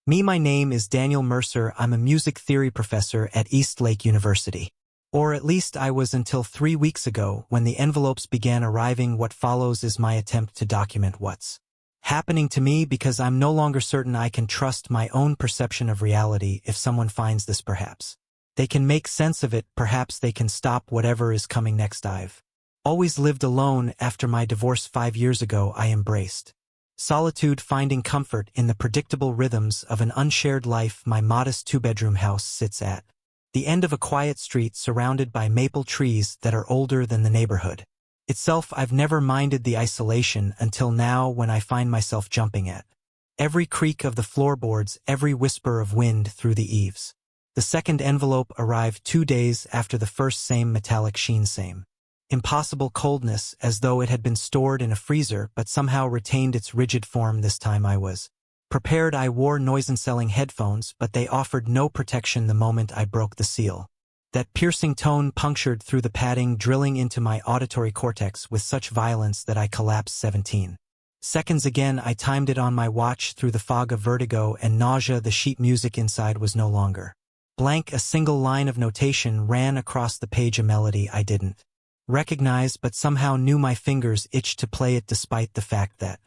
me. My name is Daniel Mercer. I'm a music theory professor at East Lake University. Or at least I was until 3 weeks ago, when the envelopes began arriving. What follows is my attempt to document what's happening to me, because I'm no longer certain I can trust my own perception of reality. If someone finds this, perhaps they can make sense of it, perhaps they can stop whatever is coming next. I've always lived alone. After my divorce 5 years ago, I embraced solitude, finding comfort in the predictable rhythms of an unshared life. My modest 2-bedroom house sits at the end of a quiet street, surrounded by maple trees that are older than the neighborhood itself. I've never minded the isolation until now, when I find myself jumping at every creak of the floorboards, every whisper of wind through the eaves. The second envelope arrived 2 days after the first, same metallic sheen, same impossible coldness, as though it had been stored in a freezer but somehow retained its rigid form. This time I was prepared. I wore noise-canceling headphones, but they offered no protection the moment I broke the seal. That piercing tone punctured through the padding, drilling into my auditory cortex with such violence that I collapsed. 17 seconds again. I timed it on my watch. Through the fog of vertigo and nausea, the sheet music inside was no longer blank. A single line of notation ran across the page, a melody I didn't recognize but somehow knew. My fingers itched to play it, despite the fact that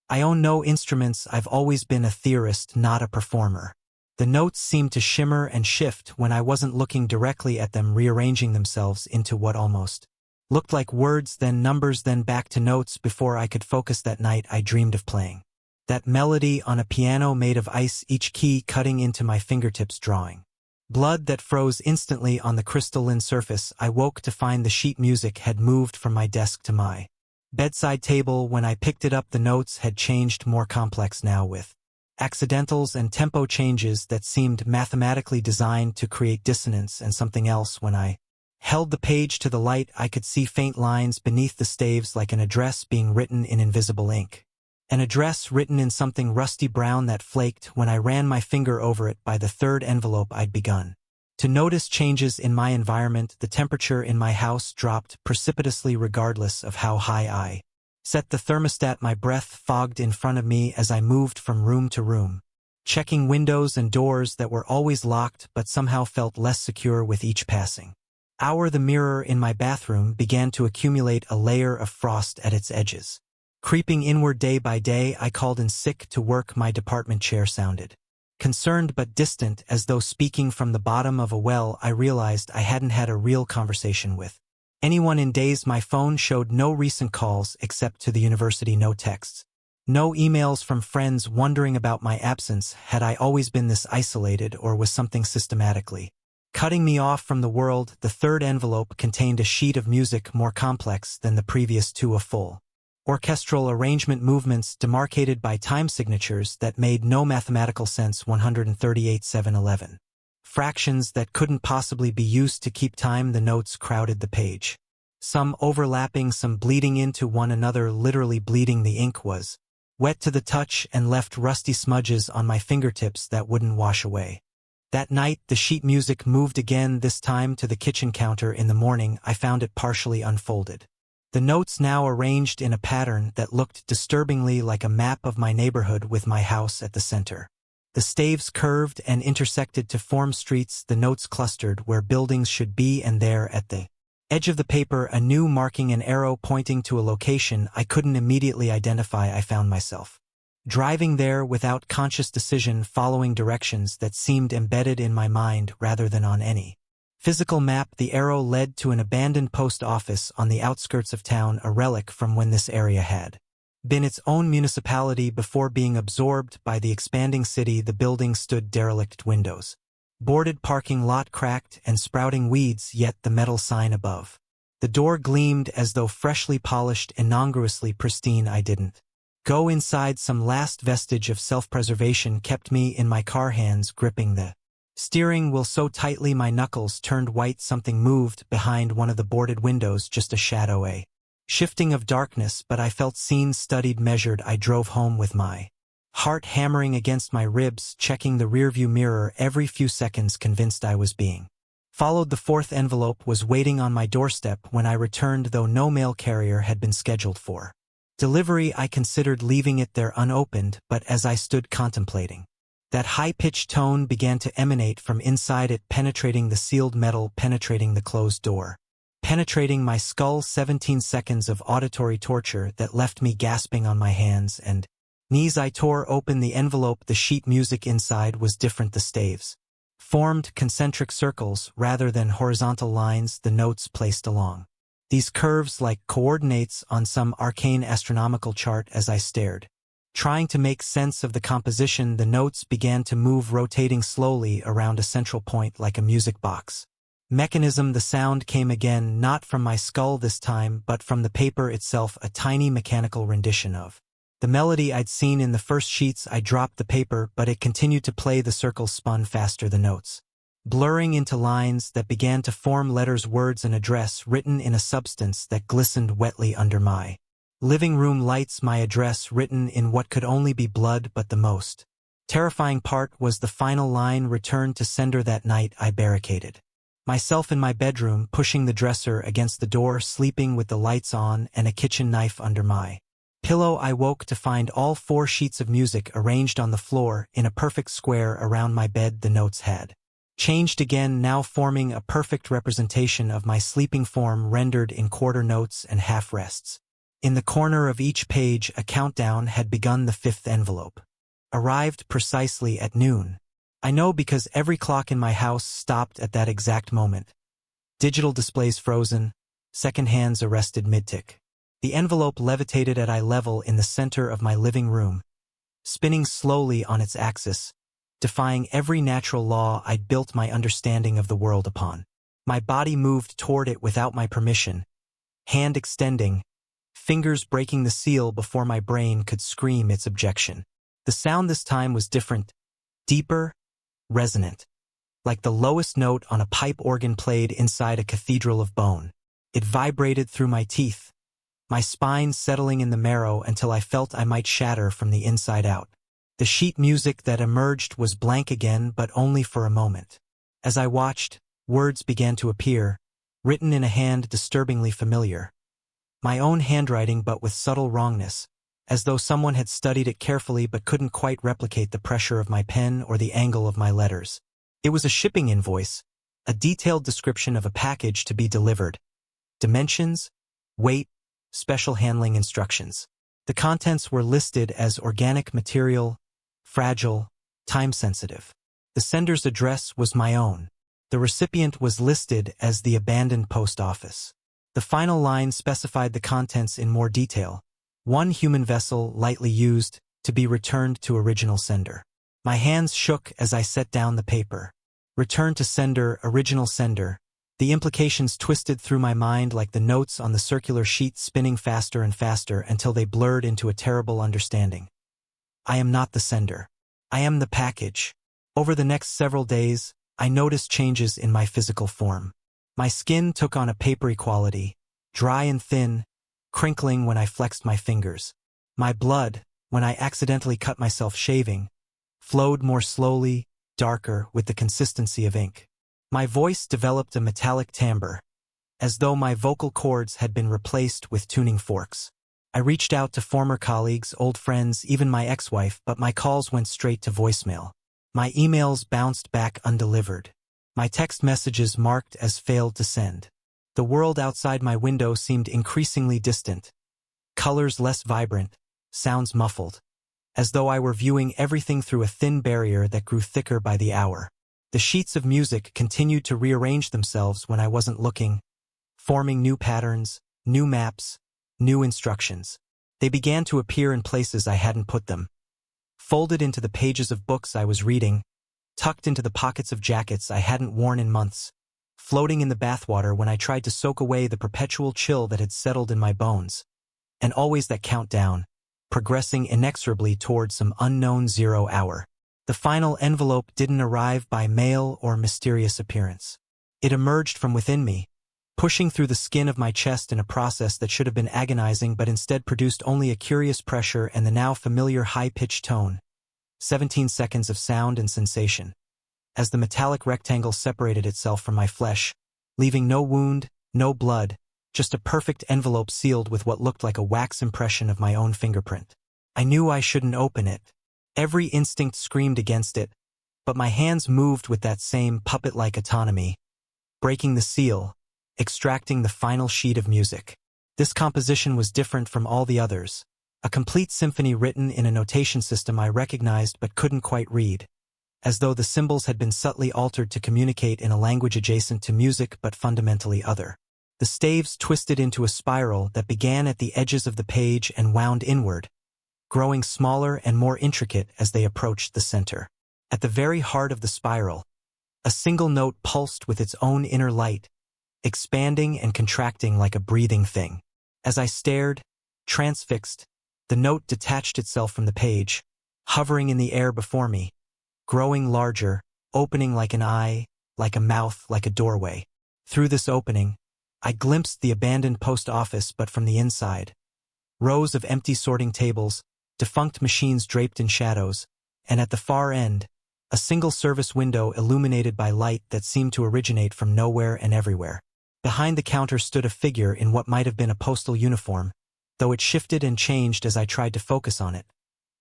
I own no instruments. I've always been a theorist, not a performer. The notes seemed to shimmer and shift when I wasn't looking directly at them, rearranging themselves into what almost looked like words, then numbers, then back to notes. Before I could focus that night, I dreamed of playing that melody on a piano made of ice, each key cutting into my fingertips, drawing blood that froze instantly on the crystalline surface. I woke to find the sheet music had moved from my desk to my bedside table. When I picked it up, the notes had changed, more complex now, with accidentals and tempo changes that seemed mathematically designed to create dissonance and something else. When I held the page to the light, I could see faint lines beneath the staves, like an address being written in invisible ink. An address written in something rusty brown that flaked. When I ran my finger over it, by the third envelope I'd begun to notice changes in my environment. The temperature in my house dropped precipitously regardless of how high I set the thermostat. My breath fogged in front of me as I moved from room to room, checking windows and doors that were always locked but somehow felt less secure with each passing hour. The mirror in my bathroom began to accumulate a layer of frost at its edges, creeping inward day by day. I called in sick to work. My department chair sounded concerned but distant, as though speaking from the bottom of a well. I realized I hadn't had a real conversation with Anyone in days my phone showed no recent calls except to the university no texts. No emails from friends wondering about my absence. Had I always been this isolated or was something systematically cutting me off from the world? The third envelope contained a sheet of music more complex than the previous two, a full orchestral arrangement, movements demarcated by time signatures that made no mathematical sense. 138 711. Fractions that couldn't possibly be used to keep time. The notes crowded the page. Some overlapping, some bleeding into one another, literally bleeding. The ink was wet to the touch and left rusty smudges on my fingertips that wouldn't wash away. That night, the sheet music moved again, this time to the kitchen counter. In the morning, I found it partially unfolded. The notes now arranged in a pattern that looked disturbingly like a map of my neighborhood with my house at the center. The staves curved and intersected to form streets, the notes clustered where buildings should be, and there at the edge of the paper, a new marking, an arrow pointing to a location I couldn't immediately identify. I found myself driving there without conscious decision, following directions that seemed embedded in my mind rather than on any physical map. The arrow led to an abandoned post office on the outskirts of town, a relic from when this area had been its own municipality before being absorbed by the expanding city. The building stood derelict, windows boarded, parking lot cracked and sprouting weeds, yet the metal sign above the door gleamed as though freshly polished, incongruously pristine. I didn't go inside. Some last vestige of self-preservation kept me in my car, hands gripping the steering wheel so tightly my knuckles turned white. Something moved behind one of the boarded windows, just a shadow, a shifting of darkness, but I felt seen, studied, measured. I drove home with my heart hammering against my ribs, checking the rearview mirror every few seconds, convinced I was being followed. The fourth envelope was waiting on my doorstep when I returned, though no mail carrier had been scheduled for delivery. I considered leaving it there unopened, but as I stood contemplating, that high-pitched tone began to emanate from inside it, penetrating the sealed metal, penetrating the closed door, penetrating my skull. 17 seconds of auditory torture that left me gasping on my hands and knees. I tore open the envelope. The sheet music inside was different. The staves formed concentric circles rather than horizontal lines, the notes placed along these curves like coordinates on some arcane astronomical chart. As I stared, trying to make sense of the composition, the notes began to move, rotating slowly around a central point like a music box mechanism. The sound came again, not from my skull this time, but from the paper itself, a tiny mechanical rendition of the melody I'd seen in the first sheets. I dropped the paper, but it continued to play. The circles spun faster, the notes blurring into lines that began to form letters, words, an address written in a substance that glistened wetly under my living room lights. My address written in what could only be blood, but the most terrifying part was the final line, return to sender. That night I barricaded myself in my bedroom, pushing the dresser against the door, sleeping with the lights on and a kitchen knife under my pillow. I woke to find all 4 sheets of music arranged on the floor in a perfect square around my bed. The notes had changed again, now forming a perfect representation of my sleeping form, rendered in quarter notes and half rests. In the corner of each page, a countdown had begun. The 5th envelope arrived precisely at noon. I know because every clock in my house stopped at that exact moment. Digital displays frozen, second hands arrested mid-tick. The envelope levitated at eye level in the center of my living room, spinning slowly on its axis, defying every natural law I'd built my understanding of the world upon. My body moved toward it without my permission, hand extending, fingers breaking the seal before my brain could scream its objection. The sound this time was different, deeper, resonant, like the lowest note on a pipe organ played inside a cathedral of bone. It vibrated through my teeth, my spine settling in the marrow until I felt I might shatter from the inside out. The sheet music that emerged was blank again, but only for a moment. As I watched, words began to appear, written in a hand disturbingly familiar. My own handwriting, but with subtle wrongness, as though someone had studied it carefully but couldn't quite replicate the pressure of my pen or the angle of my letters. It was a shipping invoice, a detailed description of a package to be delivered. Dimensions, weight, special handling instructions. The contents were listed as organic material, fragile, time-sensitive. The sender's address was my own. The recipient was listed as the abandoned post office. The final line specified the contents in more detail. One human vessel, lightly used, to be returned to original sender. My hands shook as I set down the paper. Return to sender, original sender. The implications twisted through my mind like the notes on the circular sheet, spinning faster and faster until they blurred into a terrible understanding. I am not the sender. I am the package. Over the next several days, I noticed changes in my physical form. My skin took on a papery quality, dry and thin, crinkling when I flexed my fingers. My blood, when I accidentally cut myself shaving, flowed more slowly, darker, with the consistency of ink. My voice developed a metallic timbre, as though my vocal cords had been replaced with tuning forks. I reached out to former colleagues, old friends, even my ex-wife, but my calls went straight to voicemail. My emails bounced back undelivered. My text messages marked as failed to send. The world outside my window seemed increasingly distant. Colors less vibrant, sounds muffled, as though I were viewing everything through a thin barrier that grew thicker by the hour. The sheets of music continued to rearrange themselves when I wasn't looking, forming new patterns, new maps, new instructions. They began to appear in places I hadn't put them. Folded into the pages of books I was reading, tucked into the pockets of jackets I hadn't worn in months, floating in the bathwater when I tried to soak away the perpetual chill that had settled in my bones. And always that countdown, progressing inexorably toward some unknown 0 hour. The final envelope didn't arrive by mail or mysterious appearance. It emerged from within me, pushing through the skin of my chest in a process that should have been agonizing but instead produced only a curious pressure and the now familiar high-pitched tone. 17 seconds of sound and sensation. As the metallic rectangle separated itself from my flesh, leaving no wound, no blood, just a perfect envelope sealed with what looked like a wax impression of my own fingerprint. I knew I shouldn't open it. Every instinct screamed against it, but my hands moved with that same puppet-like autonomy, breaking the seal, extracting the final sheet of music. This composition was different from all the others, a complete symphony written in a notation system I recognized but couldn't quite read, as though the symbols had been subtly altered to communicate in a language adjacent to music but fundamentally other. The staves twisted into a spiral that began at the edges of the page and wound inward, growing smaller and more intricate as they approached the center. At the very heart of the spiral, a single note pulsed with its own inner light, expanding and contracting like a breathing thing. As I stared, transfixed, the note detached itself from the page, hovering in the air before me, growing larger, opening like an eye, like a mouth, like a doorway. Through this opening, I glimpsed the abandoned post office but from the inside. Rows of empty sorting tables, defunct machines draped in shadows, and at the far end, a single service window illuminated by light that seemed to originate from nowhere and everywhere. Behind the counter stood a figure in what might have been a postal uniform, though it shifted and changed as I tried to focus on it,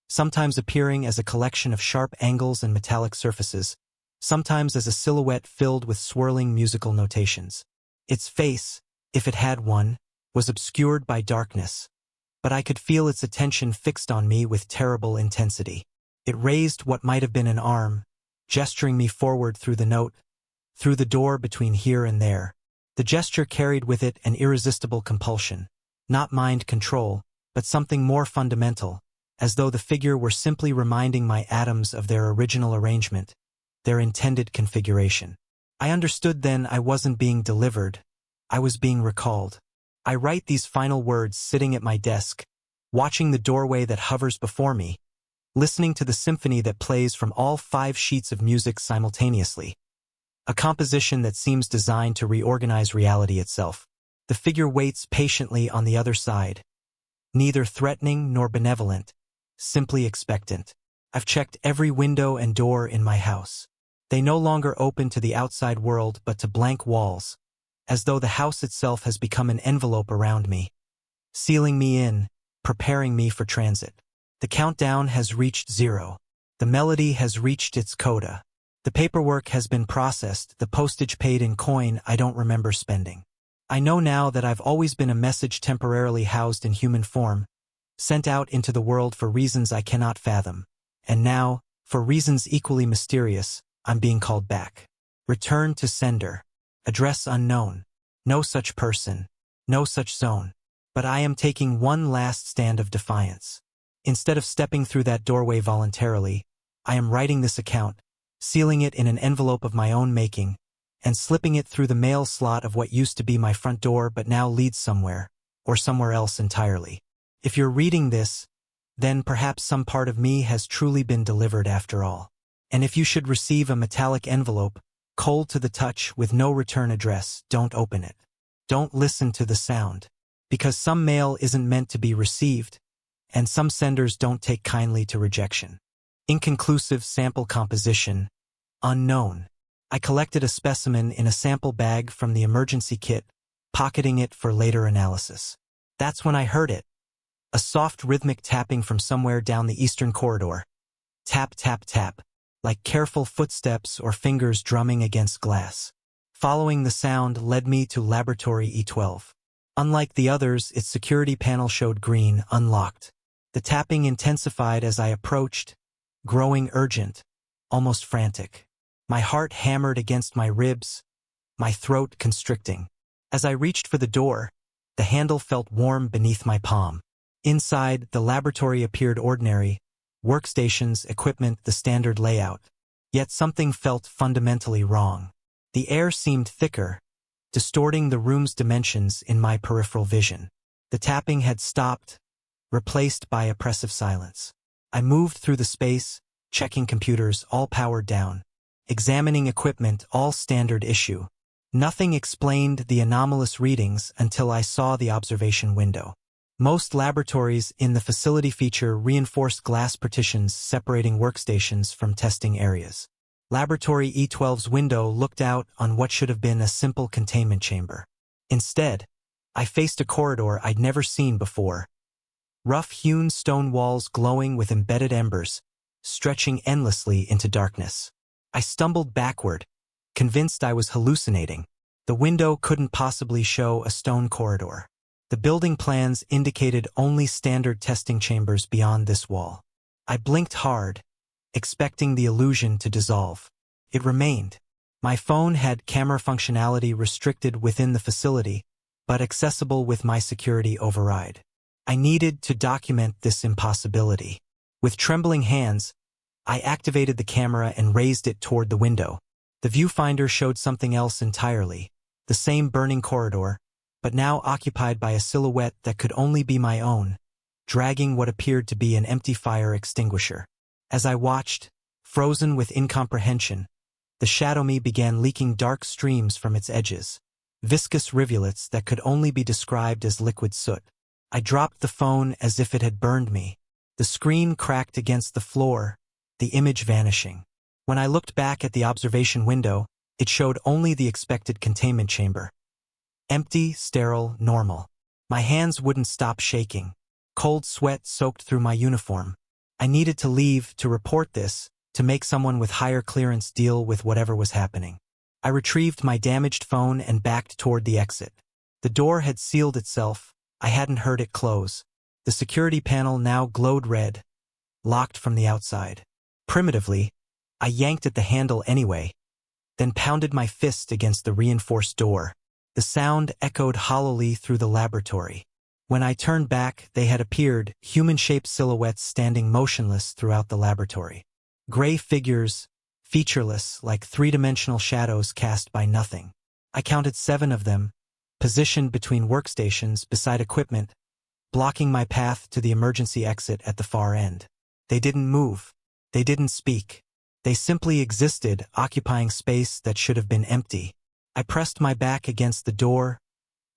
sometimes appearing as a collection of sharp angles and metallic surfaces, sometimes as a silhouette filled with swirling musical notations. Its face, if it had one, was obscured by darkness, but I could feel its attention fixed on me with terrible intensity. It raised what might have been an arm, gesturing me forward through the note, through the door between here and there. The gesture carried with it an irresistible compulsion, not mind control, but something more fundamental, as though the figure were simply reminding my atoms of their original arrangement, their intended configuration. I understood then I wasn't being delivered, I was being recalled. I write these final words sitting at my desk, watching the doorway that hovers before me, listening to the symphony that plays from all 5 sheets of music simultaneously. A composition that seems designed to reorganize reality itself. The figure waits patiently on the other side, neither threatening nor benevolent, simply expectant. I've checked every window and door in my house. They no longer open to the outside world but to blank walls, as though the house itself has become an envelope around me, sealing me in, preparing me for transit. The countdown has reached 0. The melody has reached its coda. The paperwork has been processed, the postage paid in coin I don't remember spending. I know now that I've always been a message temporarily housed in human form, sent out into the world for reasons I cannot fathom. And now, for reasons equally mysterious, I'm being called back. Return to sender. Address unknown. No such person. No such zone. But I am taking one last stand of defiance. Instead of stepping through that doorway voluntarily, I am writing this account, sealing it in an envelope of my own making, and slipping it through the mail slot of what used to be my front door but now leads somewhere, or somewhere else entirely. If you're reading this, then perhaps some part of me has truly been delivered after all. And if you should receive a metallic envelope, cold to the touch with no return address, don't open it. Don't listen to the sound. Because some mail isn't meant to be received, and some senders don't take kindly to rejection. Inconclusive sample composition. Unknown. I collected a specimen in a sample bag from the emergency kit, pocketing it for later analysis. That's when I heard it. A soft rhythmic tapping from somewhere down the eastern corridor. Tap, tap, tap, like careful footsteps or fingers drumming against glass. Following the sound led me to Laboratory E12. Unlike the others, its security panel showed green, unlocked. The tapping intensified as I approached, growing urgent, almost frantic. My heart hammered against my ribs, my throat constricting. As I reached for the door, the handle felt warm beneath my palm. Inside, the laboratory appeared ordinary, workstations, equipment, the standard layout. Yet something felt fundamentally wrong. The air seemed thicker, distorting the room's dimensions in my peripheral vision. The tapping had stopped, replaced by oppressive silence. I moved through the space, checking computers, all powered down, examining equipment, all standard issue. Nothing explained the anomalous readings until I saw the observation window. Most laboratories in the facility feature reinforced glass partitions separating workstations from testing areas. Laboratory E12's window looked out on what should have been a simple containment chamber. Instead, I faced a corridor I'd never seen before. Rough-hewn stone walls glowing with embedded embers, stretching endlessly into darkness. I stumbled backward, convinced I was hallucinating. The window couldn't possibly show a stone corridor. The building plans indicated only standard testing chambers beyond this wall. I blinked hard, expecting the illusion to dissolve. It remained. My phone had camera functionality restricted within the facility, but accessible with my security override. I needed to document this impossibility. With trembling hands, I activated the camera and raised it toward the window. The viewfinder showed something else entirely, the same burning corridor, but now occupied by a silhouette that could only be my own, dragging what appeared to be an empty fire extinguisher. As I watched, frozen with incomprehension, the shadow me began leaking dark streams from its edges, viscous rivulets that could only be described as liquid soot. I dropped the phone as if it had burned me. The screen cracked against the floor, the image vanishing. When I looked back at the observation window, it showed only the expected containment chamber. Empty, sterile, normal. My hands wouldn't stop shaking. Cold sweat soaked through my uniform. I needed to leave to report this, to make someone with higher clearance deal with whatever was happening. I retrieved my damaged phone and backed toward the exit. The door had sealed itself. I hadn't heard it close. The security panel now glowed red, locked from the outside. Primitively, I yanked at the handle anyway, then pounded my fist against the reinforced door. The sound echoed hollowly through the laboratory. When I turned back, they had appeared, human-shaped silhouettes standing motionless throughout the laboratory. Gray figures, featureless, like three-dimensional shadows cast by nothing. I counted 7 of them, positioned between workstations beside equipment, blocking my path to the emergency exit at the far end. They didn't move. They didn't speak. They simply existed, occupying space that should have been empty. I pressed my back against the door,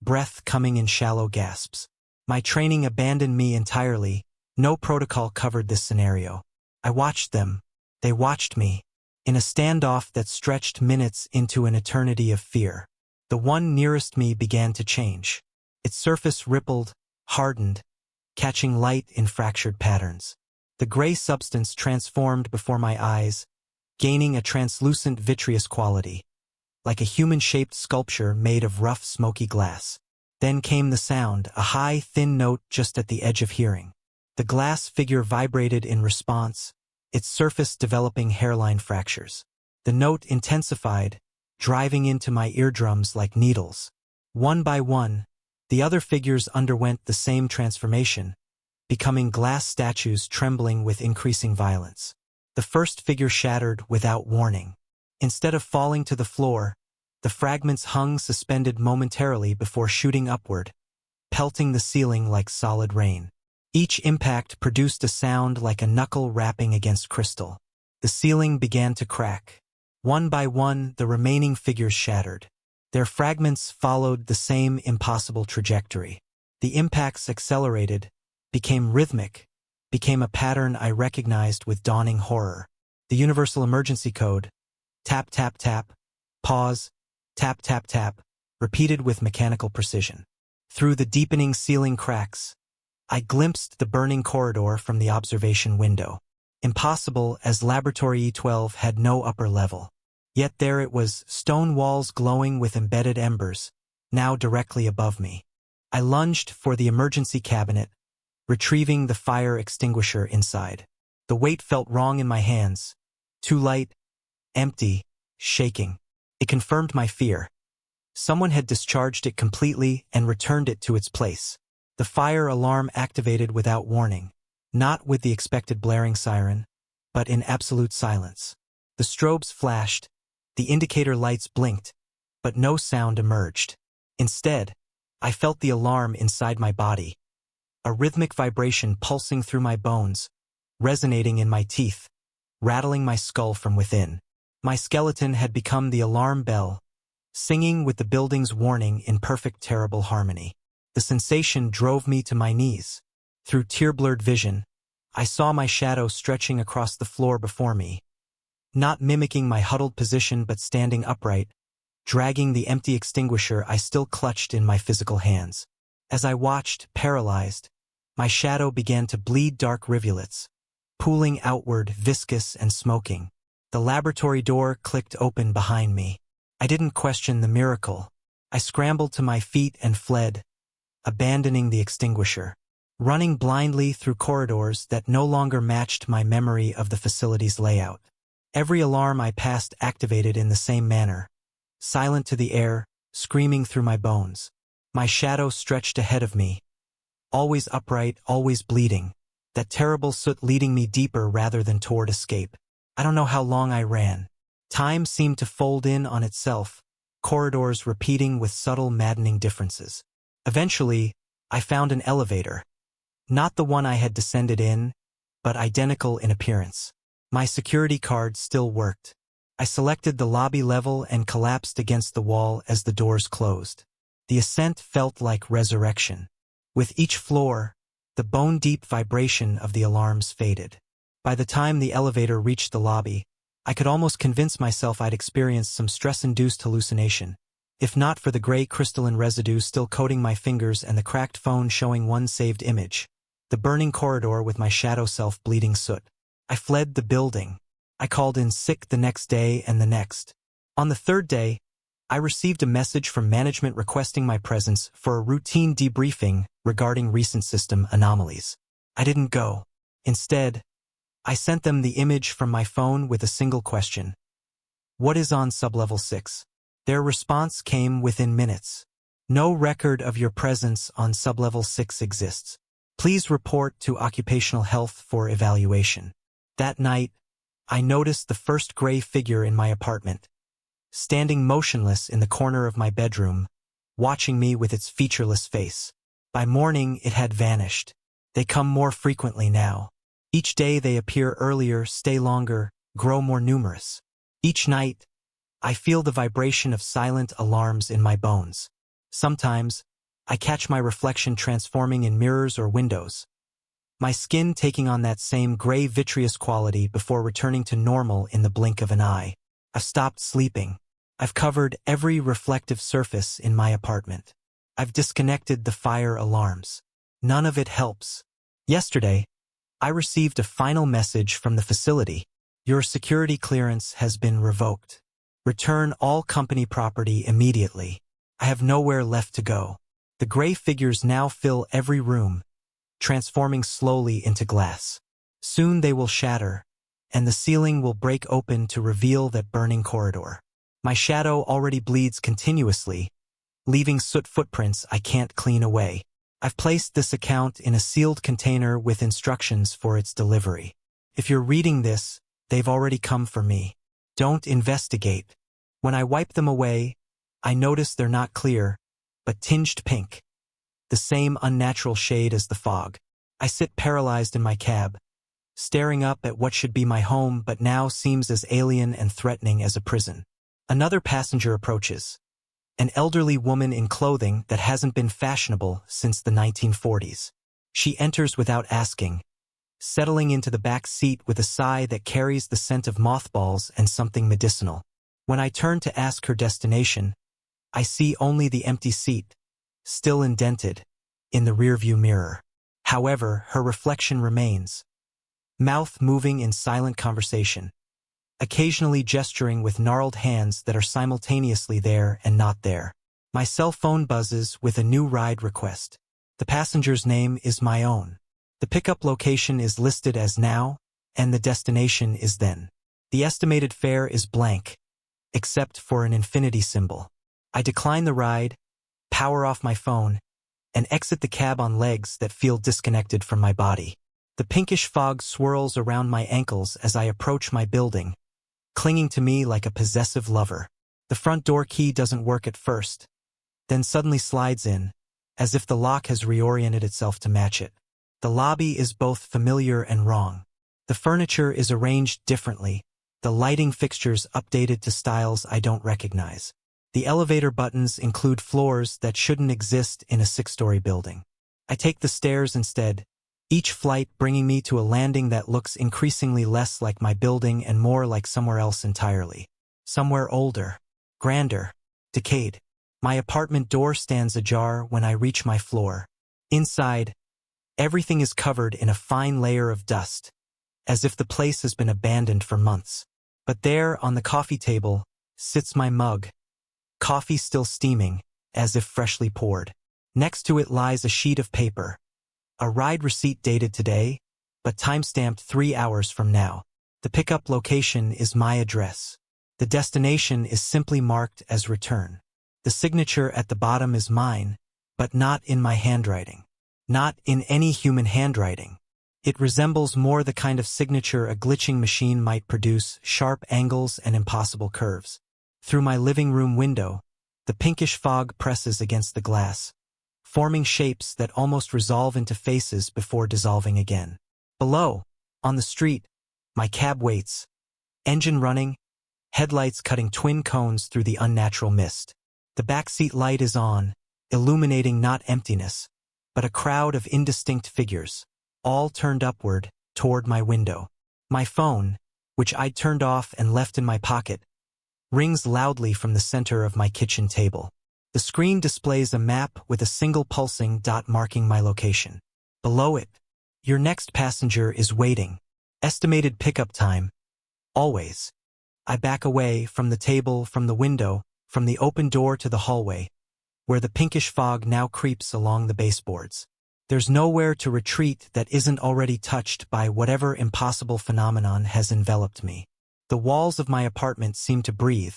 breath coming in shallow gasps. My training abandoned me entirely. No protocol covered this scenario. I watched them. They watched me, in a standoff that stretched minutes into an eternity of fear. The one nearest me began to change. Its surface rippled, hardened, catching light in fractured patterns. The gray substance transformed before my eyes, gaining a translucent vitreous quality, like a human-shaped sculpture made of rough, smoky glass. Then came the sound, a high, thin note just at the edge of hearing. The glass figure vibrated in response, its surface developing hairline fractures. The note intensified, driving into my eardrums like needles. One by one, The other figures underwent the same transformation, becoming glass statues trembling with increasing violence. The first figure shattered without warning. Instead of falling to the floor, the fragments hung suspended momentarily before shooting upward, pelting the ceiling like solid rain. Each impact produced a sound like a knuckle rapping against crystal. The ceiling began to crack. One by one, the remaining figures shattered. Their fragments followed the same impossible trajectory. The impacts accelerated, became rhythmic, became a pattern I recognized with dawning horror. The universal emergency code, tap tap tap, pause, tap tap tap, repeated with mechanical precision. Through the deepening ceiling cracks, I glimpsed the burning corridor from the observation window. Impossible, as Laboratory E12 had no upper level. Yet there it was, stone walls glowing with embedded embers, now directly above me. I lunged for the emergency cabinet, retrieving the fire extinguisher inside. The weight felt wrong in my hands. Too light, empty, shaking. It confirmed my fear. Someone had discharged it completely and returned it to its place. The fire alarm activated without warning, not with the expected blaring siren, but in absolute silence. The strobes flashed, the indicator lights blinked, but no sound emerged. Instead, I felt the alarm inside my body, a rhythmic vibration pulsing through my bones, resonating in my teeth, rattling my skull from within. My skeleton had become the alarm bell, singing with the building's warning in perfect terrible harmony. The sensation drove me to my knees. Through tear-blurred vision, I saw my shadow stretching across the floor before me, not mimicking my huddled position but standing upright, dragging the empty extinguisher I still clutched in my physical hands. As I watched, paralyzed, my shadow began to bleed dark rivulets, pooling outward, viscous and smoking. The laboratory door clicked open behind me. I didn't question the miracle. I scrambled to my feet and fled, abandoning the extinguisher, running blindly through corridors that no longer matched my memory of the facility's layout. Every alarm I passed activated in the same manner, silent to the air, screaming through my bones. My shadow stretched ahead of me, always upright, always bleeding, that terrible soot leading me deeper rather than toward escape. I don't know how long I ran. Time seemed to fold in on itself, corridors repeating with subtle, maddening differences. Eventually, I found an elevator. Not the one I had descended in, but identical in appearance. My security card still worked. I selected the lobby level and collapsed against the wall as the doors closed. The ascent felt like resurrection. With each floor, the bone-deep vibration of the alarms faded. By the time the elevator reached the lobby, I could almost convince myself I'd experienced some stress-induced hallucination, if not for the gray crystalline residue still coating my fingers and the cracked phone showing one saved image, the burning corridor with my shadow self bleeding soot. I fled the building. I called in sick the next day and the next. On the third day, I received a message from management requesting my presence for a routine debriefing regarding recent system anomalies. I didn't go. Instead, I sent them the image from my phone with a single question. What is on sublevel 6? Their response came within minutes. No record of your presence on sublevel 6 exists. Please report to occupational health for evaluation. That night, I noticed the first gray figure in my apartment, standing motionless in the corner of my bedroom, watching me with its featureless face. By morning, it had vanished. They come more frequently now. Each day they appear earlier, stay longer, grow more numerous. Each night, I feel the vibration of silent alarms in my bones. Sometimes, I catch my reflection transforming in mirrors or windows, my skin taking on that same gray vitreous quality before returning to normal in the blink of an eye. I've stopped sleeping. I've covered every reflective surface in my apartment. I've disconnected the fire alarms. None of it helps. Yesterday, I received a final message from the facility. Your security clearance has been revoked. Return all company property immediately. I have nowhere left to go. The gray figures now fill every room, transforming slowly into glass. Soon they will shatter, and the ceiling will break open to reveal that burning corridor. My shadow already bleeds continuously, leaving soot footprints I can't clean away. I've placed this account in a sealed container with instructions for its delivery. If you're reading this, they've already come for me. Don't investigate. When I wipe them away, I notice they're not clear, but tinged pink. The same unnatural shade as the fog. I sit paralyzed in my cab, staring up at what should be my home but now seems as alien and threatening as a prison. Another passenger approaches. An elderly woman in clothing that hasn't been fashionable since the 1940s. She enters without asking, settling into the back seat with a sigh that carries the scent of mothballs and something medicinal. When I turn to ask her destination, I see only the empty seat, still indented, in the rearview mirror. However, her reflection remains, mouth moving in silent conversation, occasionally gesturing with gnarled hands that are simultaneously there and not there. My cell phone buzzes with a new ride request. The passenger's name is my own. The pickup location is listed as now, and the destination is then. The estimated fare is blank, except for an infinity symbol. I decline the ride, power off my phone, and exit the cab on legs that feel disconnected from my body. The pinkish fog swirls around my ankles as I approach my building, clinging to me like a possessive lover. The front door key doesn't work at first, then suddenly slides in, as if the lock has reoriented itself to match it. The lobby is both familiar and wrong. The furniture is arranged differently, the lighting fixtures updated to styles I don't recognize. The elevator buttons include floors that shouldn't exist in a 6-story building. I take the stairs instead, each flight bringing me to a landing that looks increasingly less like my building and more like somewhere else entirely. Somewhere older, grander, decayed. My apartment door stands ajar when I reach my floor. Inside, everything is covered in a fine layer of dust, as if the place has been abandoned for months. But there, on the coffee table, sits my mug, coffee still steaming, as if freshly poured. Next to it lies a sheet of paper, a ride receipt dated today, but time-stamped 3 hours from now. The pickup location is my address. The destination is simply marked as return. The signature at the bottom is mine, but not in my handwriting. Not in any human handwriting. It resembles more the kind of signature a glitching machine might produce, sharp angles and impossible curves. Through my living room window, the pinkish fog presses against the glass, forming shapes that almost resolve into faces before dissolving again. Below, on the street, my cab waits, engine running, headlights cutting twin cones through the unnatural mist. The backseat light is on, illuminating not emptiness, but a crowd of indistinct figures, all turned upward, toward my window. My phone, which I'd turned off and left in my pocket, rings loudly from the center of my kitchen table. The screen displays a map with a single pulsing dot marking my location. Below it, your next passenger is waiting. Estimated pickup time, always. I back away from the table, from the window, from the open door to the hallway, where the pinkish fog now creeps along the baseboards. There's nowhere to retreat that isn't already touched by whatever impossible phenomenon has enveloped me. The walls of my apartment seem to breathe,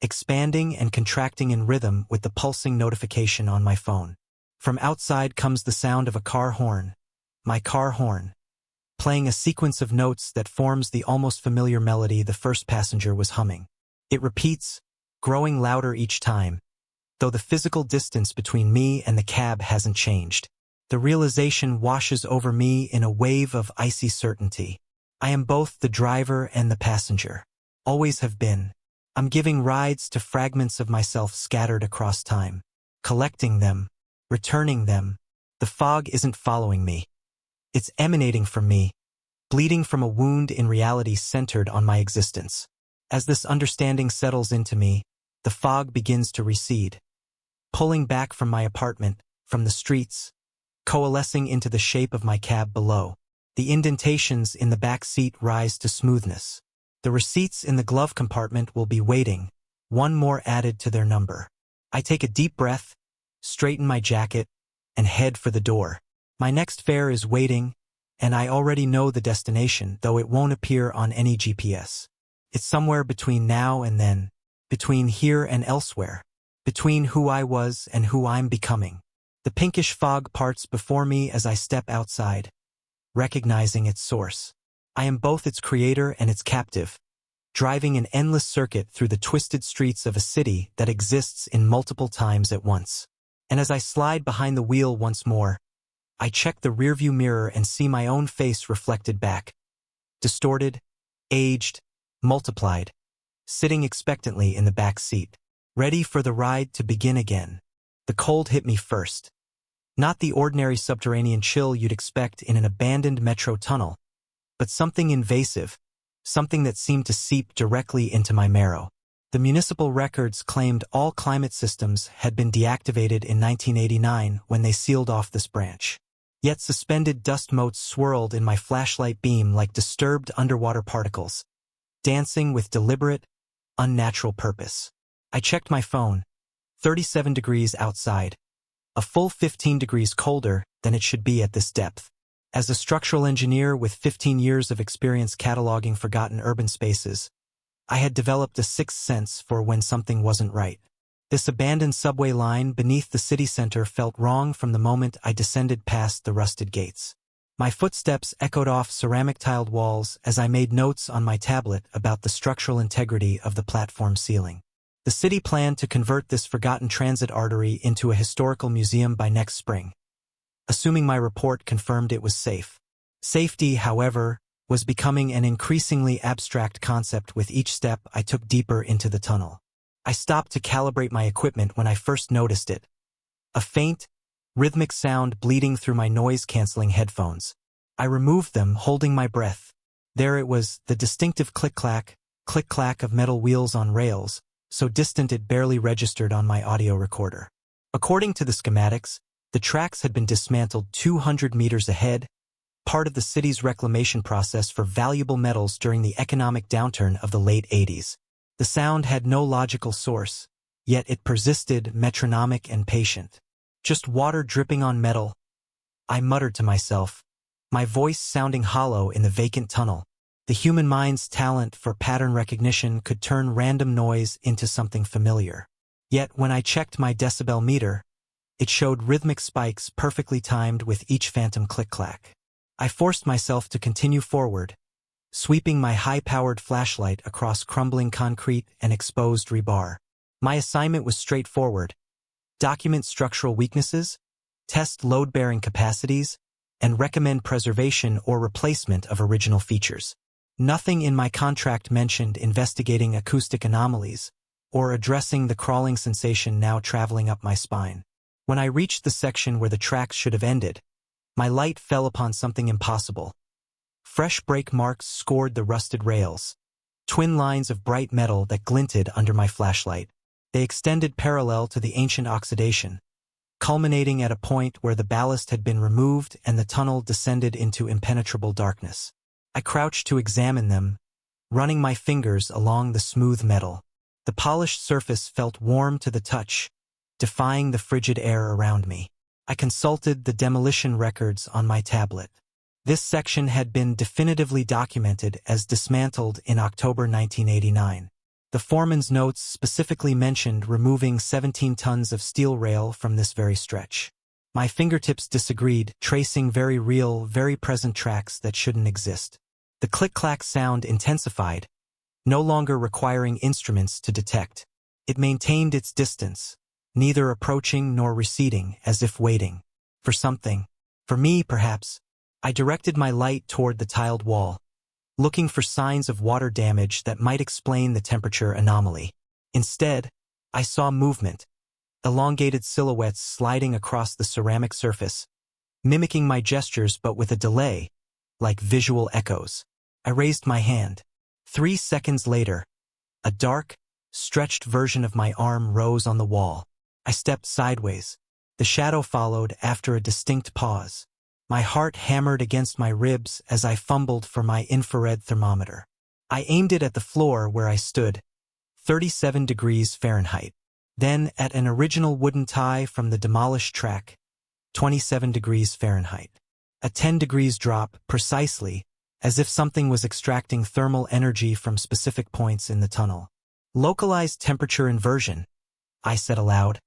expanding and contracting in rhythm with the pulsing notification on my phone. From outside comes the sound of a car horn, my car horn, playing a sequence of notes that forms the almost familiar melody the first passenger was humming. It repeats, growing louder each time, though the physical distance between me and the cab hasn't changed. The realization washes over me in a wave of icy certainty. I am both the driver and the passenger. Always have been. I'm giving rides to fragments of myself scattered across time, collecting them, returning them. The fog isn't following me. It's emanating from me, bleeding from a wound in reality centered on my existence. As this understanding settles into me, the fog begins to recede, pulling back from my apartment, from the streets, coalescing into the shape of my cab below. The indentations in the back seat rise to smoothness. The receipts in the glove compartment will be waiting, one more added to their number. I take a deep breath, straighten my jacket, and head for the door. My next fare is waiting, and I already know the destination, though it won't appear on any GPS. It's somewhere between now and then, between here and elsewhere, between who I was and who I'm becoming. The pinkish fog parts before me as I step outside, recognizing its source. I am both its creator and its captive, driving an endless circuit through the twisted streets of a city that exists in multiple times at once. And as I slide behind the wheel once more, I check the rearview mirror and see my own face reflected back. Distorted, aged, multiplied, sitting expectantly in the back seat, ready for the ride to begin again. The cold hit me first. Not the ordinary subterranean chill you'd expect in an abandoned metro tunnel, but something invasive, something that seemed to seep directly into my marrow. The municipal records claimed all climate systems had been deactivated in 1989 when they sealed off this branch. Yet suspended dust motes swirled in my flashlight beam like disturbed underwater particles, dancing with deliberate, unnatural purpose. I checked my phone. 37 degrees outside, a full 15 degrees colder than it should be at this depth. As a structural engineer with 15 years of experience cataloging forgotten urban spaces, I had developed a sixth sense for when something wasn't right. This abandoned subway line beneath the city center felt wrong from the moment I descended past the rusted gates. My footsteps echoed off ceramic-tiled walls as I made notes on my tablet about the structural integrity of the platform ceiling. The city planned to convert this forgotten transit artery into a historical museum by next spring, assuming my report confirmed it was safe. Safety, however, was becoming an increasingly abstract concept with each step I took deeper into the tunnel. I stopped to calibrate my equipment when I first noticed it. A faint, rhythmic sound bleeding through my noise-canceling headphones. I removed them, holding my breath. There it was, the distinctive click-clack of metal wheels on rails, so distant it barely registered on my audio recorder. According to the schematics, the tracks had been dismantled 200 meters ahead, part of the city's reclamation process for valuable metals during the economic downturn of the late 80s. The sound had no logical source, yet it persisted, metronomic and patient. Just water dripping on metal, I muttered to myself, my voice sounding hollow in the vacant tunnel. The human mind's talent for pattern recognition could turn random noise into something familiar. Yet when I checked my decibel meter, it showed rhythmic spikes perfectly timed with each phantom click-clack. I forced myself to continue forward, sweeping my high-powered flashlight across crumbling concrete and exposed rebar. My assignment was straightforward: document structural weaknesses, test load-bearing capacities, and recommend preservation or replacement of original features. Nothing in my contract mentioned investigating acoustic anomalies or addressing the crawling sensation now traveling up my spine. When I reached the section where the tracks should have ended, my light fell upon something impossible. Fresh brake marks scored the rusted rails, twin lines of bright metal that glinted under my flashlight. They extended parallel to the ancient oxidation, culminating at a point where the ballast had been removed and the tunnel descended into impenetrable darkness. I crouched to examine them, running my fingers along the smooth metal. The polished surface felt warm to the touch, defying the frigid air around me. I consulted the demolition records on my tablet. This section had been definitively documented as dismantled in October 1989. The foreman's notes specifically mentioned removing 17 tons of steel rail from this very stretch. My fingertips disagreed, tracing very real, very present tracks that shouldn't exist. The click-clack sound intensified, no longer requiring instruments to detect. It maintained its distance, neither approaching nor receding, as if waiting for something. For me, perhaps. I directed my light toward the tiled wall, looking for signs of water damage that might explain the temperature anomaly. Instead, I saw movement, elongated silhouettes sliding across the ceramic surface, mimicking my gestures but with a delay, like visual echoes. I raised my hand. 3 seconds later, a dark, stretched version of my arm rose on the wall. I stepped sideways. The shadow followed after a distinct pause. My heart hammered against my ribs as I fumbled for my infrared thermometer. I aimed it at the floor where I stood, 37 degrees Fahrenheit. Then at an original wooden tie from the demolished track, 27 degrees Fahrenheit. A 10 degrees drop, precisely, as if something was extracting thermal energy from specific points in the tunnel. Localized temperature inversion, I said aloud,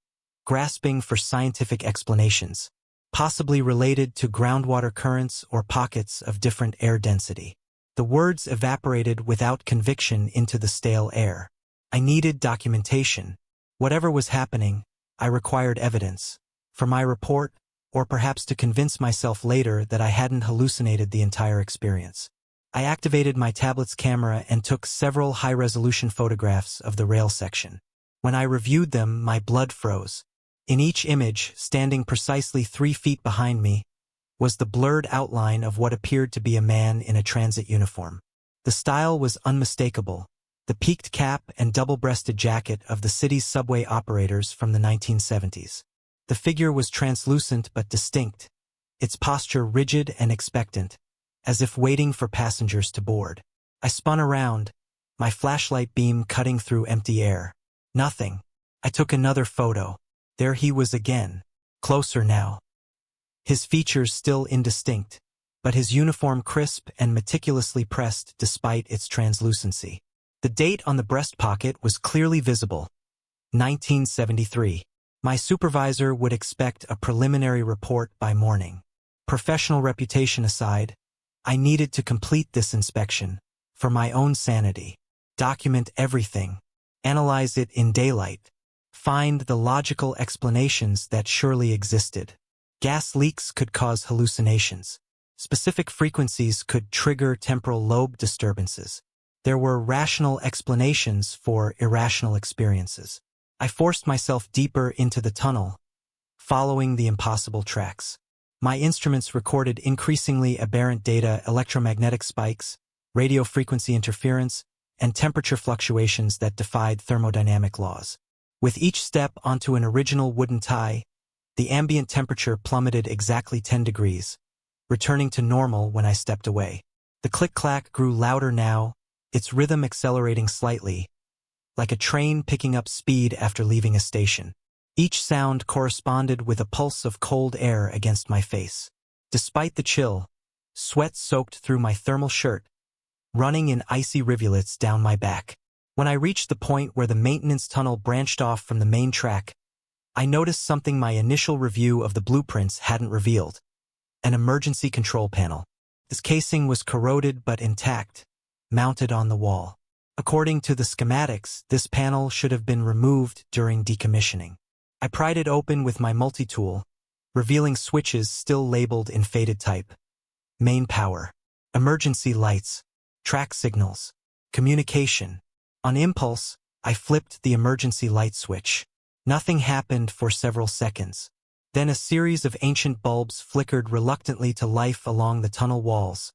grasping for scientific explanations, possibly related to groundwater currents or pockets of different air density. The words evaporated without conviction into the stale air. I needed documentation. Whatever was happening, I required evidence. For my report, or perhaps to convince myself later that I hadn't hallucinated the entire experience. I activated my tablet's camera and took several high-resolution photographs of the rail section. When I reviewed them, my blood froze. In each image, standing precisely 3 feet behind me, was the blurred outline of what appeared to be a man in a transit uniform. The style was unmistakable, the peaked cap and double-breasted jacket of the city's subway operators from the 1970s. The figure was translucent but distinct, its posture rigid and expectant, as if waiting for passengers to board. I spun around, my flashlight beam cutting through empty air. Nothing. I took another photo. There he was again, closer now. His features still indistinct, but his uniform crisp and meticulously pressed despite its translucency. The date on the breast pocket was clearly visible, 1973. My supervisor would expect a preliminary report by morning. Professional reputation aside, I needed to complete this inspection, for my own sanity. Document everything. Analyze it in daylight. Find the logical explanations that surely existed. Gas leaks could cause hallucinations. Specific frequencies could trigger temporal lobe disturbances. There were rational explanations for irrational experiences. I forced myself deeper into the tunnel, following the impossible tracks. My instruments recorded increasingly aberrant data, electromagnetic spikes, radio frequency interference, and temperature fluctuations that defied thermodynamic laws. With each step onto an original wooden tie, the ambient temperature plummeted exactly 10 degrees, returning to normal when I stepped away. The click-clack grew louder now, its rhythm accelerating slightly, like a train picking up speed after leaving a station. Each sound corresponded with a pulse of cold air against my face. Despite the chill, sweat soaked through my thermal shirt, running in icy rivulets down my back. When I reached the point where the maintenance tunnel branched off from the main track, I noticed something my initial review of the blueprints hadn't revealed: an emergency control panel. This casing was corroded but intact, mounted on the wall. According to the schematics, this panel should have been removed during decommissioning. I pried it open with my multi-tool, revealing switches still labeled in faded type. Main power, emergency lights, track signals, communication. On impulse, I flipped the emergency light switch. Nothing happened for several seconds. Then a series of ancient bulbs flickered reluctantly to life along the tunnel walls,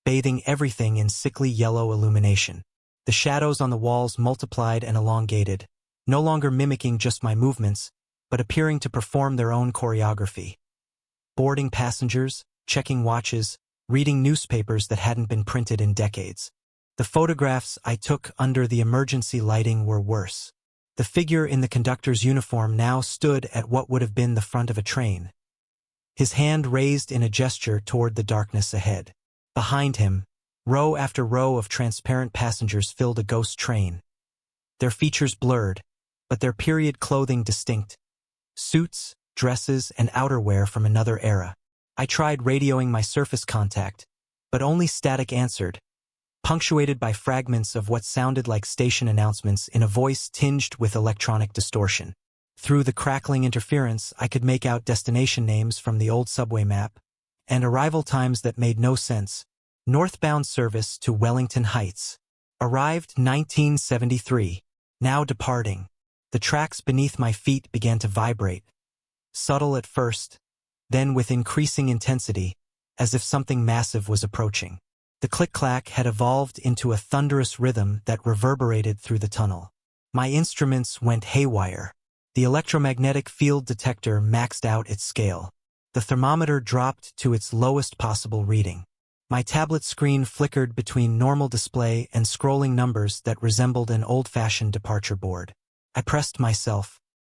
bathing everything in sickly yellow illumination. The shadows on the walls multiplied and elongated, no longer mimicking just my movements, but appearing to perform their own choreography. Boarding passengers, checking watches, reading newspapers that hadn't been printed in decades. The photographs I took under the emergency lighting were worse. The figure in the conductor's uniform now stood at what would have been the front of a train, his hand raised in a gesture toward the darkness ahead. Behind him, row after row of transparent passengers filled a ghost train. Their features blurred, but their period clothing distinct. Suits, dresses, and outerwear from another era. I tried radioing my surface contact, but only static answered, punctuated by fragments of what sounded like station announcements in a voice tinged with electronic distortion. Through the crackling interference, I could make out destination names from the old subway map, and arrival times that made no sense. Northbound service to Wellington Heights. Arrived 1973. Now departing. The tracks beneath my feet began to vibrate, subtle at first, then with increasing intensity, as if something massive was approaching. The click-clack had evolved into a thunderous rhythm that reverberated through the tunnel. My instruments went haywire. The electromagnetic field detector maxed out its scale. The thermometer dropped to its lowest possible reading. My tablet screen flickered between normal display and scrolling numbers that resembled an old-fashioned departure board. I pressed myself,